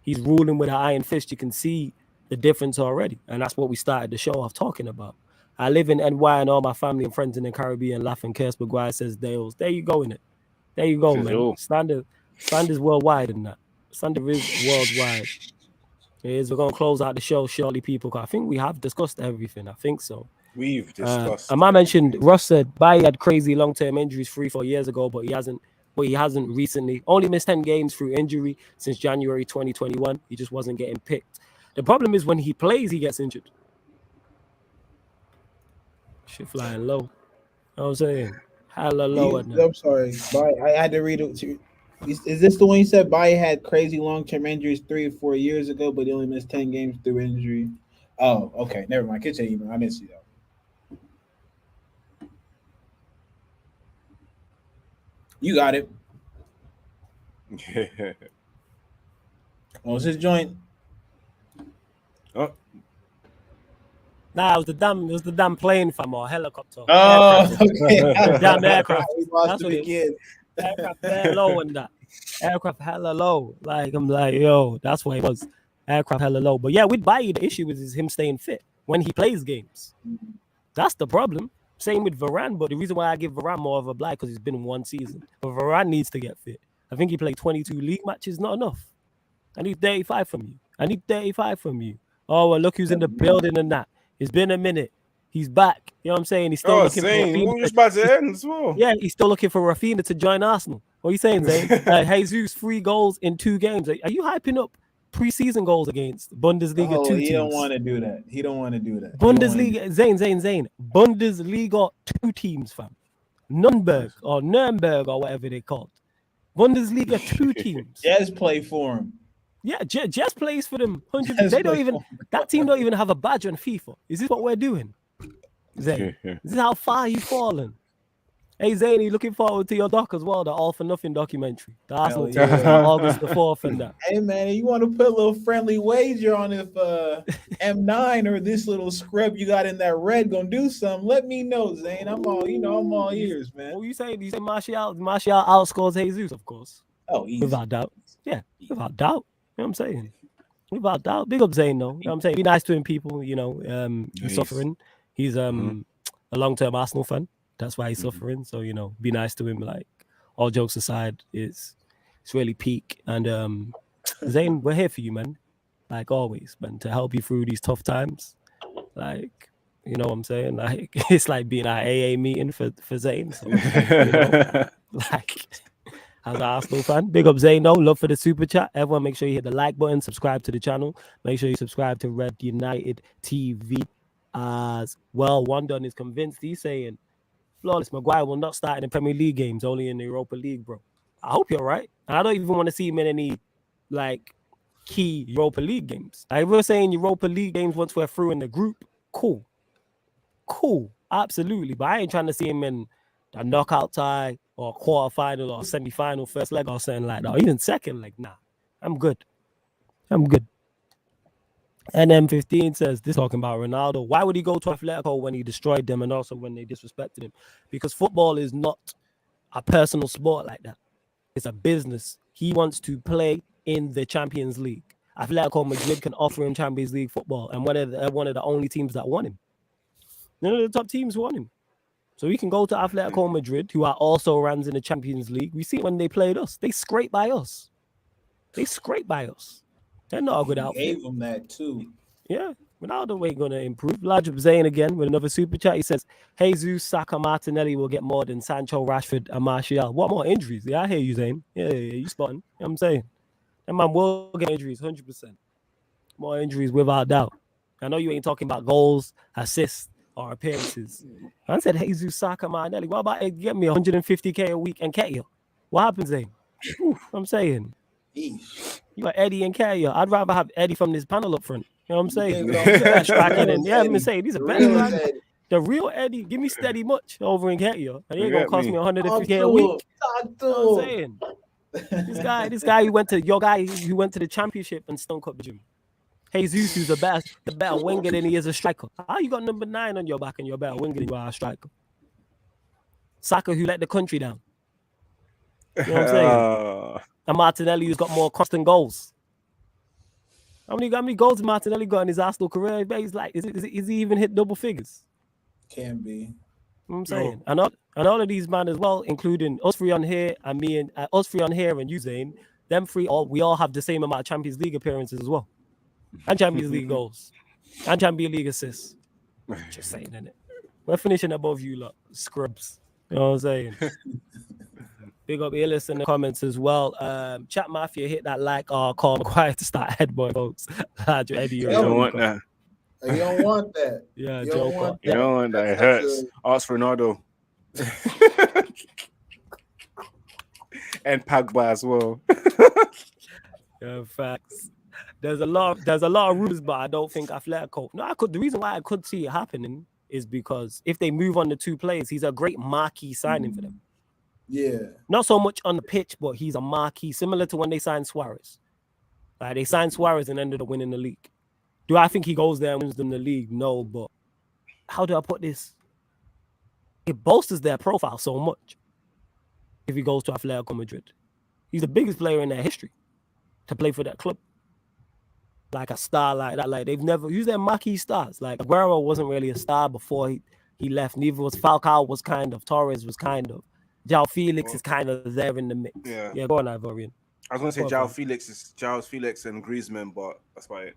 He's ruling with an iron fist. You can see the difference already, and that's what we started the show off talking about. I live in NY, and all my family and friends in the Caribbean laugh, and Curse Maguire says Dales. There you go, innit? There you go, man. Standard worldwide in that. Standard is worldwide. It is. We're going to close out the show shortly, people. I think we have discussed everything. I think so. We've discussed. I mentioned, Ross said Bailly had crazy long-term injuries 3-4 years ago, but he hasn't recently. Only missed 10 games through injury since January 2021. He just wasn't getting picked. The problem is when he plays, he gets injured. Shit flying low. You know what I'm saying? Hella low. I'm sorry. I had to read it too. Is this the one you said Bailly had crazy long-term injuries 3 or 4 years ago, but he only missed 10 games through injury? Oh, okay. Never mind. Continue. I didn't see that. You got it. What was his joint? Oh. Nah, it was the damn plane, fam, or helicopter. Oh, okay. Damn aircraft. That's what it is. Aircraft hella low and that. Aircraft hella low. Like, I'm like, yo, that's what it was. Aircraft hella low. But yeah, with Bailly, the issue is him staying fit when he plays games. That's the problem. Same with Varane, but the reason why I give Varane more of a blight because he's been in one season. But Varane needs to get fit. I think he played 22 league matches, not enough. I need 35 from you. Oh, well, look who's in the building and that. It's been a minute. He's back. You know what I'm saying? He's still looking for Rafinha. Just about to end as well. Yeah, he's still looking for Rafinha to join Arsenal. What are you saying, Zane? Jesus, 3 goals in 2 games. Are you hyping up preseason goals against Bundesliga 2 teams? He don't want to do that. Bundesliga, Zane. Bundesliga 2 teams, fam. Nürnberg or whatever they called. Bundesliga 2 teams. Jazz play for him. Yeah, Jess plays for them. That team don't even have a badge on FIFA. Is this what we're doing? Zane, this is how far you've fallen. Hey, Zane, you looking forward to your doc as well, the All for Nothing documentary. The Arsenal team, August the 4th and that. Hey, man, you want to put a little friendly wager on if M9 or this little scrub you got in that red gonna do something, let me know, Zane. I'm all ears, man. What you saying? You say Martial outscores Jesus, of course. Oh, easy. Without doubt. Yeah, without doubt. You know what I'm saying? Without doubt. Big up Zane, though. You know what I'm saying? Be nice to him, people. You know, he's suffering. He's a long-term Arsenal fan. That's why he's suffering. So, you know, be nice to him. Like, all jokes aside, it's really peak. And Zayn, we're here for you, man. Like always, man, to help you through these tough times. Like, you know what I'm saying? Like, it's like being at AA meeting for Zayn. So, you know, like, as an Arsenal fan, big up Zayn. No love for the super chat. Everyone, make sure you hit the like button, subscribe to the channel. Make sure you subscribe to Red United TV as well. Wondon is convinced. He's saying, flawless, Maguire will not start in the Premier League games, only in the Europa League, bro. I hope you're right. And I don't even want to see him in any, like, key Europa League games. Like, if we're saying Europa League games once we're through in the group, cool, absolutely. But I ain't trying to see him in a knockout tie or quarterfinal or semi-final, first leg or something like that, or even second leg. Nah, I'm good. NM15 says this, talking about Ronaldo. Why would he go to Atletico when he destroyed them and also when they disrespected him? Because football is not a personal sport like that. It's a business. He wants to play in the Champions League. Atletico Madrid can offer him Champions League football, and one of the only teams that won him. None of the top teams won him. So he can go to Atletico Madrid, who are also runs in the Champions League. We see it when they played us. They scraped by us. They're not a good outfit. Gave him that too. Yeah, Ronaldo ain't gonna improve. Large Zayn again with another super chat. He says, Jesus, Saka, Martinelli will get more than Sancho, Rashford, and Martial. What more injuries? Yeah, I hear you, Zayn. Yeah, you spotting. You know what I'm saying? That man will get injuries, 100%. More injuries without doubt. I know you ain't talking about goals, assists, or appearances. I said Jesus, Saka, Martinelli. What about get me 150k a week and Ketia? What happens, Zayn? I'm saying. Eesh. You got Eddie and Ketia. I'd rather have Eddie from this panel up front. You know what I'm saying? Yeah, I'm saying these are better. The real Eddie, give me steady much over in Ketia. And he ain't gonna cost me 150k a week. You know what I'm saying? This guy who went to the championship and stunk up the gym. Jesus, who's the better winger than he is a striker. How you got number 9 on your back and you're better winger than you are a striker? Saka, who let the country down. You know what I'm saying? And Martinelli, who's got more constant goals. How many goals Martinelli got in his Arsenal career? He's like, is he even hit double figures? Can be. You know what I'm saying? And all of these man as well, including us three on here and me and us three on here and you, Zayn, them three, we all have the same amount of Champions League appearances as well. And Champions League goals. And Champions League assists. Just saying, innit? We're finishing above you lot, scrubs. You know what I'm saying? Big up Illis in the comments as well. Chat Mafia, hit that like or call Maguire to start headboy, folks. Eddie, you don't want that. You don't want that. Yeah, you don't want that. You don't want that. It hurts. Ask for Ronaldo. And Pogba as well. Yeah, facts. There's a lot of rumors, but I don't think Atletico. No, the reason why I could see it happening is because if they move on the 2 players, he's a great marquee signing for them. Yeah. Not so much on the pitch, but he's a marquee, similar to when they signed Suarez. They signed Suarez and ended up winning the league. Do I think he goes there and wins them the league? No, but how do I put this? It bolsters their profile so much if he goes to Atletico Madrid. He's the biggest player in their history to play for that club. Like a star like that. Like they've never used their marquee stars. Like Aguero wasn't really a star before he left. Neither was Falcao, was kind of. Torres was kind of. João Felix is kind of there in the mix. Yeah, go on, Ivorian. I was going to say João Felix and Griezmann, but that's about it.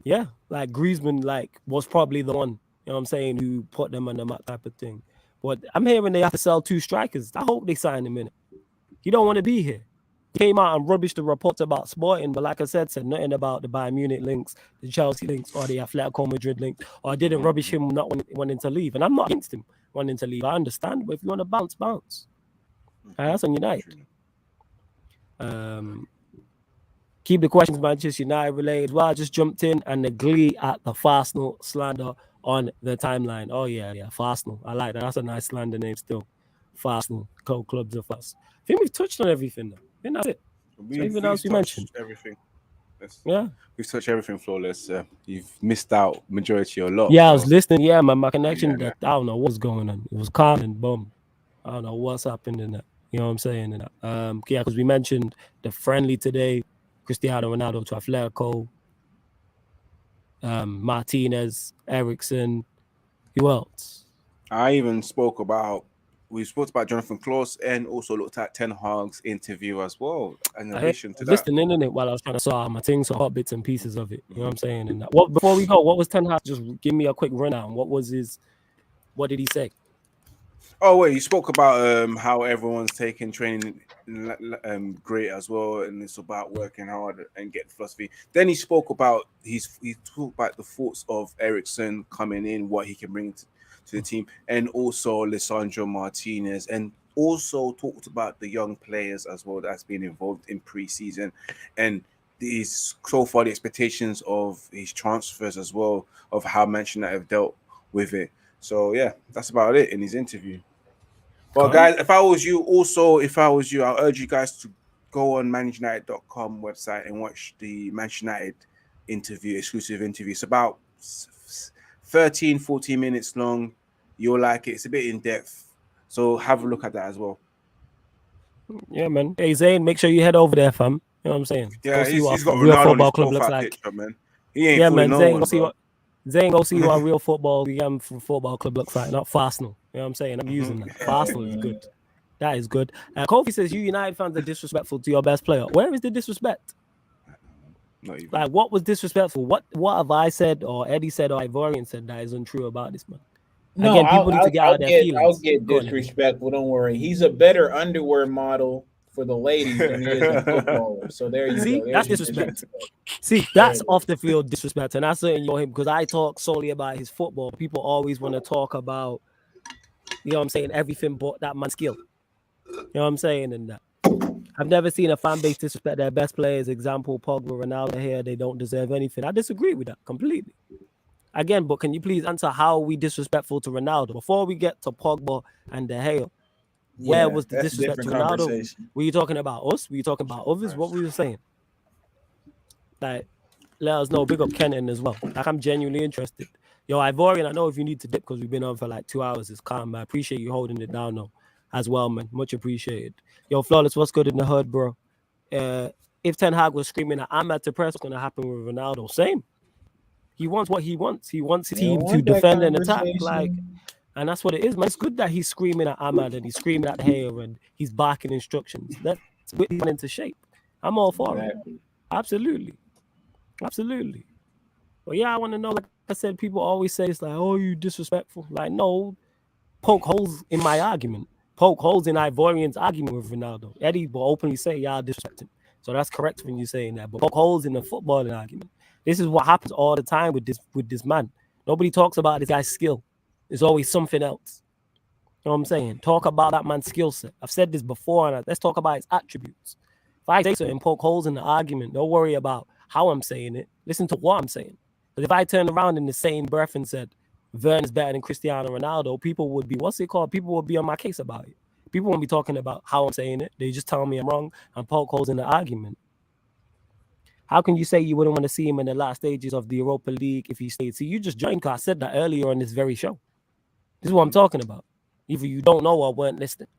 Yeah, like Griezmann was probably the one, you know what I'm saying, who put them on the map type of thing. But I'm hearing they have to sell 2 strikers. I hope they sign him in it. He don't want to be here. He came out and rubbished the reports about Sporting, but like I said nothing about the Bayern Munich links, the Chelsea links, or the Atletico Madrid links, or I didn't rubbish him not wanting to leave. And I'm not against him wanting to leave. I understand, but if you want to bounce, bounce. That's on United. Keep the questions Manchester United related. Well, I just jumped in and the glee at the Arsenal slander on the timeline. Oh yeah, Arsenal. I like that. That's a nice slander name still. Arsenal, co-clubs of us. I think we've touched on everything now. I think that's it. Anything else we mentioned? Everything. Yes. Yeah. We've touched everything, Flawless. You've missed out majority of a lot. Yeah, I was listening. Yeah, my connection, I don't know what's going on. It was calm and boom. I don't know what's happened in that. You know what I'm saying? Yeah, because we mentioned the friendly today, Cristiano Ronaldo to Atletico, Martinez, Eriksen. Who else? I even spoke about we spoke about Jonathan Klaus and also looked at Ten Hag's interview as well. In I addition to was that, listening in it while I was trying to sort out my things, so I got bits and pieces of it. You know what I'm saying? And what before we go, what was Ten Hag? Just give me a quick rundown. What did he say? oh wait, you spoke about how everyone's taking training great as well, and it's about working hard and getting philosophy. Then he spoke about he talked about the thoughts of Eriksen coming in, what he can bring to the team, and also Lisandro Martinez, and also talked about the young players as well that's been involved in pre-season, and these so far the expectations of his transfers as well, of how Manchester United have dealt with it. So yeah, that's about it in his interview. Well, guys, if I was you, I'll urge you guys to go on manunited.com website and watch the Manchester United exclusive interview. It's about 13-14 minutes long. You'll like it. It's a bit in depth. So have a look at that as well. Yeah, man. Hey, Zane, make sure you head over there, fam. You know what I'm saying? Yeah, he's got a real Ronaldo football on his club looks profile like. picture, man. He ain't Yeah, fooling man. no Zane, one, go see bro. what Zane, go see what real football football club looks like, not Arsenal. You know what I'm saying? I'm using that. Arsenal is good. That is good. Kofi says you United fans are disrespectful to your best player. Where is the disrespect? Not even. Like, what was disrespectful? What have I said or Eddie said or Ivorian said that is untrue about this, man? No, Again, people need to get out of their feelings. I'll get Go on, Eddie. disrespectful. Don't worry. He's a better underwear model for the ladies than he is a footballer. So there you See, go. that's There's your disrespect. See, that's off the field disrespect, and that's something you know him because I talk solely about his football. People always want to talk about, you know what I'm saying, everything but that man's skill. You know what I'm saying? And that I've never seen a fan base disrespect their best players. Example, Pogba, Ronaldo here, they don't deserve anything. I disagree with that completely. Again, but can you please answer how we disrespectful to Ronaldo? Before we get to Pogba and De Gea, where was the disrespect to Ronaldo? Were you talking about us? Were you talking about others? What were you saying? Like, let us know. Big up Kenan as well. Like, I'm genuinely interested. Yo, Ivorian, I know if you need to dip because we've been on for like 2 hours, it's calm. I appreciate you holding it down though, as well, man. Much appreciated. Yo, Flawless, what's good in the hood, bro? If Ten Hag was screaming that I'm at the press, what's going to happen with Ronaldo? Same. He wants what he wants. He wants his team to defend and attack. Like, and that's what it is, man. It's good that he's screaming at Ahmad and he's screaming at Hale and he's barking instructions. That's put into shape. I'm all for it. Absolutely. Absolutely. But yeah, I want to know, like I said, people always say it's like, oh, you disrespectful. Like, no, poke holes in my argument. Poke holes in Ivorian's argument with Ronaldo. Eddie will openly say, yeah, I disrespect him. So that's correct when you're saying that. But poke holes in the footballing argument. This is what happens all the time with this man. Nobody talks about this guy's skill. There's always something else. You know what I'm saying? Talk about that man's skill set. I've said this before, and let's talk about his attributes. If I say something, poke holes in the argument, don't worry about how I'm saying it. Listen to what I'm saying. But if I turned around in the same breath and said, Vern is better than Cristiano Ronaldo, people would be, People would be on my case about it. People won't be talking about how I'm saying it. They just tell me I'm wrong and poke holes in the argument. How can you say you wouldn't want to see him in the last stages of the Europa League if he stayed? See, you just joined because I said that earlier on this very show. This is what I'm talking about. Either you don't know or weren't listening.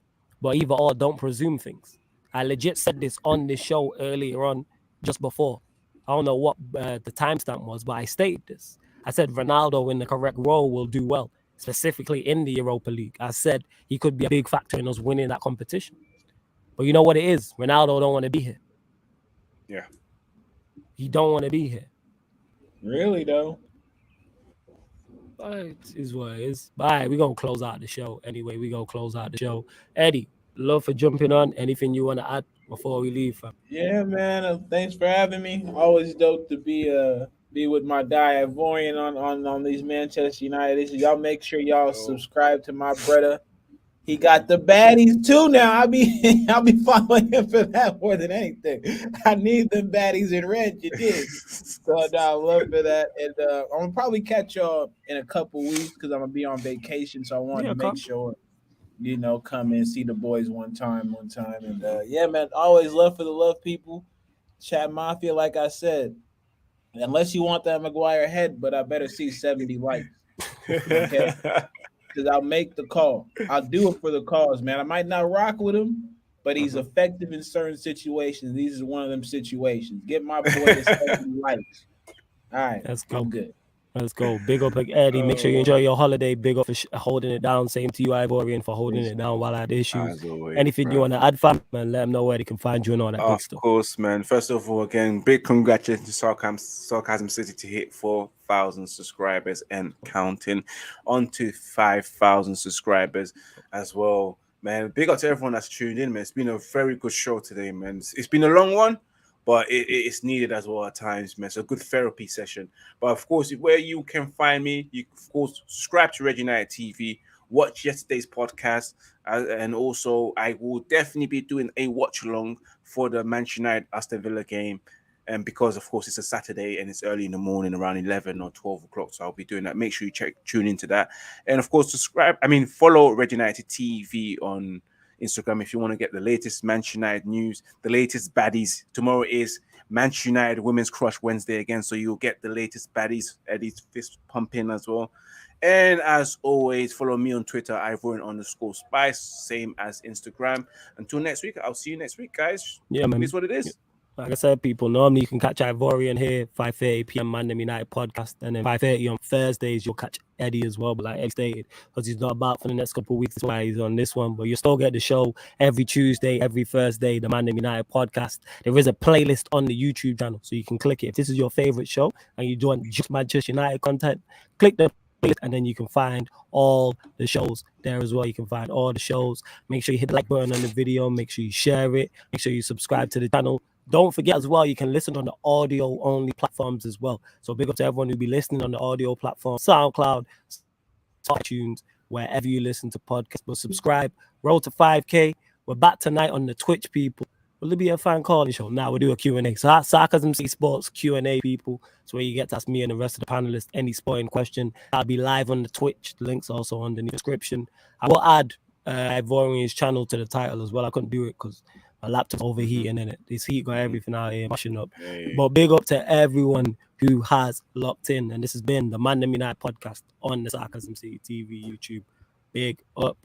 But either or, don't presume things. I legit said this on this show earlier on, just before. I don't know what the timestamp was, but I stated this. I said Ronaldo in the correct role will do well, specifically in the Europa League. I said he could be a big factor in us winning that competition. But you know what it is? Ronaldo don't want to be here. Yeah. He don't want to be here. Really, though? It is what it is. All right, we're going to close out the show. Anyway, we're going to close out the show. Eddie, love for jumping on. Anything you want to add before we leave, fam? Yeah, man. Thanks for having me. Always dope to be with my guy Ivorian on these Manchester United issues. Y'all make sure y'all subscribe to my brother. He got the baddies too now. I'll be following him for that more than anything. I need them baddies in red, you did. So I love for that. And I'm gonna probably catch y'all in a couple weeks because I'm gonna be on vacation. So I want to make sure, come and see the boys one time. And yeah, man, always love for the love people. Chat Mafia, like I said, unless you want that Maguire head, but I better see 70 likes. Okay. Because I'll make the call. I'll do it for the cause, man. I might not rock with him, but he's effective in certain situations. These is one of them situations. Get my boy to 70 likes. All right. Let's go. I'm good. Let's go. Big up, Eddie. Make sure you enjoy your holiday. Big up for holding it down. Same to you, Ivorian, for holding it down while I had issues. As always, Anything you bro. want to add, fam, man, let them know where they can find you and all that good Of stuff. course, man. First of all, again, big congratulations to Sarcasm City to hit 4,000 subscribers and counting, on to 5,000 subscribers as well. Man, big up to everyone that's tuned in, man. It's been a very good show today, man. It's been a long one, but it's needed as well at times, man. It's a good therapy session. But of course, where you can find me, you of course subscribe to Red United TV, watch yesterday's podcast, and also I will definitely be doing a watch along for the Manchester United Aston Villa game. And because of course it's a Saturday and it's early in the morning, around 11 or 12 o'clock, so I'll be doing that. Make sure you tune into that, and of course follow Red United TV on Instagram if you want to get the latest Manchester United news, the latest baddies. Tomorrow is Manchester United Women's Crush Wednesday again, so you'll get the latest baddies. Eddie's fist pumping as well. And as always, follow me on Twitter, Ivorian_Spice, same as Instagram. Until next week, I'll see you next week, guys. Yeah, man. It is what it is. Like I said, people, normally you can catch Ivorian here, 5:30 p.m. ManDem United podcast, and then 5:30 on Thursdays, you'll catch Eddie as well, but like Eddie stated, because he's not about for the next couple of weeks, that's why he's on this one, but you'll still get the show every Tuesday, every Thursday, the ManDem United podcast. There is a playlist on the YouTube channel, so you can click it. If this is your favorite show, and you want just Manchester United content, click the playlist, and then you can find all the shows there as well. You can find all the shows. Make sure you hit the like button on the video, make sure you share it, make sure you subscribe to the channel. Don't forget as well, you can listen on the audio only platforms as well. So big up to everyone who'll be listening on the audio platform, SoundCloud, iTunes, wherever you listen to podcasts. But subscribe, roll to 5K. We're back tonight on the Twitch, people. Will it be a fan calling show? Now we'll do a Q&A. So that's Sarcasm City Sports Q&A, people. It's where you get to ask me and the rest of the panelists any sporting question. I'll be live on the Twitch. The link's also on the description. I will add Ivorian's channel to the title as well. I couldn't do it because my laptop's overheating in it. This heat got everything out here pushing up. Hey. But big up to everyone who has locked in. And this has been the ManDem United podcast on the Sarcasm City TV YouTube. Big up.